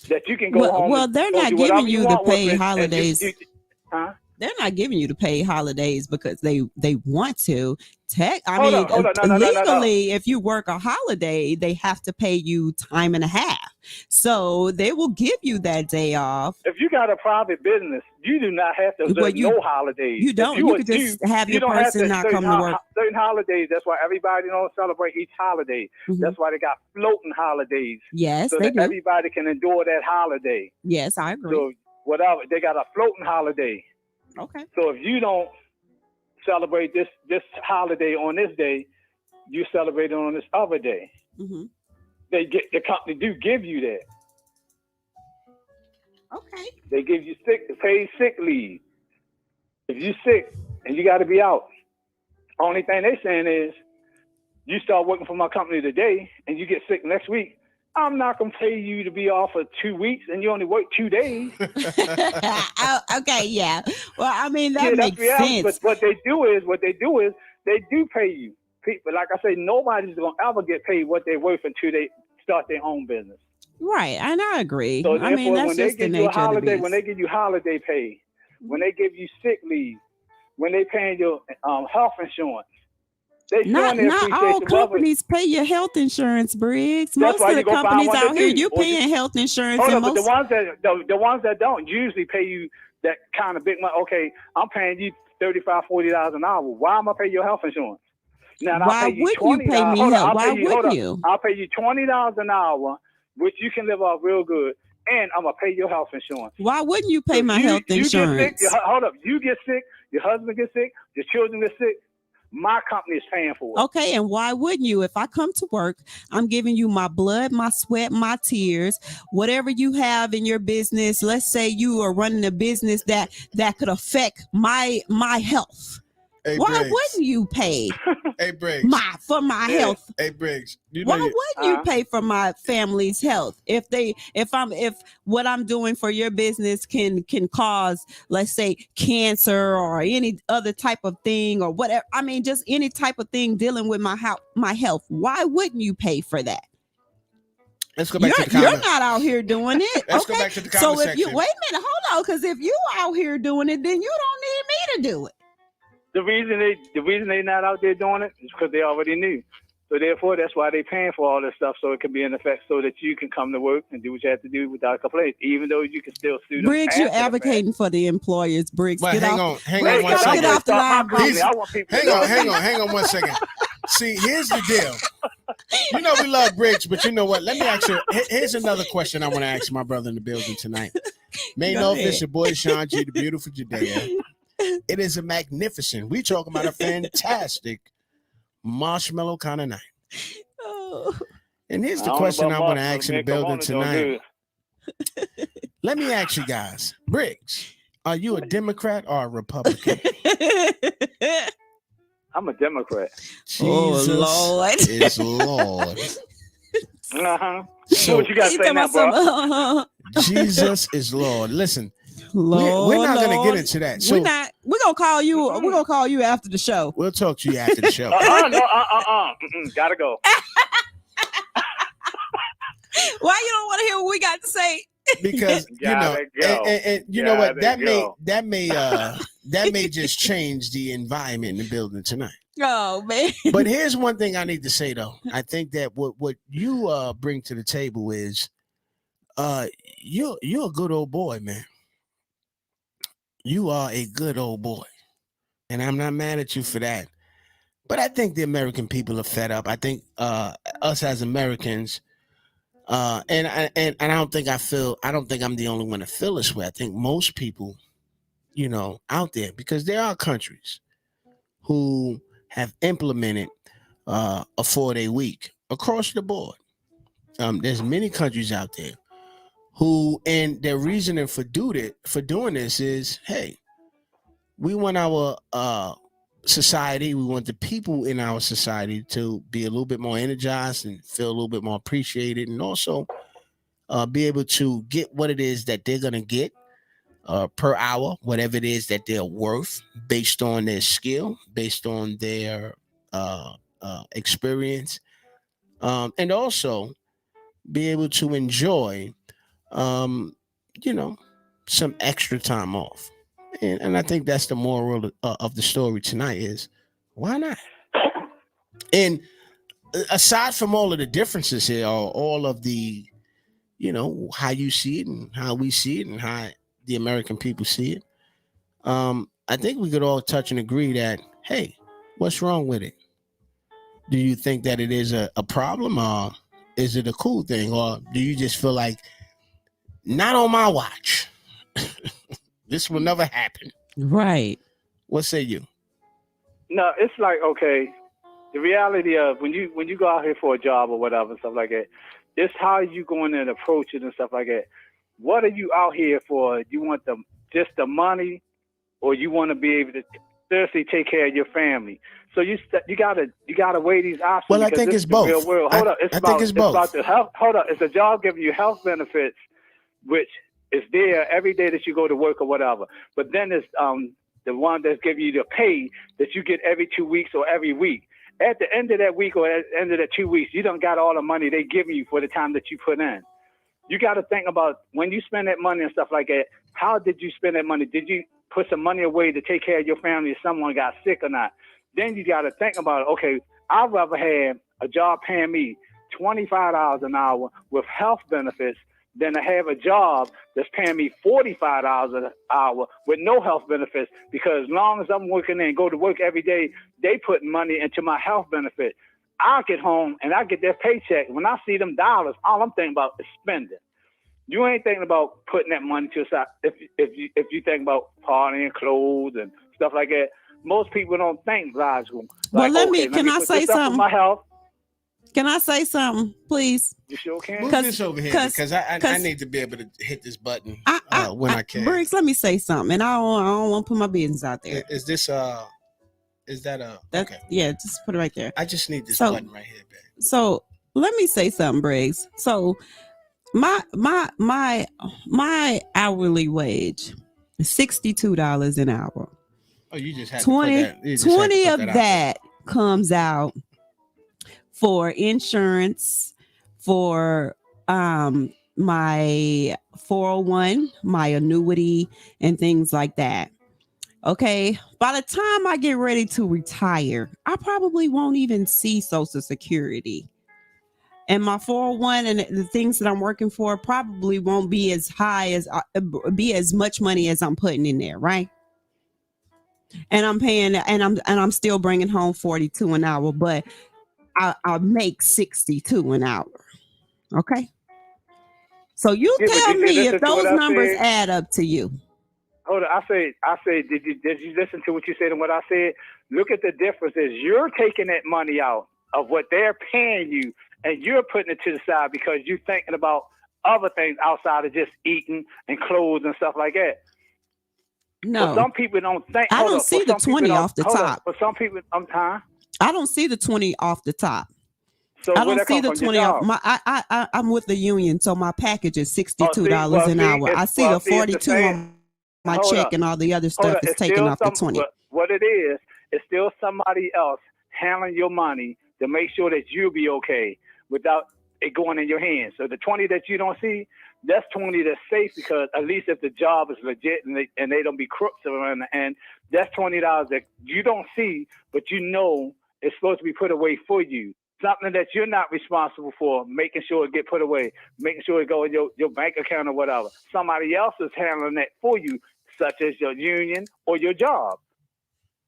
That you can go home. Well, they're not giving you the paid holidays. Huh? They're not giving you the paid holidays because they want to. Legally, if you work a holiday, they have to pay you time and a half. So they will give you that day off. If you got a private business, you do not have to observe no holidays. You don't. You can just have your person not come to work. Certain holidays, that's why everybody don't celebrate each holiday. Mm-hmm. That's why they got floating holidays. Yes, so they that do. Everybody can enjoy that holiday. Yes, I agree. So whatever, they got a floating holiday. Okay. So if you don't celebrate this holiday on this day, you celebrate it on this other day. Mm-hmm. The company do give you that. Okay. They give you paid sick leave. If you sick and you got to be out, only thing they saying is, you start working for my company today and you get sick next week, I'm not going to pay you to be off for 2 weeks and you only work 2 days. Okay, yeah. Well, I mean, that makes sense. But what they do is they do pay you. People, like I say, nobody's going to ever get paid what they're worth until they start their own business. Right, and I agree. So I mean, that's just the nature of the business. When they give you holiday pay, when they give you sick leave, when they pay your health insurance, They Not showing they not appreciate all the weather. companies pay your health insurance, Briggs. That's Most why of the you go find companies one that out here, do. you're Or you- paying health insurance, Hold and up, but most the ones that don't usually pay you that kind of big money. Okay, I'm paying you $35, $40 an hour. Why am I paying your health insurance? Now I'll why pay you wouldn't you $20. pay me Hold up, health? I'll Why pay you. Hold wouldn't up, you? I'll pay you $20 an hour, which you can live off real good, and I'm gonna pay your health insurance. Why wouldn't you pay So my you, health you insurance? get sick. Hold up, you get sick. Your husband gets sick. Your children get sick. My company is paying for it. Okay, and why wouldn't you? If I come to work, I'm giving you my blood, my sweat, my tears, whatever you have in your business. Let's say you are running a business that could affect my health. Hey, Why Briggs. wouldn't you pay Hey, Briggs. for my Yeah. health? Hey, Briggs. You know Why wouldn't you pay for my family's health if what I'm doing for your business can cause, let's say, cancer or any other type of thing or whatever? I mean, just any type of thing dealing with my health. Why wouldn't you pay for that? Let's go back to the You're comment. not out here doing it. Let's okay? go back to the So comment if you section. wait a minute, hold on, because if you out here doing it, then you don't need me to do it. The reason they not out there doing it is because they already knew. So therefore, that's why they paying for all this stuff, so it can be in effect, so that you can come to work and do what you have to do without complaint, even though you can still sue them. Briggs, you're after the fact. advocating for the employers. Briggs, Well, get hang off. on Briggs, one come second. get off the line, Company, Briggs. I want people to Hang on 1 second. See, here's the deal. You know we love Briggs, but you know what? Let me ask you. Here's another question I want to ask my brother in the building tonight. May Go know ahead. this your boy Shaun G, the beautiful Judea. It is a magnificent. We talking about a fantastic marshmallow kind of night. Oh. And here's I the don't know question about I want to marshmallow, ask in the man. building Corona don't tonight. Let me ask you guys, Briggs, are you a Democrat or a Republican? I'm a Democrat. Oh, Jesus Lord. is Lord. Uh-huh. So What you got to say now, bro? Jesus is Lord. Listen, Lord, we're not going to Lord. get into that. So We're gonna call you. We're gonna call you after the show. we'll talk to you after the show. Gotta go. Why you don't want to hear what we got to say? Because you know, Gotta go. and you know what, Gotta go. that may just change the environment in the building tonight. Oh man. But here's one thing I need to say though. I think that what you bring to the table is you're a good old boy, man. You are a good old boy. And I'm not mad at you for that. But I think the American people are fed up. I think us as Americans, and I don't think I'm the only one to feel this way. I think most people, you know, out there, because there are countries who have implemented a 4-day week across the board. There's many countries out there who, and their reasoning for doing this is, hey, we want our society, we want the people in our society to be a little bit more energized and feel a little bit more appreciated, and also be able to get what it is that they're going to get per hour, whatever it is that they're worth based on their skill, based on their experience, and also be able to enjoy, you know, some extra time off. And I think that's the moral of the story tonight is why not? And aside from all of the differences here, or all of the, you know, how you see it and how we see it and how the American people see it, I think we could all touch and agree that, hey, what's wrong with it? Do you think that it is a problem, or is it a cool thing? Or do you just feel like, not on my watch? This will never happen. Right. What say you? No, it's like, okay, the reality of when you go out here for a job or whatever and stuff like that, it's how you going and approach it and stuff like that. What are you out here for? You want just the money, or you want to be able to seriously take care of your family? So you gotta weigh these options. Well, I because think this it's is the real both. world. Hold up, I think it's both. about the health. Hold up, it's a job giving you health benefits, which is there every day that you go to work or whatever. But then it's the one that's giving you the pay that you get every 2 weeks or every week. At the end of that week or at the end of the 2 weeks, you don't got all the money they give you for the time that you put in. You got to think about when you spend that money and stuff like that, how did you spend that money? Did you put some money away to take care of your family if someone got sick or not? then you got to think about it. Okay, I'd rather have a job paying me $25 an hour with health benefits than to have a job that's paying me $45 an hour with no health benefits, because as long as I'm working there and go to work every day, they put money into my health benefit. I get home and I get their paycheck. When I see them dollars, all I'm thinking about is spending. You ain't thinking about putting that money to the side. If you think about partying, clothes, and stuff like that, most people don't think logical. Well, Like, can I say something? My health. Can I say something, please? You sure can. Move this over here because I need to be able to hit this button when I can. Briggs, let me say something, and I don't want to put my business out there. Is this Is that okay? Yeah, just put it right there. I just need this button right here, babe. So let me say something, Briggs. So my hourly wage is $62 an hour. Oh, you just had 20 to put that. 20 of that comes out for insurance, for my 401, my annuity, and things like that. Okay, by the time I get ready to retire, I probably won't even see Social Security. And my 401 and the things that I'm working for probably won't be as high as be as much money as I'm putting in there, right? And I'm paying, and I'm still bringing home 42 an hour, but I make 62 an hour. Okay, so you tell me if those numbers add up to you. Hold on, I say, did you listen to what you said and what I said? Look at the difference is you're taking that money out of what they're paying you, and you're putting it to the side because you're thinking about other things outside of just eating and clothes and stuff like that. No, but some people don't think. I don't see the 20 off the top. For some people, I don't see the 20 off the top. So I don't see the 20 off. I'm with the union, so my package is $62 an hour. I see the 42 on my check and all the other stuff is taken off the 20. What it is, it's still somebody else handling your money to make sure that you'll be okay without it going in your hands. So the 20 that you don't see, that's 20 that's safe, because at least if the job is legit and they don't be crooks around the end, that's $20 that you don't see, but you know it's supposed to be put away for you. Something that you're not responsible for, making sure it get put away, making sure it go in your bank account or whatever. Somebody else is handling that for you, such as your union or your job.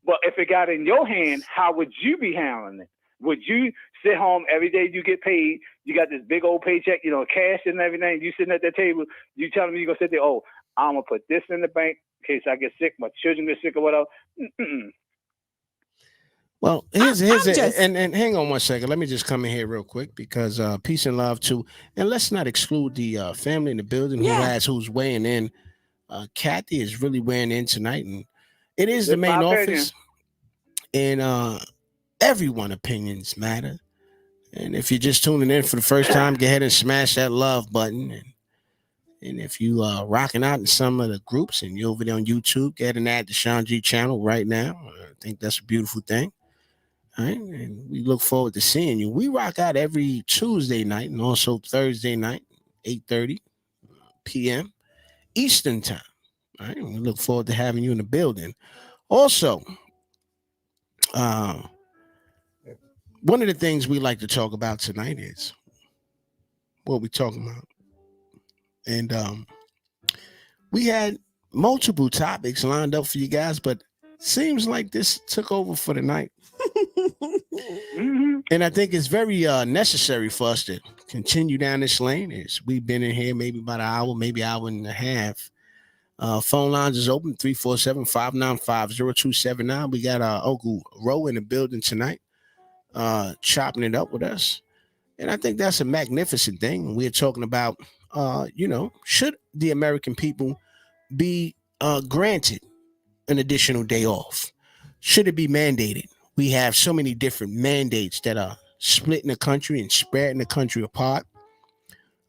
But if it got in your hand, how would you be handling it? Would you sit home every day you get paid, you got this big old paycheck, cash and everything, you sitting at the table, you telling me you're going to sit there, oh, I'm going to put this in the bank in case I get sick, my children get sick or whatever. Well, here's and hang on one second. Let me just come in here real quick, because peace and love too. And let's not exclude the family in the building who's weighing in. Kathy is really weighing in tonight, and it is the main office. And everyone opinions matter. And if you're just tuning in for the first time, go ahead and smash that love button. And if you are rocking out in some of the groups and you're over there on YouTube, go ahead and add the Shaun G channel right now. I think that's a beautiful thing. All right, and we look forward to seeing you. We rock out every Tuesday night and also Thursday night, 8:30 p.m. Eastern time. All right, and we look forward to having you in the building. Also, one of the things we like to talk about tonight is what we're talking about. And we had multiple topics lined up for you guys, but seems like this took over for the night. And I think it's very necessary for us to continue down this lane. As we've been in here maybe about an hour, maybe hour and a half. Phone lines is open, 347-595-0279. We got our Uncle Ro in the building tonight, chopping it up with us. And I think that's a magnificent thing. We're talking about, should the American people be granted an additional day off? Should it be mandated? We have so many different mandates that are splitting the country and spreading the country apart.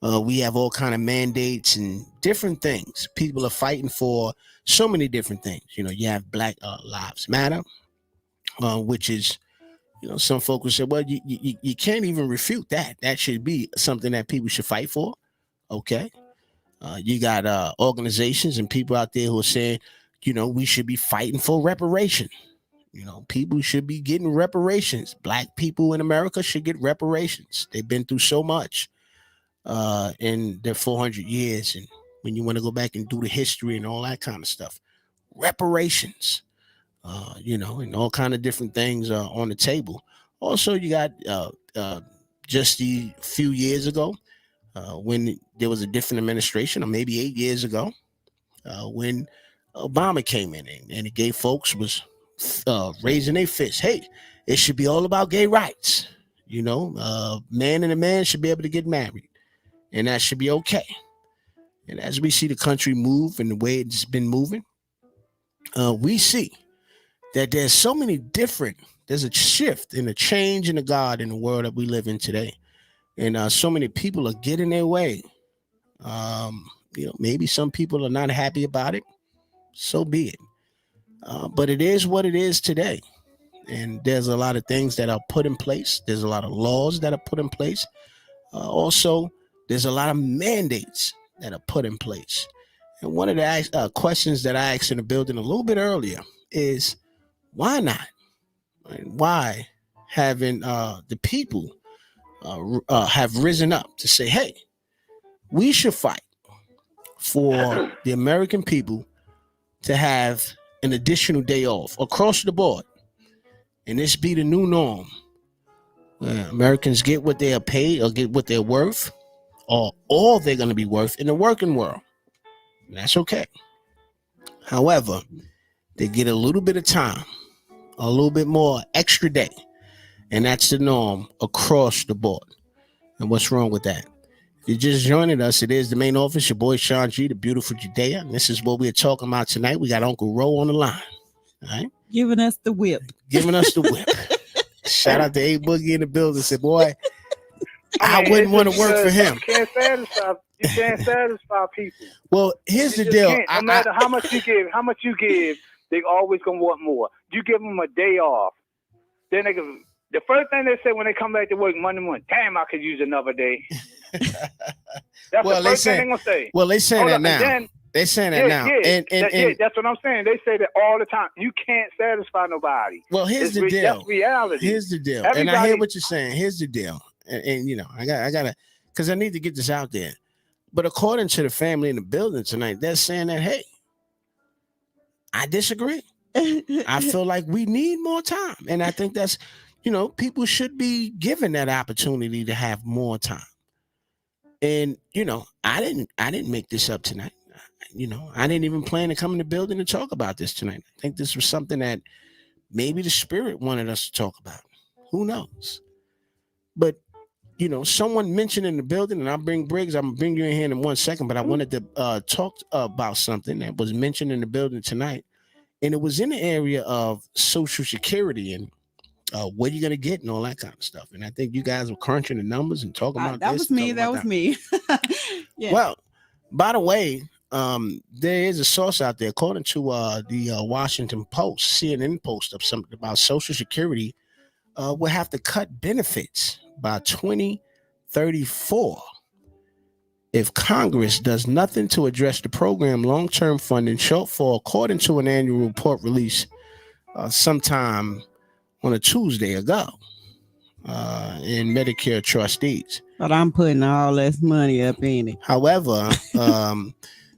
We have all kind of mandates and different things. People are fighting for so many different things. You have Black Lives Matter, which is, some folks will say, well, you can't even refute that. That should be something that people should fight for. Okay. You got organizations and people out there who are saying, we should be fighting for reparation. You know, people should be getting reparations. Black people in America should get reparations. They've been through so much in their 400 years. And when you want to go back and do the history and all that kind of stuff, reparations, you know, and all kind of different things are on the table. Also, you got just a few years ago when there was a different administration, or maybe 8 years ago, when Obama came in and it gave folks was raising their fists. Hey, it should be all about gay rights. You know, man and a man should be able to get married, and that should be okay. And as we see the country move and the way it's been moving, we see that there's so many different. There's a shift and a change in the God in the world that we live in today, and so many people are getting their way. You know, maybe some people are not happy about it. So be it. But it is what it is today. And there's a lot of things that are put in place. There's a lot of laws that are put in place. Also, there's a lot of mandates that are put in place. And one of the questions that I asked in the building a little bit earlier is, why not? Why haven't the people have risen up to say, hey, we should fight for the American people to have an additional day off across the board, and this be the new norm. Americans get what they are paid or get what they're worth, or all they're going to be worth in the working world. And that's okay. However, they get a little bit of time, a little bit more extra day, and that's the norm across the board. And what's wrong with that? If you're just joining us, it is the main office, your boy Shaun G, the beautiful Judea. And this is what we're talking about tonight. We got Uncle Ro on the line. All right. Giving us the whip. Giving us the whip. Shout out to A Boogie in the building. Said, boy, I wouldn't want to work for him. You can't satisfy people. Well, here's the deal. No matter how much you give, they always gonna want more. You give them a day off, then they can. The first thing they say when they come back to work Monday morning, damn, I could use another day. That's the first thing they're gonna say. Well, they saying that now. They're saying that now. And that's what I'm saying. They say that all the time. You can't satisfy nobody. Well, here's the deal. That's reality. Here's the deal. And I hear what you're saying. Here's the deal. And you know, I gotta, because I need to get this out there. But according to the family in the building tonight, they're saying that, hey, I disagree. I feel like we need more time. And I think that's, you know, people should be given that opportunity to have more time. And, you know, I didn't make this up tonight. You know, I didn't even plan to come in the building to talk about this tonight. I think this was something that maybe the spirit wanted us to talk about. Who knows? But, you know, someone mentioned in the building, and I'll bring Briggs, I'm going to bring you in here in 1 second, but I wanted to talk about something that was mentioned in the building tonight. And it was in the area of Social Security and what are you going to get and all that kind of stuff. And I think you guys were crunching the numbers and talking about that this. That was me. Yeah. Well, by the way, there is a source out there, according to the Washington Post, CNN post of something about Social Security will have to cut benefits by 2034 if Congress does nothing to address the program long-term funding shortfall, according to an annual report released sometime on a Tuesday ago in Medicare trustees. But I'm putting all this money up in it. However,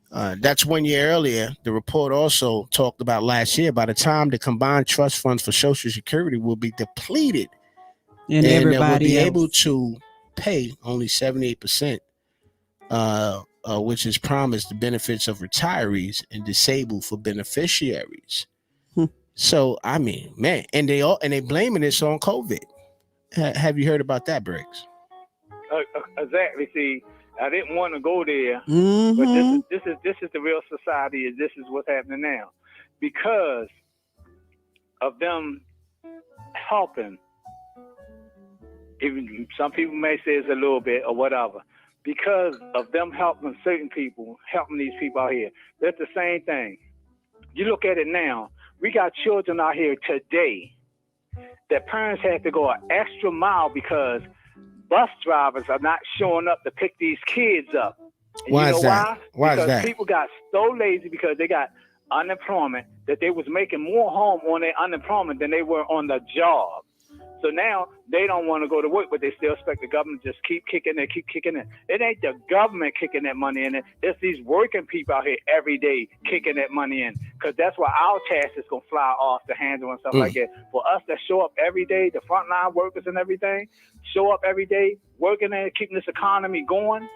that's 1 year earlier. The report also talked about last year. By the time the combined trust funds for Social Security will be depleted, and everybody will be able to pay only 78%, which is promised the benefits of retirees and disabled for beneficiaries. So I mean, man, and they blaming this on COVID. Have you heard about that, Briggs? Exactly. See, I didn't want to go there, but this is the real society. This is what's happening now, because of them helping. Even some people may say it's a little bit or whatever. Because of them helping certain people, helping these people out here, that's the same thing. You look at it now. We got children out here today that parents have to go an extra mile because bus drivers are not showing up to pick these kids up. And why you know is that? Why because is that? People got so lazy because they got unemployment, that they was making more home on their unemployment than they were on the job. So now they don't want to go to work, but they still expect the government to just keep kicking it. It ain't the government kicking that money in. It's these working people out here every day kicking that money in, because that's why our tax is going to fly off the handle and stuff like that. For us that show up every day, the frontline workers and everything, show up every day, working and keeping this economy going,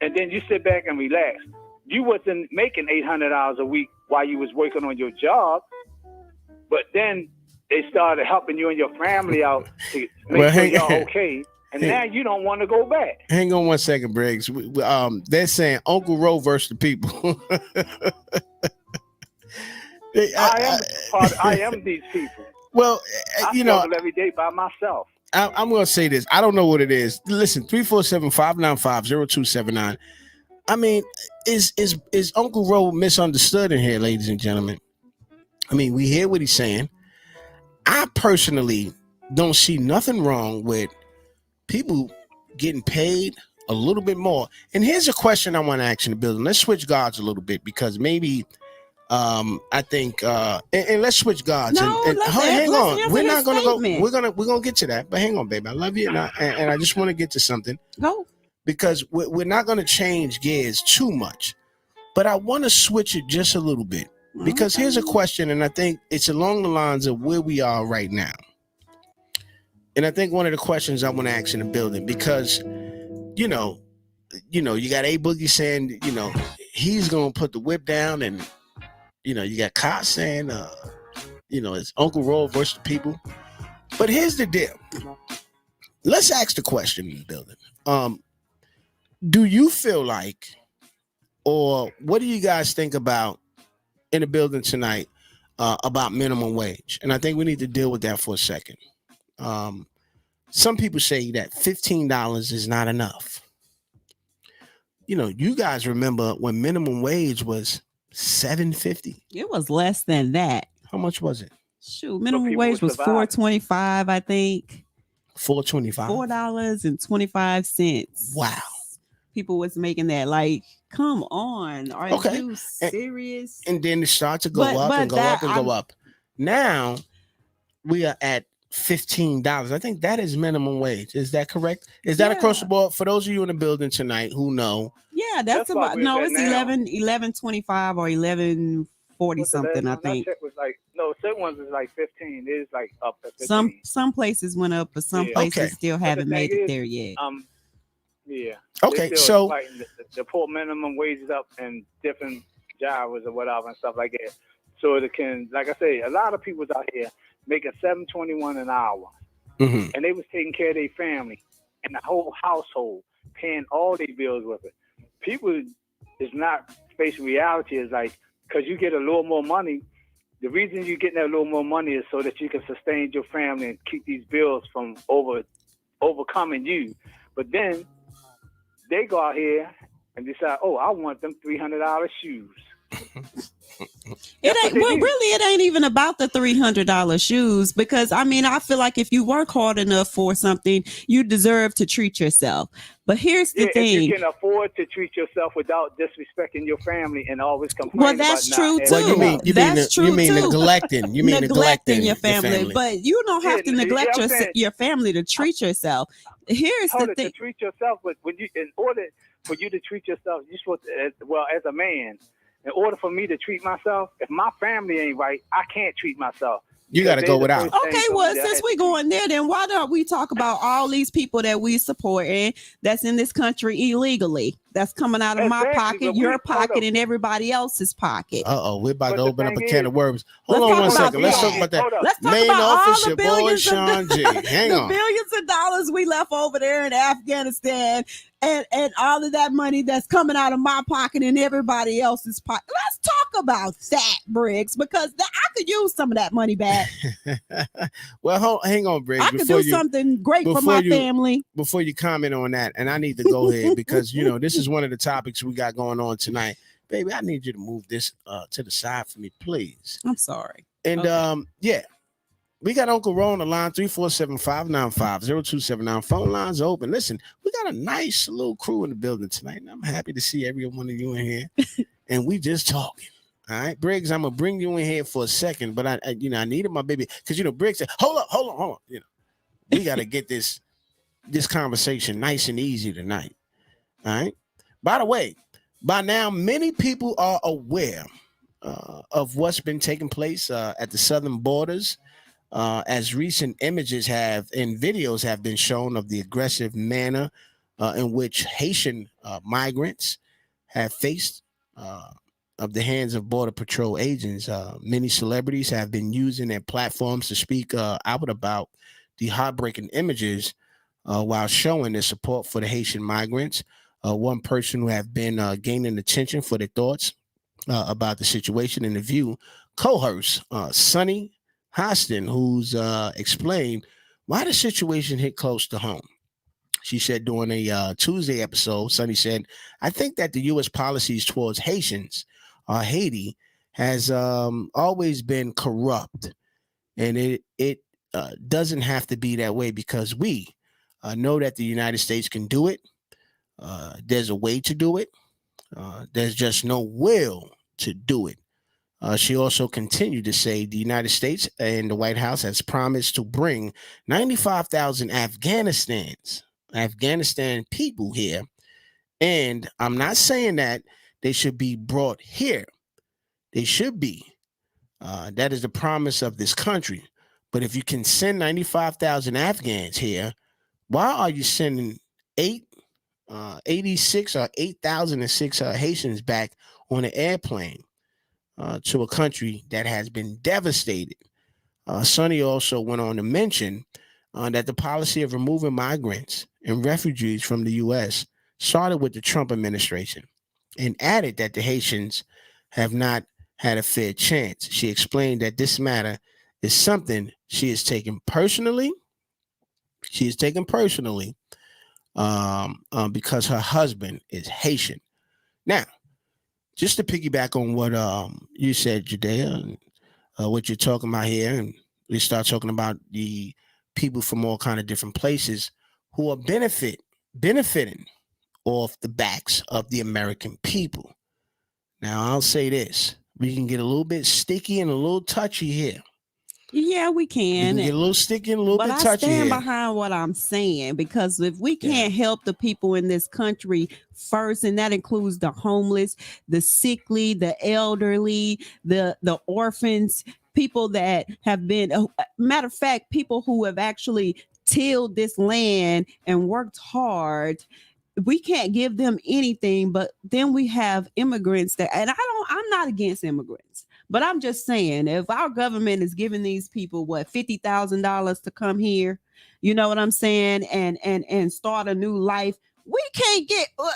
and then you sit back and relax. You wasn't making $800 a week while you was working on your job, but then they started helping you and your family out to make sure y'all okay. And now you don't want to go back. Hang on one second, Briggs. They're saying Uncle Ro versus the people. I am these people. Well, I struggle every day by myself. I'm going to say this. I don't know what it is. Listen, 347-595-0279. I mean, is Uncle Ro misunderstood in here, ladies and gentlemen? I mean, we hear what he's saying. I personally don't see nothing wrong with people getting paid a little bit more. And here's a question I want to ask in the building. Let's switch guards a little bit, because maybe I think and let's switch guards. No, hang on. We're not gonna statement. go. We're gonna get to that. But hang on, baby. I love you, and I just want to get to something. Go. Because we're not gonna change gears too much, but I want to switch it just a little bit. Because here's a question, and I think it's along the lines of where we are right now. And I think one of the questions I want to ask in the building, because, you got A Boogie saying, he's going to put the whip down, and, you got Cox saying, it's Uncle Ro versus the people. But here's the deal. Let's ask the question in the building. Do you feel like, or what do you guys think about in the building tonight about minimum wage? And I think we need to deal with that for a second. Some people say that $15 is not enough. You guys remember when minimum wage was $7.50? It was less than that. How much was it? Shoot, minimum wage was $4.25, I think. $4.25. $4.25. Wow. People was making that. Like, come on. Are you serious? And then it starts to go up and go up and go up. Now we are at $15. I think that is minimum wage. Is that correct? Is that across the board? For those of you in the building tonight who know. Yeah, that's about, no, it's $11.25 or $11.40 something, I think. Was like, no, certain ones is like 15. It is like up to 15. Some places went up, but some places still haven't made it there yet. Yeah. Okay, so the poor minimum wages up in different jobs or whatever and stuff like that. So it can, like I say, a lot of people out here making $7.21 an hour, and they was taking care of their family and the whole household, paying all their bills with it. People is not facing reality. Is like, because you get a little more money. The reason you getting that little more money is so that you can sustain your family and keep these bills from overcoming you. But then they go out here and decide, oh, I want them $300 shoes. It ain't even about the $300 shoes, because I mean, I feel like if you work hard enough for something, you deserve to treat yourself. But here's the thing: if you can afford to treat yourself without disrespecting your family and always complaining. Well, that's true too. Well, you mean neglecting. You mean neglecting your family. But you don't have to neglect your family to treat yourself. Here's the thing: to treat yourself, but in order for you to treat yourself, you're supposed to, as a man. In order for me to treat myself, if my family ain't right, I can't treat myself. You got to go without. Okay, well, since we going there, then why don't we talk about all these people that we supporting that's in this country illegally? That's coming out of my pocket, your pocket, and everybody else's pocket. We're about to open up a can of worms. Hold on one second. Let's talk about that. Let's talk Main about officer, all the billions Shaun G. Hang on. Billions of dollars we left over there in Afghanistan, and all of that money that's coming out of my pocket and everybody else's pocket. Let's talk about that, Briggs, because I could use some of that money back. Well, hang on, Briggs. I could do something great for my family. Before you comment on that, and I need to go ahead because, this is one of the topics we got going on tonight. Baby, I need you to move this to the side for me, please. I'm sorry. And we got Uncle Ro on the line, 347-595-0279. Phone lines open. Listen, we got a nice little crew in the building tonight, and I'm happy to see every one of you in here. And we just talking. All right, Briggs, I'm gonna bring you in here for a second, but I I needed my baby because Briggs said, hold on. We got to get this conversation nice and easy tonight. All right. By the way, by now many people are aware of what's been taking place at the southern borders, as recent images and videos have been shown of the aggressive manner in which Haitian migrants have faced. Of the hands of Border Patrol agents. Many celebrities have been using their platforms to speak out about the heartbreaking images while showing their support for the Haitian migrants. One person who have been gaining attention for their thoughts about the situation in the View co-host Sunny Hostin, who's explained why the situation hit close to home. She said during a Tuesday episode, Sunny said, I think that the U.S. policies towards Haitians Haiti has always been corrupt, and it doesn't have to be that way because we know that the United States can do it. There's a way to do it. There's just no will to do it. She also continued to say the United States and the White House has promised to bring 95,000 Afghanistan people here. And I'm not saying that they should be brought here. They should be. That is the promise of this country. But if you can send 95,000 Afghans here, why are you sending 86 or 8,006 Haitians back on an airplane to a country that has been devastated? Sonny also went on to mention that the policy of removing migrants and refugees from the U.S. started with the Trump administration and added that the Haitians have not had a fair chance. She explained that this matter is something she is taking personally. She is taking personally because her husband is Haitian. Now, just to piggyback on what you said, Judea, and what you're talking about here, and we start talking about the people from all kind of different places who are benefiting off the backs of the American people. Now, I'll say this. We can get a little bit sticky and a little touchy here. Yeah, we can. Get a little sticky and a little bit touchy. But I stand behind what I'm saying, because if we can't help the people in this country first, and that includes the homeless, the sickly, the elderly, the orphans, people that have been, matter of fact, people who have actually tilled this land and worked hard, we can't give them anything. But then we have immigrants that, and I'm not against immigrants, but I'm just saying, if our government is giving these people $50,000 to come here, you know what I'm saying, and start a new life, we can't get we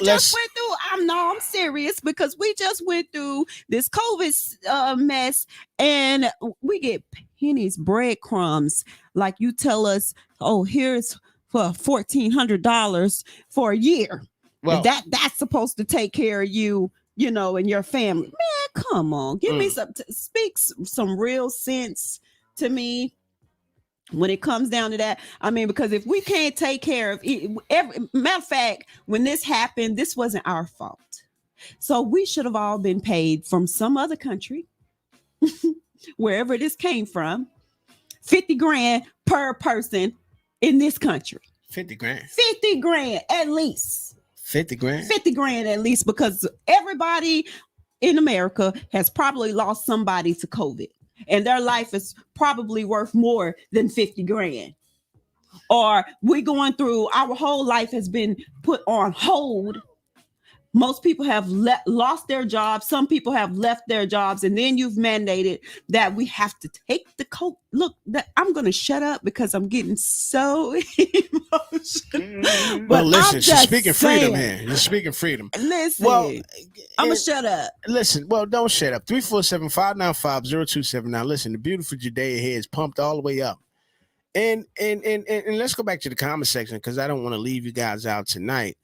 just went through. I'm serious, because we just went through this COVID mess, and we get pennies, breadcrumbs. Like, you tell us, oh, here's for $1,400 for a year. Well, that's supposed to take care of you, you know, and your family. Man, come on, give me speak some real sense to me when it comes down to that. I mean, because if we can't take care of matter of fact, when this happened, this wasn't our fault. So we should have all been paid from some other country, wherever this came from, 50 grand per person in this country. 50 grand. 50 grand at least. 50 grand. 50 grand at least, because everybody in America has probably lost somebody to COVID, and their life is probably worth more than 50 grand. Or we going through, our whole life has been put on hold. Most people have lost their jobs. Some people have left their jobs, and then you've mandated that we have to take the coat. Look, I'm going to shut up because I'm getting so emotional. Well, listen, she's speaking freedom here. You're speaking freedom. Listen, well, I'm going to shut up. Listen, well, don't shut up. 347-595-0279. Listen, the beautiful Judea here is pumped all the way up. And let's go back to the comment section, because I don't want to leave you guys out tonight.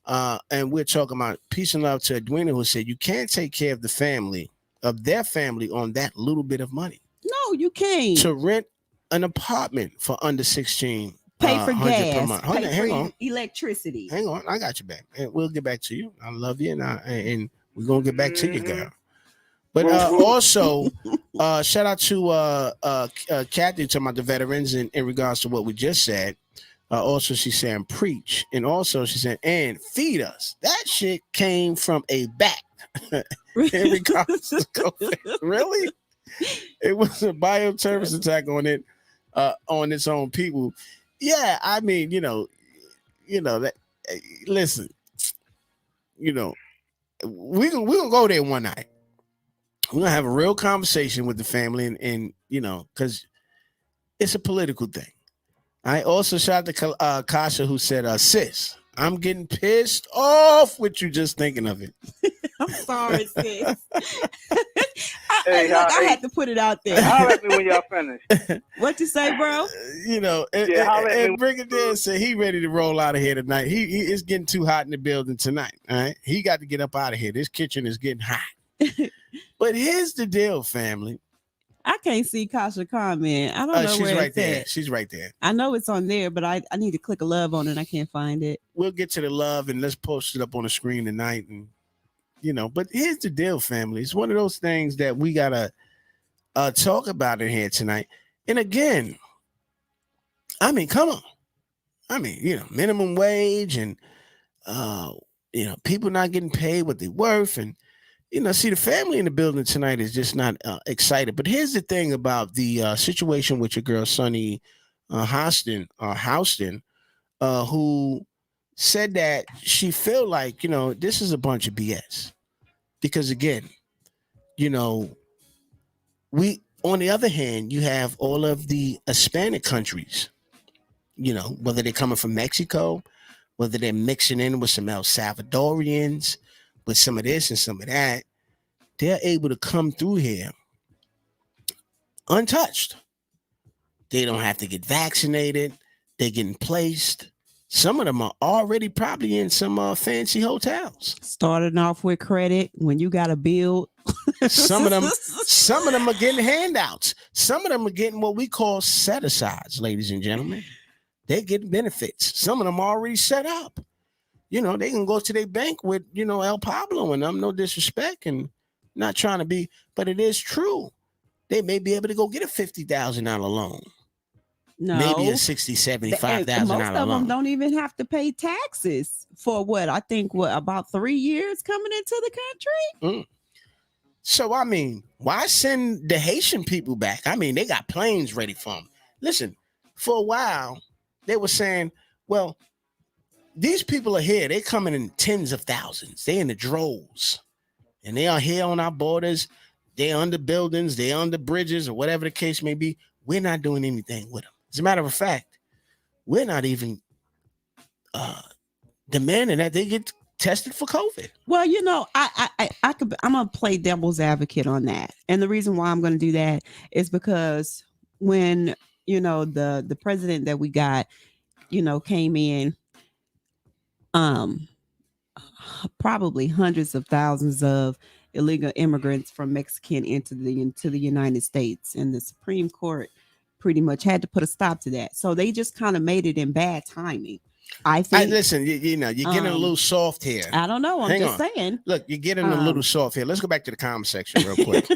And we're talking about peace and love to Edwina, who said you can't take care of their family on that little bit of money. No, you can't. To rent an apartment for under 16, pay for gas, per month. Hang on, electricity. Hang on, I got you back. And we'll get back to you. I love you, and we're gonna get back to you, girl. But also, shout out to Kathy talking about the veterans in regards to what we just said. Also, she's saying preach, and also she said and feed us. That shit came from a bat. In regards to COVID. Really, it was a bioterrorist attack on it, on its own people. Yeah, I mean, that. Listen, we gonna go there one night. We're gonna have a real conversation with the family, and because it's a political thing. I also shout out to Kasha, who said, sis, I'm getting pissed off with you just thinking of it. I'm sorry, sis. Hey, I had to put it out there. Holler at me when y'all finish. What you say, bro? and Brigadier said he ready to roll out of here tonight. He is getting too hot in the building tonight. All right, he got to get up out of here. This kitchen is getting hot. But here's the deal, family. I can't see Kasha comment. I don't know she's where right it's there. at. She's right there. I know it's on there, but I need to click a love on it. I can't find it. We'll get to the love and let's post it up on the screen tonight. And but here's the deal, family. It's one of those things that we gotta talk about in here tonight. And again, I mean, come on. I mean, minimum wage and people not getting paid what they're worth, and see, the family in the building tonight is just not excited. But here's the thing about the situation with your girl, Sonny Houston, who said that she feel like, this is a bunch of BS. Because, again, we, on the other hand, you have all of the Hispanic countries, whether they're coming from Mexico, whether they're mixing in with some El Salvadorians, with some of this and some of that, they're able to come through here untouched. They don't have to get vaccinated. They're getting placed. Some of them are already probably in some fancy hotels. Starting off with credit when you got to build. Some of them are getting handouts. Some of them are getting what we call set-asides, ladies and gentlemen. They're getting benefits. Some of them are already set up. They can go to their bank with, El Pablo and them, no disrespect, and not trying to be, but it is true. They may be able to go get a $50,000 loan. No. Maybe a $60,000, $75,000 most of them loan. don't even have to pay taxes for about 3 years coming into the country. So, I mean, why send the Haitian people back? I mean, they got planes ready for them. Listen, for a while, they were saying, well, these people are here. They're coming in tens of thousands. They're in the droves. And they are here on our borders. They're under buildings. They're under bridges or whatever the case may be. We're not doing anything with them. As a matter of fact, we're not even demanding that they get tested for COVID. Well, I'm going to play devil's advocate on that. And the reason why I'm going to do that is because when, the president that we got, came in, probably hundreds of thousands of illegal immigrants from Mexican into the United States, and the Supreme Court pretty much had to put a stop to that. So they just kind of made it in bad timing. I think. Listen, you're getting a little soft here. I don't know. I'm just saying. Look, you're getting a little soft here. Let's go back to the comment section real quick.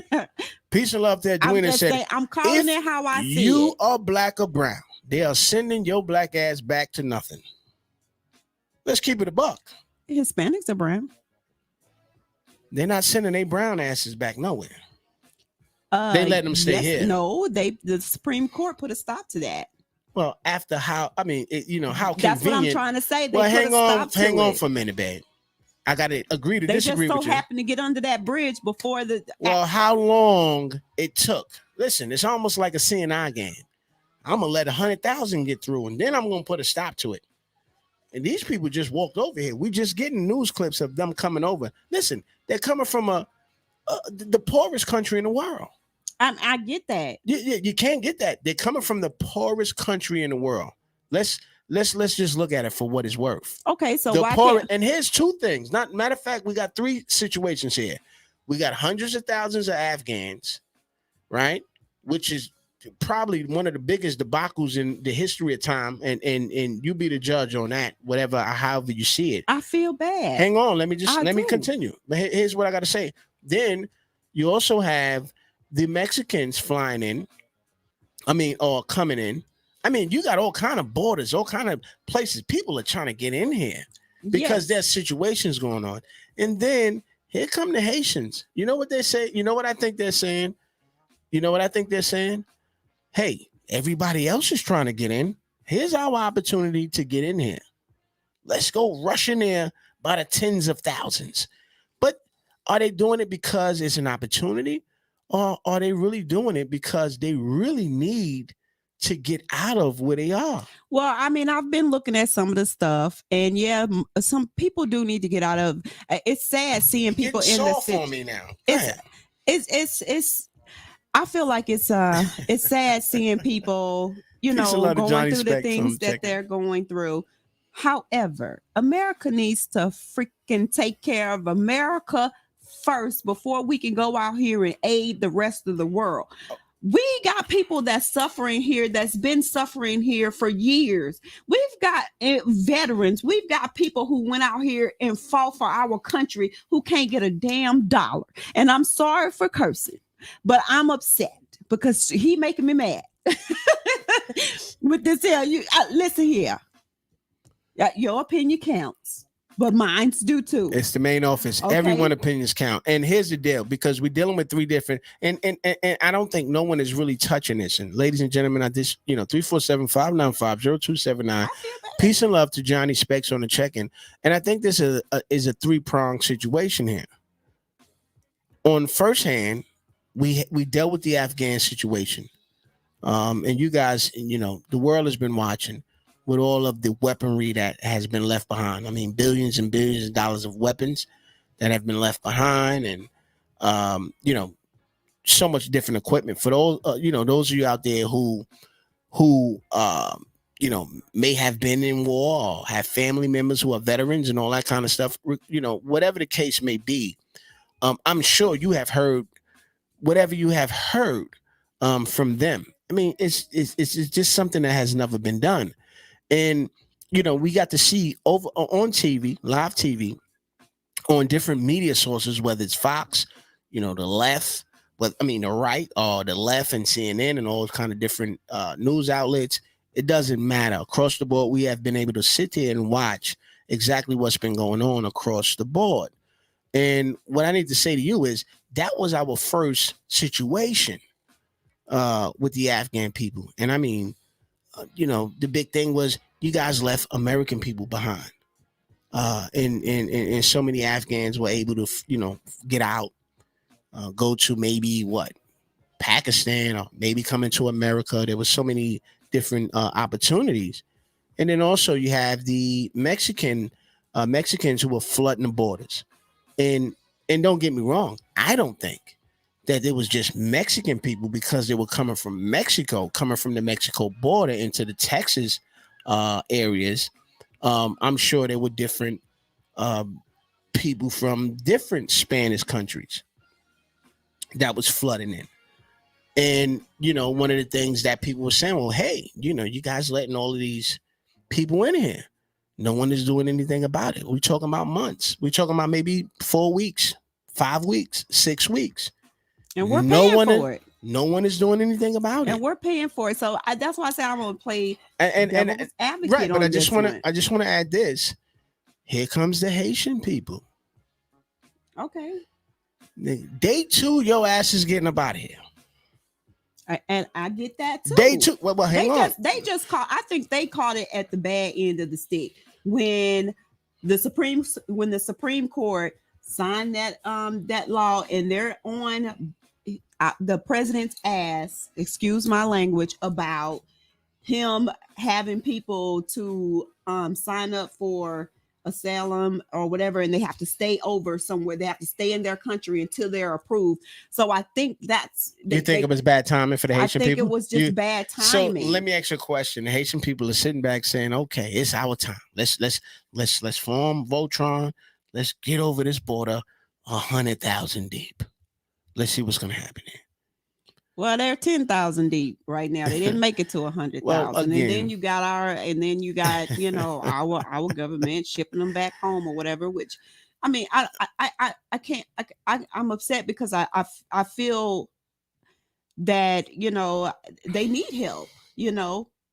Peace and love there. Dwayne said, I'm calling it how I see it. You are black or brown. They are sending your black ass back to nothing. Let's keep it a buck. Hispanics are brown. They're not sending their brown asses back nowhere. They let them stay here. No, the Supreme Court put a stop to that. Well, after how how convenient. That's what I'm trying to say. Hang on for a minute, babe. I got to agree to disagree with you. They just so happened to get under that bridge before the. Well, how long it took? Listen, it's almost like a CNI game. I'm gonna let 100,000 get through, and then I'm gonna put a stop to it. And these people just walked over here. We just getting news clips of them coming over. Listen, they're coming from the poorest country in the world. I get that. You can't get that. They're coming from the poorest country in the world. Let's just look at it for what it's worth. Okay, so and here's two things. Matter of fact, we got three situations here. We got hundreds of thousands of Afghans, right? Which is probably one of the biggest debacles in the history of time, and you be the judge on that, however you see it. I feel bad. Hang on, let me continue. But here's what I got to say. Then You also have the Mexicans flying in. I mean, or coming in. I mean, you got all kind of borders, all kind of places. People are trying to get in here because there's situations going on. And then here come the Haitians. You know what they say? You know what I think they're saying? You know what I think they're saying? Hey, everybody else is trying to get in. Here's our opportunity to get in here. Let's go rush in there by the tens of thousands. But are they doing it because it's an opportunity? Or are they really doing it because they really need to get out of where they are? Well, I mean, I've been looking at some of the stuff, and some people do need to get out of. It's sad seeing people in the city. For me now. It's. I feel like it's sad seeing people, going through the things that they're going through. However, America needs to freaking take care of America first before we can go out here and aid the rest of the world. We got people that's suffering here, that's been suffering here for years. We've got veterans. We've got people who went out here and fought for our country who can't get a damn dollar. And I'm sorry for cursing, but I'm upset because he making me mad. With this here, listen here. Your opinion counts, but mine's do too. It's the main office. Okay. Everyone's opinions count. And here's the deal, because we're dealing with three different, and I don't think no one is really touching this. And ladies and gentlemen, I just, 347-595-0279. Peace and love to Johnny Specs on the check-in. And I think this is a three-pronged situation here. On first hand, we dealt with the Afghan situation. And you guys, the world has been watching with all of the weaponry that has been left behind. I mean, billions and billions of dollars of weapons that have been left behind, and so much different equipment for those those of you out there who may have been in war or have family members who are veterans and all that kind of stuff. Whatever the case may be, I'm sure you have heard whatever you have heard from them. I mean, it's just something that has never been done. And, we got to see over on TV, live TV, on different media sources, whether it's Fox, the left, the right, or the left and CNN and all kind of different news outlets. It doesn't matter. Across the board, we have been able to sit here and watch exactly what's been going on across the board. And what I need to say to you is that was our first situation with the Afghan people. And I mean, the big thing was you guys left American people behind. And so many Afghans were able to, get out, go to maybe Pakistan, or maybe come into America. There was so many different opportunities. And then also you have the Mexicans who were flooding the borders. And don't get me wrong, I don't think that it was just Mexican people because they were coming from Mexico, coming from the Mexico border into the Texas areas. I'm sure there were different people from different Spanish countries that was flooding in. And, one of the things that people were saying, well, hey, you guys letting all of these people in here. No one is doing anything about it. We're talking about months. We're talking about maybe 4 weeks, 5 weeks, 6 weeks. And we're paying for it. No one is doing anything about it. And we're paying for it. So that's why I said I'm going to play and advocate. Right, but I just want to add this. Here comes the Haitian people. Okay. Day 2, your ass is getting up out of here. And I get that too. Day 2. Well, hang on. They just caught. I think they caught it at the bad end of the stick when the Supreme Court signed that law, and they're on the president's ass. Excuse my language, about him having people to sign up for asylum or whatever, and they have to stay over somewhere. They have to stay in their country until they're approved. So I think you think it was bad timing for the Haitian people? I think it was just bad timing. So let me ask you a question. The Haitian people are sitting back saying, okay, it's our time. Let's form Voltron. Let's get over this border 100,000 deep. Let's see what's going to happen here. Well, they're 10,000 deep right now. They didn't make it to 100,000. Well, and then you got our government shipping them back home or whatever, which I mean, I can't. I'm upset because I feel that they need help.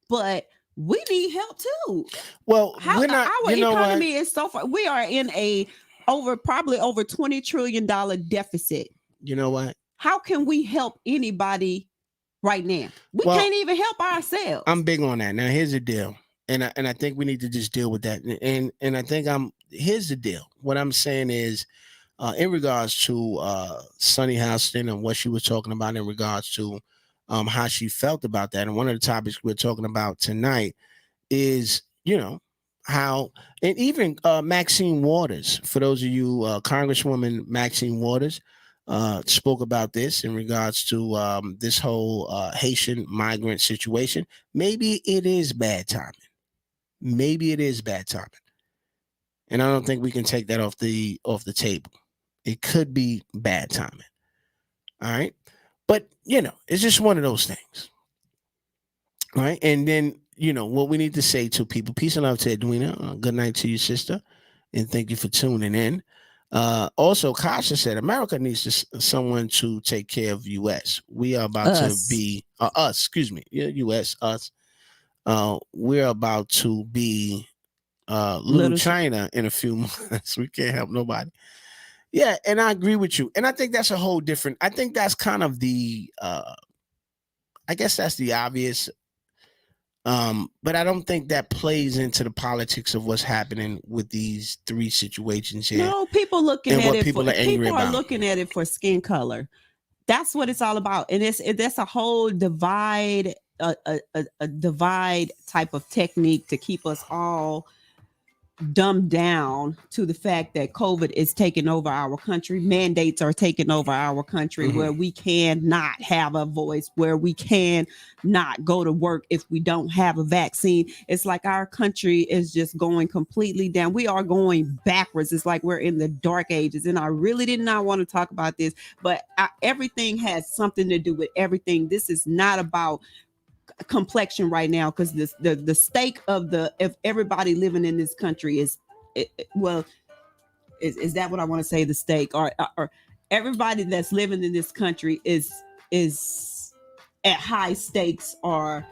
But we need help too. Well, How we're not. our You know what? economy is so far. We are in a probably over $20 trillion deficit. You know what? How can we help anybody right now? We Well, can't even help ourselves. I'm big on that. Now, here's the deal, and I think we need to just deal with that. And I think here's the deal. What I'm saying is, in regards to Sunny Houston and what she was talking about in regards to how she felt about that, and one of the topics we're talking about tonight is, how, and even Maxine Waters, for those of you, Congresswoman Maxine Waters, spoke about this in regards to this whole Haitian migrant situation. Maybe it is bad timing. Maybe it is bad timing. And I don't think we can take that off the table. It could be bad timing. All right. But, it's just one of those things. All right. And then, what we need to say to people. Peace and love to Edwina. Good night to you, sister. And thank you for tuning in. Also, Kasha said America needs someone to take care of U.S. We are about to be us. Excuse me, U.S. us. We're about to be little China in a few months. We can't help nobody. Yeah, and I agree with you. And I think that's a whole different. I think that's kind of the. I guess that's the obvious. But I don't think that plays into the politics of what's happening with these three situations here. No, people looking at it. People are looking at it for skin color. That's what it's all about, and that's a whole divide, a divide type of technique to keep us all dumbed down to the fact that COVID is taking over our country. Mandates are taking over our country, where we cannot have a voice, where we can not go to work if we don't have a vaccine. It's like our country is just going completely down. We are going backwards. It's like we're in the dark ages. And I really did not want to talk about this, but everything has something to do with everything. This is not about complexion right now, because the stake of everybody living in this country is that what I want to say? The stake or everybody that's living in this country is at high stakes, or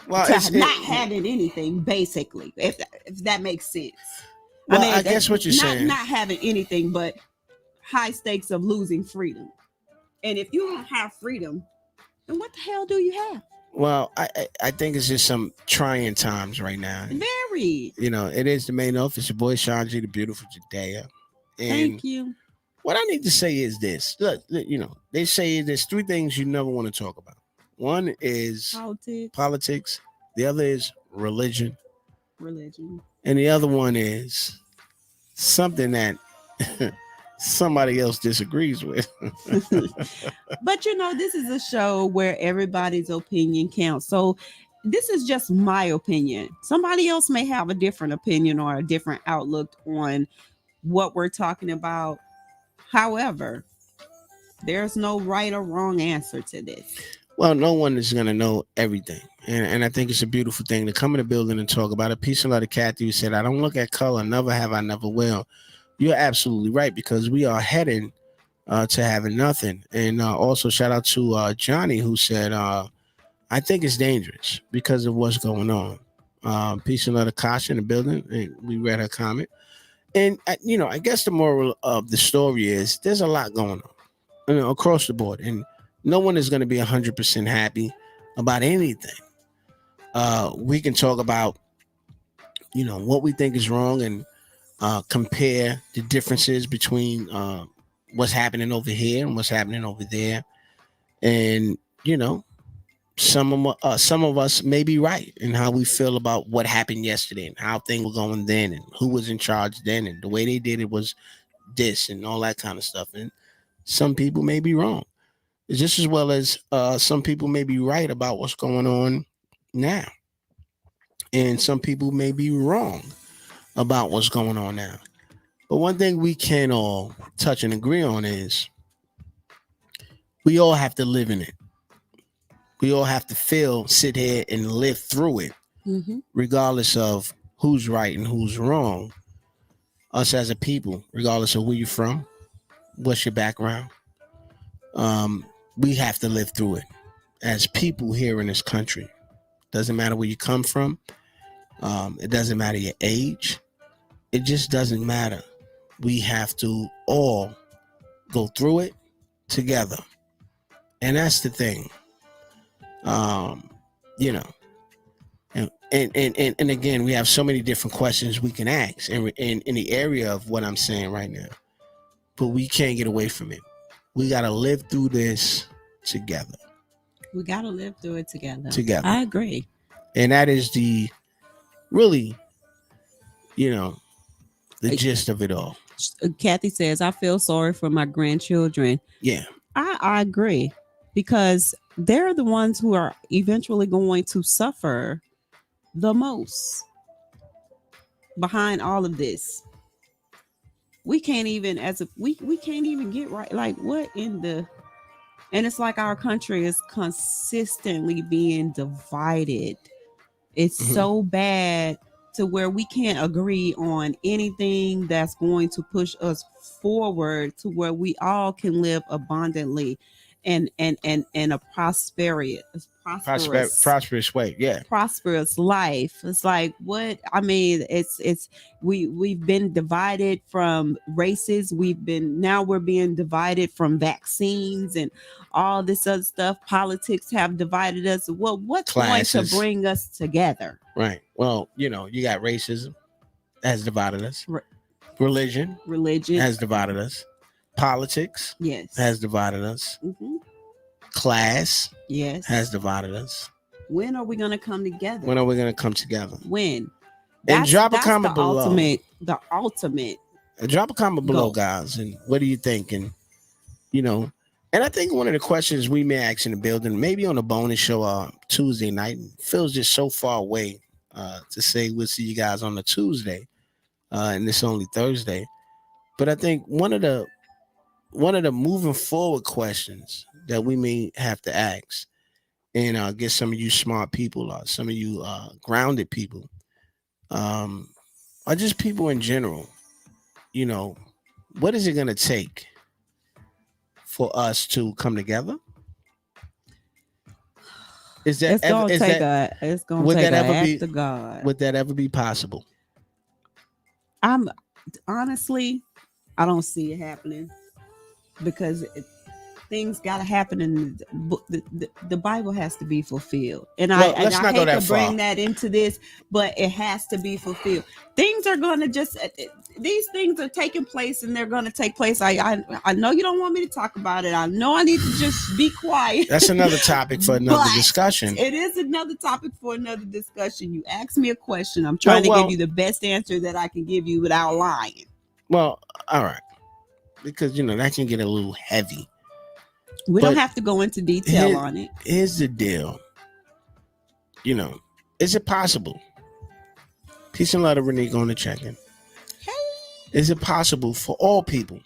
not having anything, basically, if that makes sense. Well, I guess what you're saying, not having anything, but high stakes of losing freedom. And if you don't have freedom, then what the hell do you have? Well, I think it's just some trying times right now. Very. It is the main office. Your boy Shaun G, the beautiful Judea. And thank you. What I need to say is this. Look, they say there's three things you never want to talk about. One is politics. The other is religion. And the other one is something that somebody else disagrees with. But this is a show where everybody's opinion counts. So this is just my opinion. Somebody else may have a different opinion or a different outlook on what we're talking about. However, there's no right or wrong answer to this. Well, no one is going to know everything. And I think it's a beautiful thing to come in the building and talk about it. Peace and love to Kathy, who said, I don't look at color. Never have I, never will. You're absolutely right, because we are heading to having nothing. And also shout out to Johnny, who said, I think it's dangerous because of what's going on. Peace and love to Kasha in the building. And we read her comment. And, I guess the moral of the story is there's a lot going on across the board. And no one is going to be 100% happy about anything. We can talk about, what we think is wrong and compare the differences between what's happening over here and what's happening over there. And, some of us may be right in how we feel about what happened yesterday and how things were going then and who was in charge then and the way they did it was this and all that kind of stuff. And some people may be wrong, just as well as some people may be right about what's going on now. And some people may be wrong about what's going on now. But one thing we can all touch and agree on is we all have to live in it. We all have to sit here and live through it, regardless of who's right and who's wrong. us as a people, regardless of where you're from, what's your background. We have to live through it as people here in this country. Doesn't matter where you come from. It doesn't matter your age. It just doesn't matter. We have to all go through it together. And that's the thing. You know, and again, we have so many different questions we can ask in the area of what I'm saying right now. But we can't get away from it. We got to live through this together. We got to live through it together. Together. I agree. And that is the really, the gist of it all. Kathy says, I feel sorry for my grandchildren. Yeah. I agree, because they're the ones who are eventually going to suffer the most behind all of this. We can't even we can't even get right. Like, what in the, and it's like our country is consistently being divided. It's so bad to where we can't agree on anything that's going to push us forward to where we all can live abundantly and a prosperous way. Yeah. Prosperous life. It's like, what I mean, we've been divided from races. We're being divided from vaccines and all this other stuff. Politics have divided us. Well, what's Classes. going to bring us together? Right. Well, you got racism has divided us. Religion has divided us. Politics has divided us. Class has divided us. When are we going to come together? When? And drop a comment below. The ultimate. Drop a comment below, goal. guys. And what do you think? And, and I think one of the questions we may ask in the building, maybe on a bonus show Tuesday night, feels just so far away to say we'll see you guys on the Tuesday. And it's only Thursday. But I think one of the moving forward questions that we may have to ask, and get some of you smart people, some of you grounded people, or just people in general, what is it going to take for us to come together? Is that it's going to take an act of God? Would that ever be possible? I'm honestly, I don't see it happening, because things got to happen, and the Bible has to be fulfilled. And I hate to bring that into this, but it has to be fulfilled. Things are going to these things are taking place, and they're going to take place. I know you don't want me to talk about it. I know I need to just be quiet. That's another topic for another discussion. It is another topic for another discussion. You asked me a question. I'm trying to give you the best answer that I can give you without lying. Well, all right. Because, that can get a little heavy. We don't have to go into detail on it. Here's the deal. Is it possible? Peace and love to Renee going to check in. Hey. Is it possible for all people,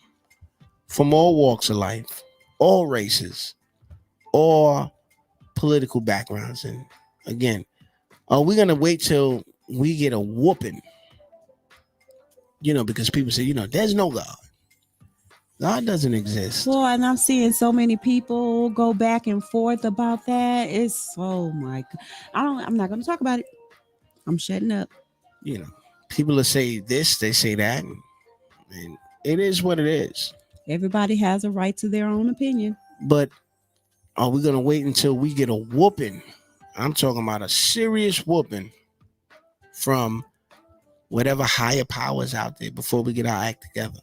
from all walks of life, all races, all political backgrounds? And again, are we going to wait till we get a whooping? Because people say, there's no God. God doesn't exist. Well, and I'm seeing so many people go back and forth about that. It's, oh my God. I'm not going to talk about it. I'm shutting up. People will say this, they say that. And it is what it is. Everybody has a right to their own opinion. But are we going to wait until we get a whooping? I'm talking about a serious whooping from whatever higher powers out there before we get our act together.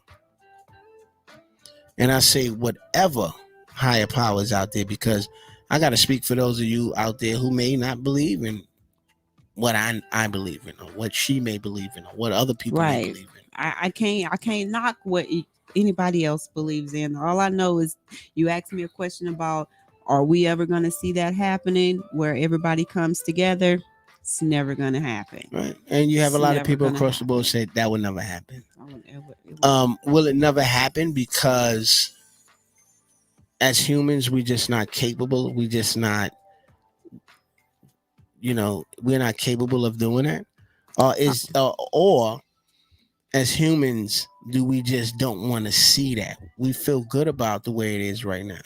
And I say whatever higher powers out there, because I got to speak for those of you out there who may not believe in what I believe in, or what she may believe in, or what other people may believe in. I can't knock what anybody else believes in. All I know is you asked me a question about, are we ever going to see that happening where everybody comes together? It's never going to happen. Right. And you have a lot of people across the board say that will never happen. Will it never happen because as humans, we're just not capable? We just not, we're not capable of doing that? Or as humans, do we just don't want to see that? We feel good about the way it is right now.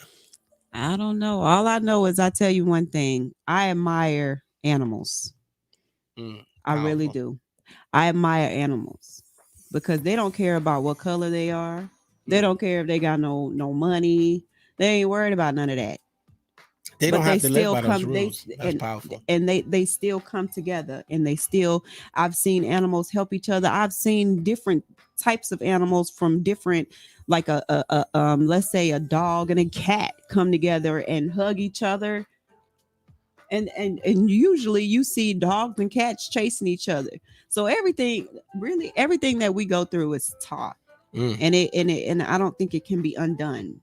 I don't know. All I know is I tell you one thing. I admire animals. I really Powerful. do. I admire animals because they don't care about what color they are. They Mm. don't care if they got no money. They ain't worried about none of that. They don't But they have to live still by those come rules. That's powerful. they still come together, and they still, I've seen animals help each other. I've seen different types of animals from different, like let's say a dog and a cat come together and hug each other, and usually you see dogs and cats chasing each other. So everything, really everything that we go through is taught, Mm. and I don't think it can be undone.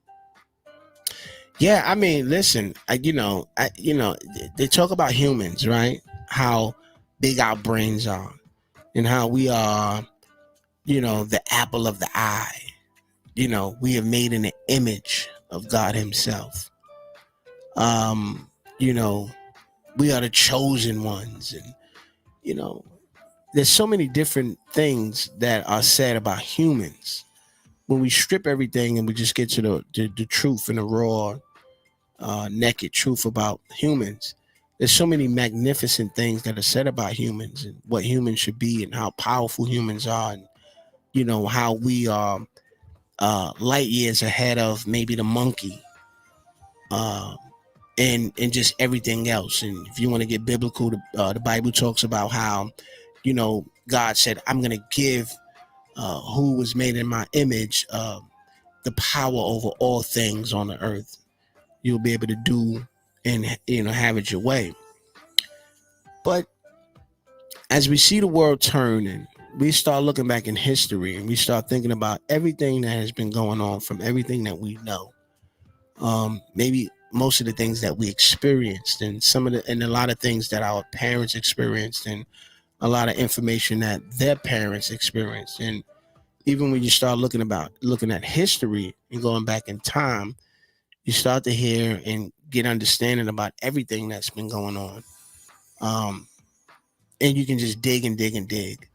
Yeah, I mean, listen, they talk about humans, right? How big our brains are, and how we are, the apple of the eye. We are made in the image of God Himself. Um, you know, we are the chosen ones, and there's so many different things that are said about humans. When we strip everything and we just get to the truth and the raw, naked truth about humans, there's so many magnificent things that are said about humans and what humans should be and how powerful humans are, and how we are light years ahead of maybe the monkey, uh, and just everything else. And if you want to get biblical, the Bible talks about how God said, I'm going to give who was made in my image the power over all things on the earth. You'll be able to do and have it your way. But as we see the world turn, and we start looking back in history, and we start thinking about everything that has been going on, from everything that we know, maybe most of the things that we experienced, and a lot of things that our parents experienced, and a lot of information that their parents experienced. And even when you start looking at history and going back in time, you start to hear and get understanding about everything that's been going on. And you can just dig and dig and dig.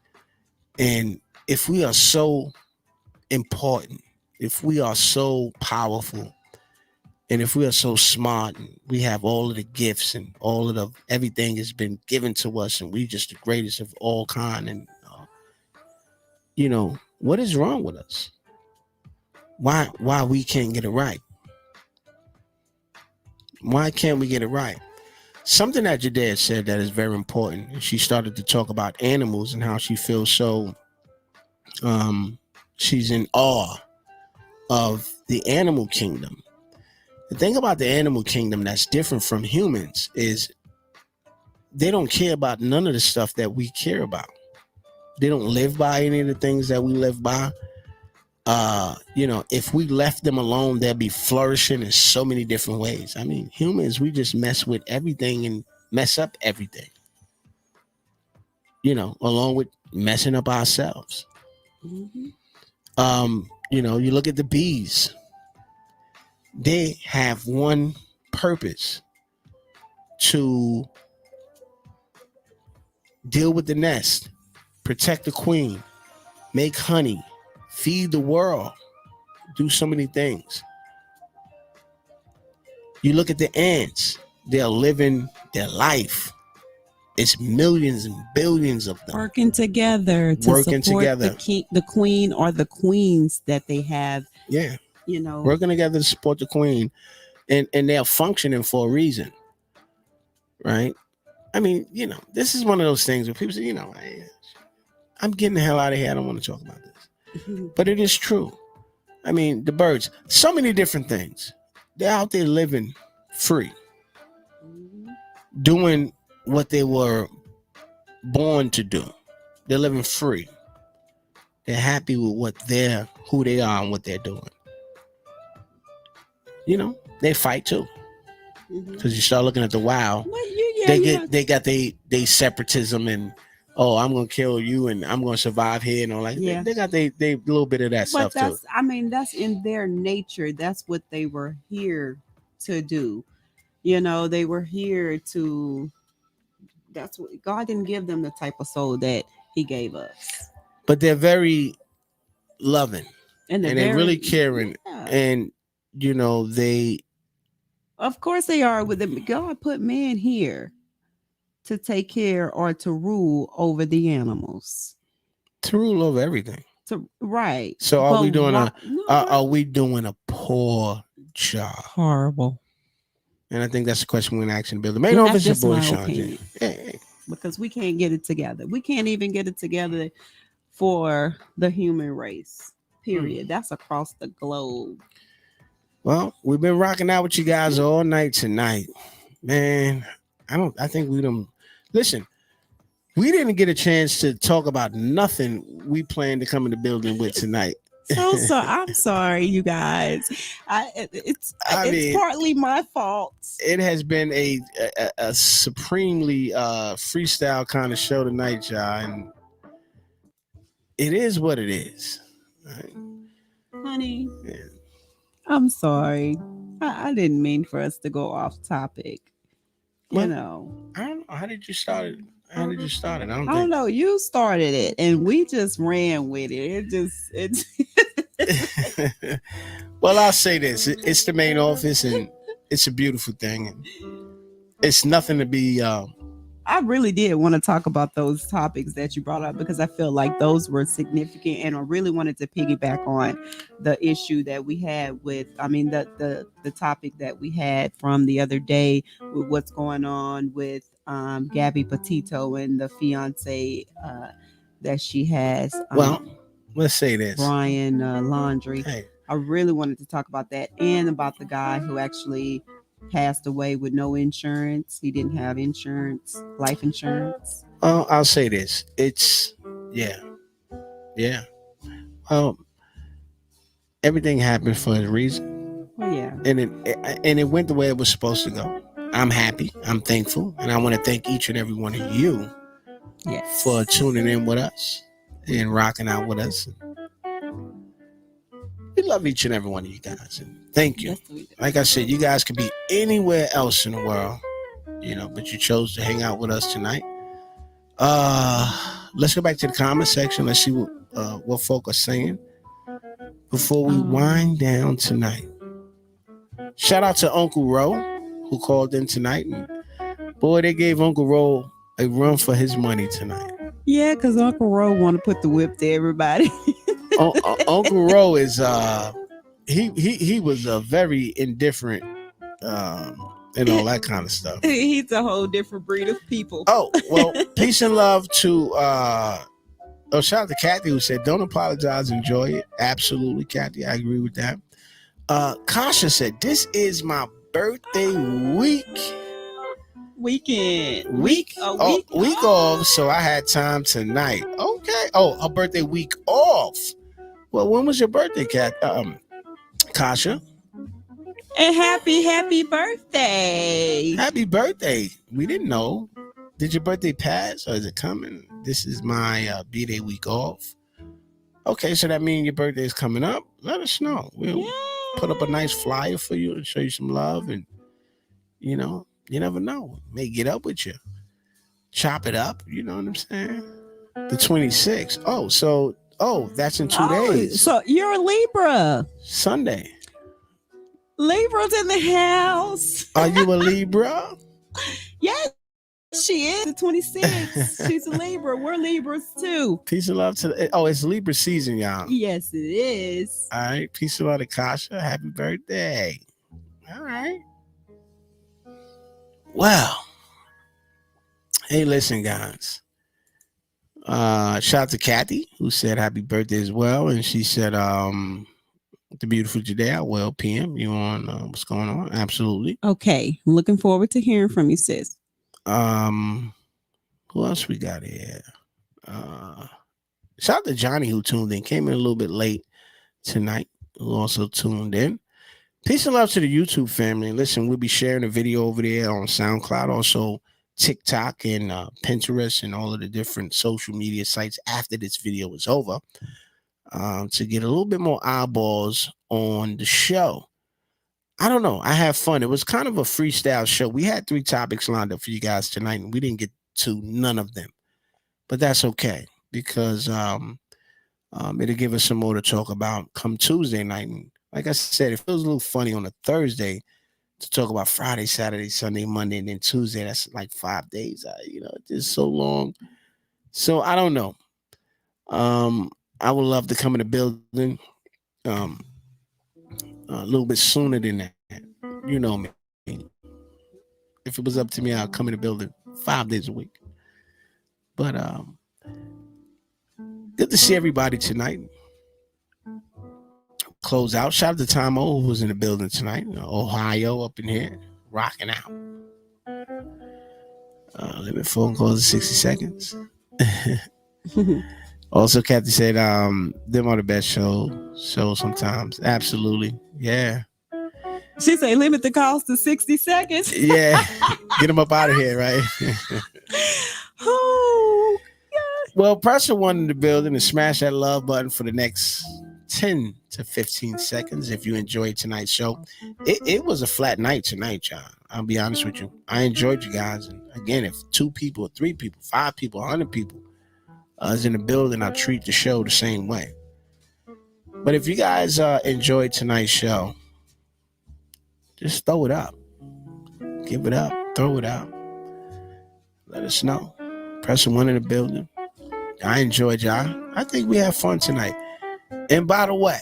And if we are so important, if we are so powerful, and if we are so smart, and we have all of the gifts and all of everything has been given to us, and we just the greatest of all kind, and what is wrong with us? Why we can't get it right? Why can't we get it right? Something that Judea said that is very important. She started to talk about animals and how she feels so she's in awe of the animal kingdom. The thing about the animal kingdom that's different from humans is they don't care about none of the stuff that we care about. They don't live by any of the things that we live by. If we left them alone, they'll be flourishing in so many different ways. I mean, humans, we just mess with everything and mess up everything, along with messing up ourselves. Mm-hmm. You look at the bees, they have one purpose: to deal with the nest, protect the queen, make honey, feed the world, do so many things. You look at the ants, they're living their life. It's millions and billions of them Working together to Working support together. the queen or the queens that they have. Yeah, Working working together to support the queen, and they're functioning for a reason, right? I mean, this is one of those things where people say, I'm getting the hell out of here. I don't want to talk about this, but it is true. I mean, the birds, so many different things. They're out there living free, doing what they were born to do. They're living free. They're happy with who they are and what they're doing. They fight too. Because you start looking at the wild, they got they separatism, and I'm gonna kill you and I'm gonna survive here, and all like they got they little bit of that stuff too. That's in their nature. That's what they were here to do. They were here to. That's what God didn't give them, the type of soul that He gave us. but they're very loving And they're really caring, yeah. and you know they. Of course they are. With them, God put man here to take care or to rule over the animals. To rule over everything. Right. So are But we doing no, are we doing a poor job? horrible? And I think that's the question we're gonna ask in the building. Main And office, that's your boy just my Shaun. opinion. Hey. Because we can't get it together. We can't even get it together for the human race. Period. That's across the globe. Well, we've been rocking out with you guys all night tonight. Man, I think we done. Listen, we didn't get a chance to talk about nothing we planned to come in the building with tonight. So I'm sorry, you guys. It's partly my fault. It has been a supremely freestyle kind of show tonight, y'all, and it is what it is. Right? Honey, I'm sorry. I didn't mean for us to go off topic. Well, you know, I don't know. How did you start it? I don't know. You started it, and we just ran with it. It's. Well, I'll say this: it's the main office, and it's a beautiful thing, and it's nothing to be. I really did want to talk about those topics that you brought up because I feel like those were significant, and I really wanted to piggyback on the issue that we had with, the topic that we had from the other day with what's going on with Gabby Petito and the fiance that she has. Well, let's say this, Brian Laundrie. Hey. I really wanted to talk about that and about the guy who actually passed away with no insurance. He didn't have insurance, life insurance. I'll say this. It's yeah. Everything happened for a reason. Well, yeah. And it went the way it was supposed to go. I'm happy. I'm thankful, and I want to thank each and every one of you for tuning in with us and rocking out with us. We love each and every one of you guys, and thank you. Like I said, you guys could be anywhere else in the world, but you chose to hang out with us tonight. Let's go back to the comment section. Let's see what folk are saying before we wind down tonight. Shout out to Uncle Ro, who called in tonight, and boy, they gave Uncle Ro a run for his money tonight. Yeah, because Uncle Ro want to put the whip to everybody. Uncle Ro is he was a very indifferent and all that kind of stuff. He's a whole different breed of people. Oh, well, peace and love to shout out to Kathy, who said don't apologize, enjoy it. Absolutely, Kathy, I agree with that. Kasha said this is my birthday week off, so I had time tonight. Okay. Oh, her birthday week off. Well, when was your birthday, Kasha? And happy birthday. Happy birthday. We didn't know. Did your birthday pass or is it coming? This is my B-Day week off. Okay, so that means your birthday is coming up. Let us know. We'll put up a nice flyer for you and show you some love. And, you never know. May get up with you. Chop it up. You know what I'm saying? The 26th. Oh, that's in 2 days. So you're a Libra. Sunday. Libra's in the house. Are you a Libra? Yes, she is. The 26th. She's a Libra. We're Libras too. Peace and love to it's Libra season, y'all. Yes, it is. All right. Peace and love to Kasha. Happy birthday. All right. Well. Hey, listen, guys. Shout out to Kathy, who said happy birthday as well. And she said, the beautiful Judea, well, PM, you on what's going on? Absolutely. Okay. Looking forward to hearing from you, sis. Who else we got here? Shout out to Johnny, who tuned in. Came in a little bit late tonight, who also tuned in. Peace and love to the YouTube family. And listen, we'll be sharing a video over there on SoundCloud, also TikTok and Pinterest and all of the different social media sites after this video is over, to get a little bit more eyeballs on the show. I don't know. I have fun. It was kind of a freestyle show. We had 3 topics lined up for you guys tonight, and we didn't get to none of them. But that's okay, because It'll give us some more to talk about come Tuesday night. And like I said, it feels a little funny on a Thursday to talk about Friday, Saturday, Sunday, Monday, and then Tuesday. That's like 5 days. It's just so long. So I don't know. I would love to come in the building a little bit sooner than that. You know me. If it was up to me, I'd come in the building 5 days a week. But good to see everybody tonight. Close out. Shout out to Tomo, who was in the building tonight. Ohio up in here, rocking out. Limit phone calls in 60 seconds. Also, Kathy said, them are the best shows sometimes. Absolutely. Yeah. She said, limit the calls to 60 seconds. Yeah. Get them up out of here, right? Oh, well, press the one in the building and smash that love button for the next 10 to 15 seconds if you enjoyed tonight's show. It was a flat night tonight, John. I'll be honest with you. I enjoyed you guys. And again, if 2 people, 3 people, 5 people, 100 people is in the building, I'll treat the show the same way. But if you guys enjoyed tonight's show, just throw it up. Give it up. Throw it out. Let us know. Press the one in the building. I enjoyed y'all. I think we had fun tonight. And by the way,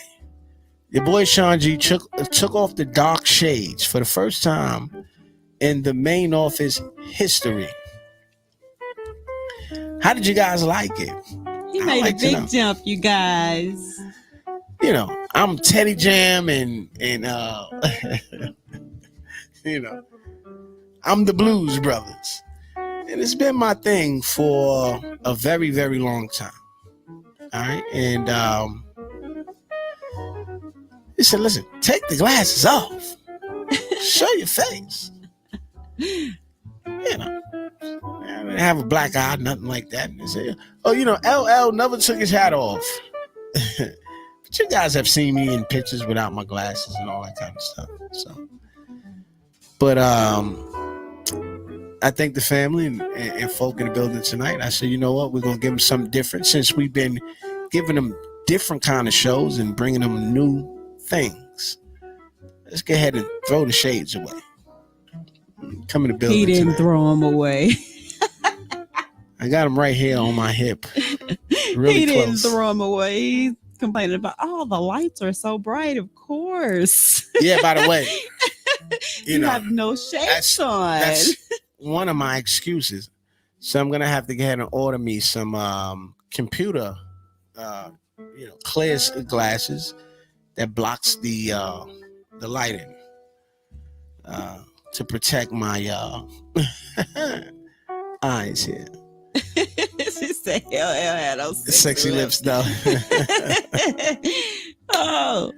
your boy Shaun G took off the dark shades for the first time in the main office history. How did you guys like it? He made a big jump, you guys. I'm Teddy Jam and I'm the Blues Brothers. And it's been my thing for a very, very long time. All right. And he said, listen, take the glasses off. Show your face. I didn't have a black eye, nothing like that. And they said, LL never took his hat off. But you guys have seen me in pictures without my glasses and all that kind of stuff. So, but I thank the family and folk in the building tonight. I said, you know what? We're going to give them something different since we've been giving them different kind of shows and bringing them new things. Let's go ahead and throw the shades away. Come in the building. He didn't tonight. throw them away. I got them right here on my hip. Really he didn't close. throw them away. He's complaining about, the lights are so bright. Of course. Yeah, by the way, you have no shades on. That's one of my excuses. So I'm going to have to go ahead and order me some computer, clear glasses that blocks the lighting to protect my eyes here. She said, hell, had those sexy lips, though. Oh,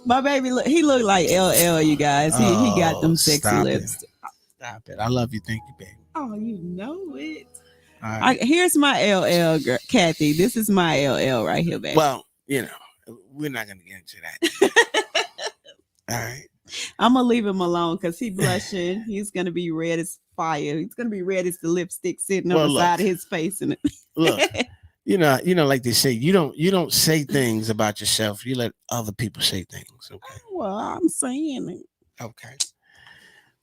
my baby, he looked like LL, you guys. He got them sexy lips. Stop it. I love you. Thank you, baby. Oh, you know it. All right. Here's my LL, girl, Kathy. This is my LL right here, baby. Well, we're not going to get into that. All right. I'm going to leave him alone because he's blushing. He's going to be red as fire. He's going to be red as the lipstick sitting on the side of his face. And look, like they say, you don't say things about yourself. You let other people say things. Okay. Well, I'm saying it. Okay.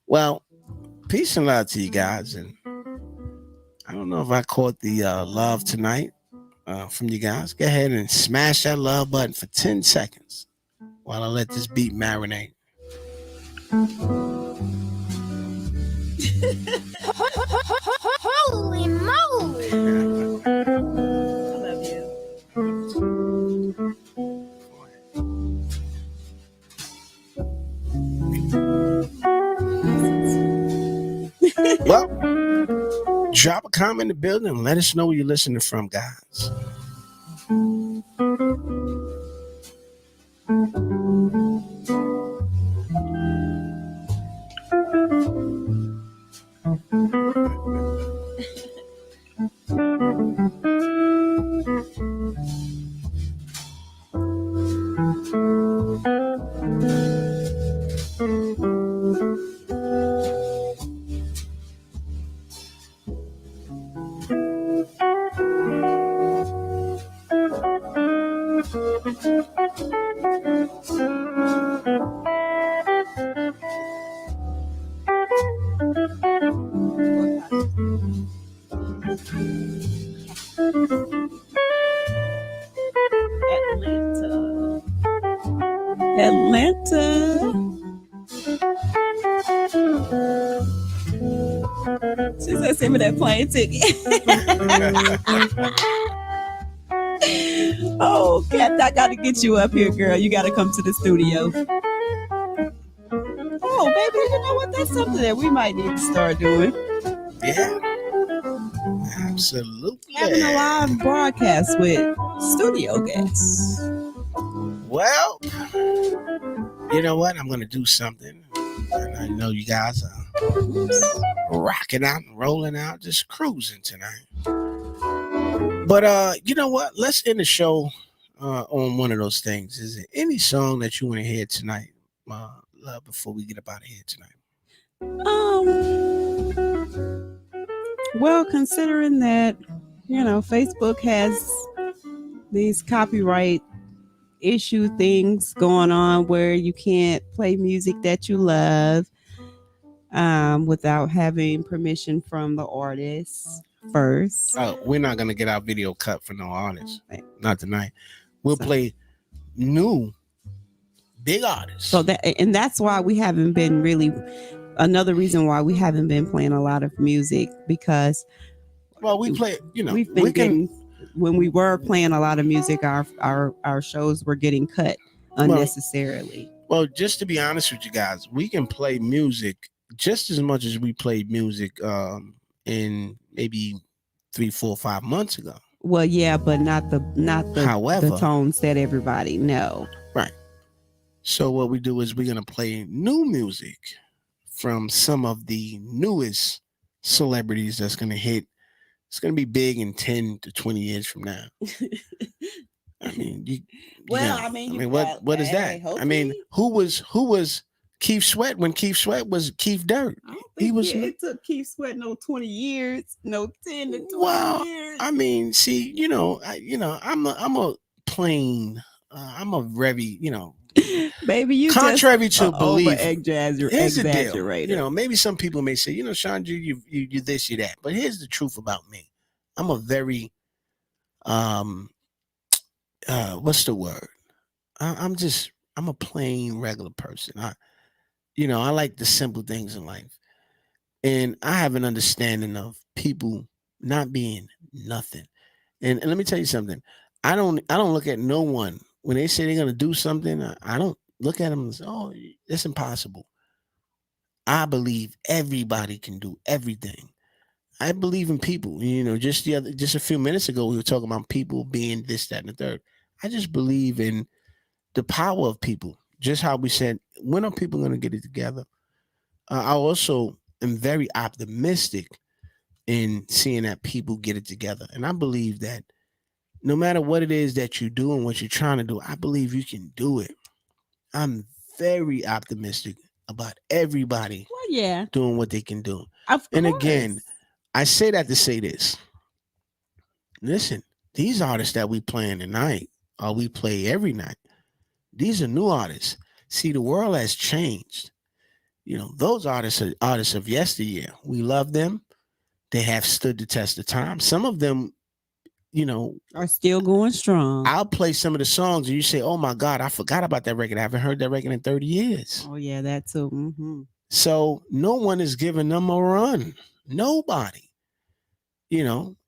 Well, peace and love to you guys. And I don't know if I caught the love tonight from you guys. Go ahead and smash that love button for 10 seconds while I let this beat marinate. Holy moly! I love you. Well, drop a comment in the building and let us know where you're listening from, guys. Atlanta. She said, send me that plane ticket. Oh, Kat, I got to get you up here, girl. You got to come to the studio. Oh, baby, you know what? That's something that we might need to start doing. Yeah. Absolutely. Having a live broadcast with studio guests. Well, you know what? I'm going to do something. And I know you guys are rocking out and rolling out, just cruising tonight. But you know what? Let's end the show on one of those things. Is there any song that you want to hear tonight, before we get up out of here tonight? Well, considering that, Facebook has these copyright issue things going on where you can't play music that you love without having permission from the artist first. Oh, we're not going to get our video cut for no artists. Not tonight. We'll play new big artists. So that's why we haven't been really, another reason why we haven't been playing a lot of music, because we play, we've been when we were playing a lot of music, our shows were getting cut unnecessarily. Well, just to be honest with you guys, we can play music just as much as we played music in maybe 3, 4, 5 months ago. Well, yeah, but not the However, the tones that everybody know. Right. So what we do is we're gonna play new music from some of the newest celebrities that's gonna hit. It's gonna be big in 10 to 20 years from now. I mean, what is that? I mean, who was Keith Sweat when Keith Sweat was Keith Dirt? It took Keith Sweat 20 years, 10 to 20 years. I mean, see, I'm a plain, I'm a very, baby, you contrary just to belief. Here's the deal. Maybe some people may say, Shaun, you this, you that, but here's the truth about me. I'm a very, what's the word? I'm a plain regular person. I like the simple things in life. And I have an understanding of people not being nothing. And let me tell you something. I don't look at no one when they say they're going to do something. I don't look at them and say, oh, that's impossible. I believe everybody can do everything. I believe in people. Just a few minutes ago, we were talking about people being this, that, and the third. I just believe in the power of people. Just how we said, when are people going to get it together? I also am very optimistic in seeing that people get it together. And I believe that no matter what it is that you do and what you're trying to do, I believe you can do it. I'm very optimistic about everybody doing what they can do. And again, I say that to say this. Listen, these artists that we playing tonight, or we play every night, these are new artists. See, the world has changed. Those artists are artists of yesteryear. We love them. They have stood the test of time. Some of them, are still going strong. I'll play some of the songs and you say, oh my God, I forgot about that record. I haven't heard that record in 30 years. Oh yeah, that too. Mm-hmm. So no one is giving them a run. Nobody.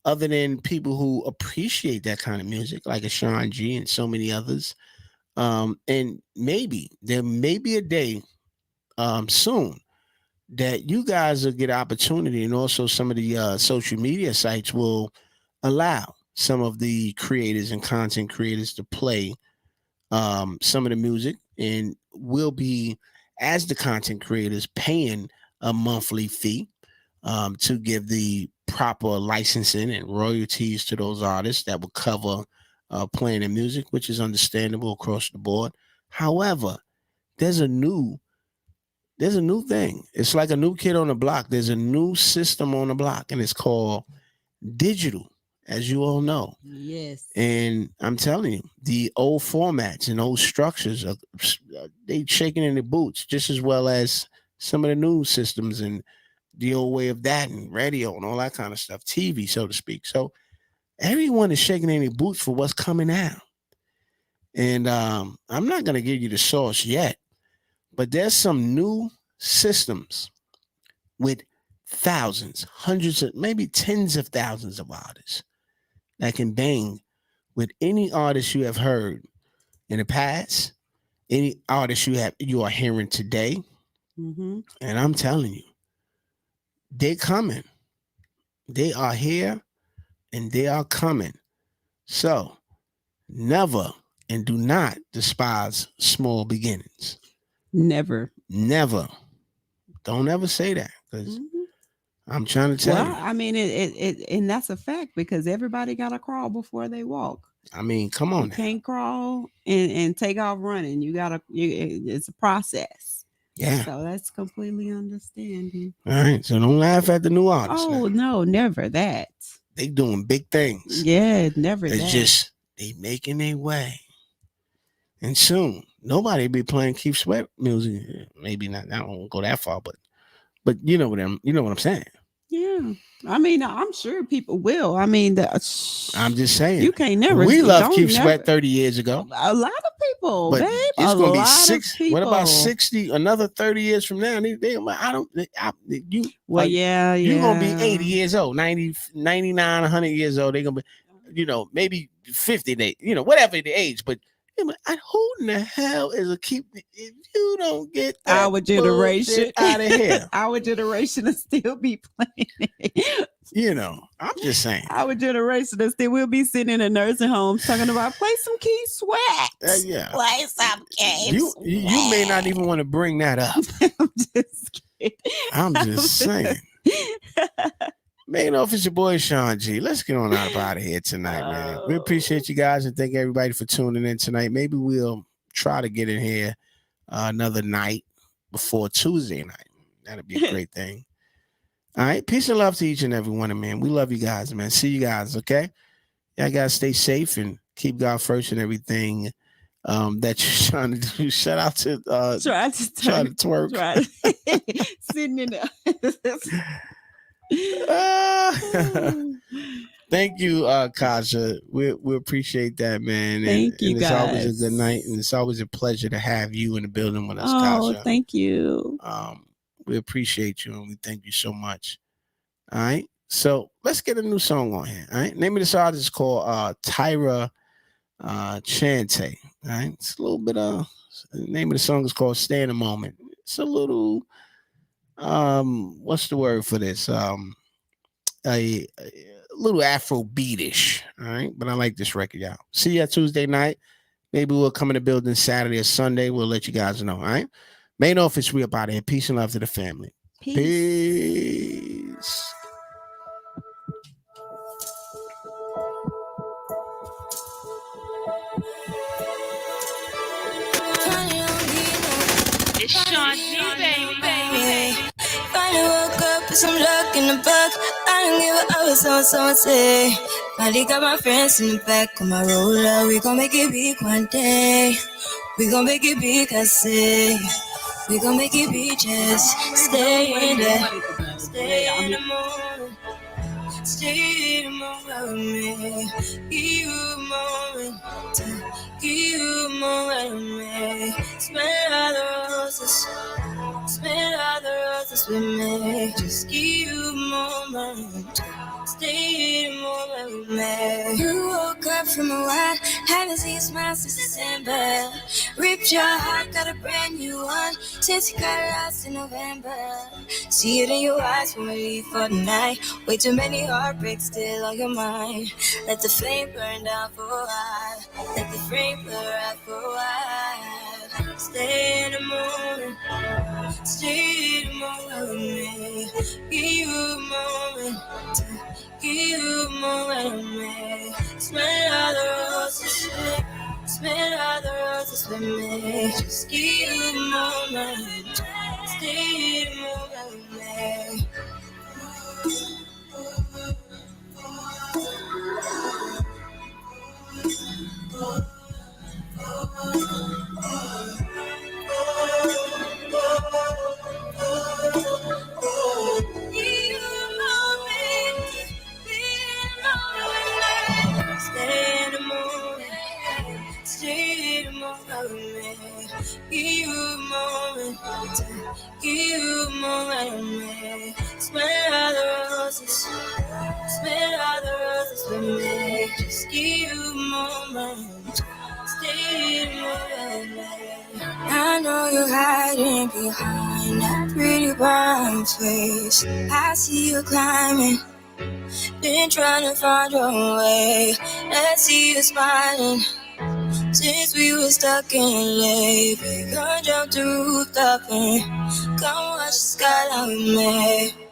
Other than people who appreciate that kind of music, like a Shaun G and so many others. And maybe there may be a day soon that you guys will get opportunity, and also some of the social media sites will allow some of the creators and content creators to play some of the music, and we'll be, as the content creators, paying a monthly fee to give the proper licensing and royalties to those artists that will cover playing their music, which is understandable across the board. However, there's a new thing. It's like a new kid on the block. There's a new system on the block, and it's called digital. as you all know. Yes. And I'm telling you, the old formats and old structures are they shaking in their boots just as well as some of the news systems and the old way of that and radio and all that kind of stuff, TV, so to speak. So everyone is shaking in their boots for what's coming out. And I'm not going to give you the source yet, but there's some new systems with thousands, hundreds of, maybe tens of thousands of artists that can bang with any artist you have heard in the past, any artist you are hearing today. Mm-hmm. And I'm telling you, they're coming. They are here and they are coming. So never and do not despise small beginnings. Never. Never. Don't ever say that because I'm trying to tell you. I mean, it and that's a fact because everybody got to crawl before they walk. I mean, come on. You can't crawl and take off running. It's a process. Yeah. So that's completely understanding. All right. So don't laugh at the new artists. Oh, no, never that. They doing big things. Yeah, never it's that. It's just they making their way. And soon, nobody be playing Keith Sweat music. Maybe not. I won't go that far, but you know what I'm saying. Yeah. I mean, I'm sure people will. I mean, I'm just saying. You can't never. We loved Keith Sweat 30 years ago. A lot of people, but babe. It's going to be 60. What about 60? Another 30 years from now? You're going to be 80 years old, 90, 99, 100 years old. They're going to be, maybe 50, whatever the age, but who in the hell is a keep? If you don't get that our generation out of here, our generation will still be playing it. I'm just saying. Our generation will still will be sitting in a nursing home talking about play some Keith Sweat. Yeah, play some Keith. You may not even want to bring that up. I'm just kidding. I'm just saying. Man, it's your boy Shaun G. Let's get on out of here tonight, man. We appreciate you guys and thank everybody for tuning in tonight. Maybe we'll try to get in here another night before Tuesday night. That'd be a great thing. All right. Peace and love to each and every one of them, man. We love you guys, man. See you guys, okay? Y'all gotta stay safe and keep God first and everything that you're trying to do. Shout out to try to twerk. Sitting in there. Thank you, Kasha. We appreciate that, man. Thank you, it's guys. Always a good night, and it's always a pleasure to have you in the building with us, Kasha. Thank you. We appreciate you, and we thank you so much. All right, so let's get a new song on here. All right, name of this artist is called Tyra Chante. All right, it's a little bit the name of the song is called "Stay in a Moment." It's a little what's the word for this? A little Afro beatish, all right. But I like this record, y'all. See you Tuesday night. Maybe we'll come in the building Saturday or Sunday. We'll let you guys know, all right. Main office, we up out of here. Peace and love to the family. Peace. It's Shaun G, baby. Finally woke up with some luck in the back. I don't give a what someone say. Finally got my friends in the back of my roller. We gon' make it big one day. We gon' make it big, I say. We gon' make it big, just stay in there. Stay in the moment. Stay in the moment with me. Give you a moment. Give you a moment with me. Smell all the roses. Smell all the roses with me. Just give you a moment. Stay in the moment with me. You woke up from a while. Haven't seen you smile since December. Ripped your heart, got a brand new one. Since you got lost in November. See it in your eyes when we leave for the night. Way too many heartbreaks still on your mind. Let the flame burn down for a while. Let the flame blur out for a while. Stay in the moment. Stay in the moment with me. Give you a moment. Give you a moment with me. Smell all the roses. Smell all the roses with me. Just give you a moment. Stay in the moment with me. Give you more and me. Smell all the roses. Smell all the roses with me. Just give you moment. Stay with me. I know you're hiding behind that pretty brown face. I see you climbing, been trying to find your way. Let's see you smiling. Since we were stuck in late, we can't jump the rooftop and come watch the skyline with me.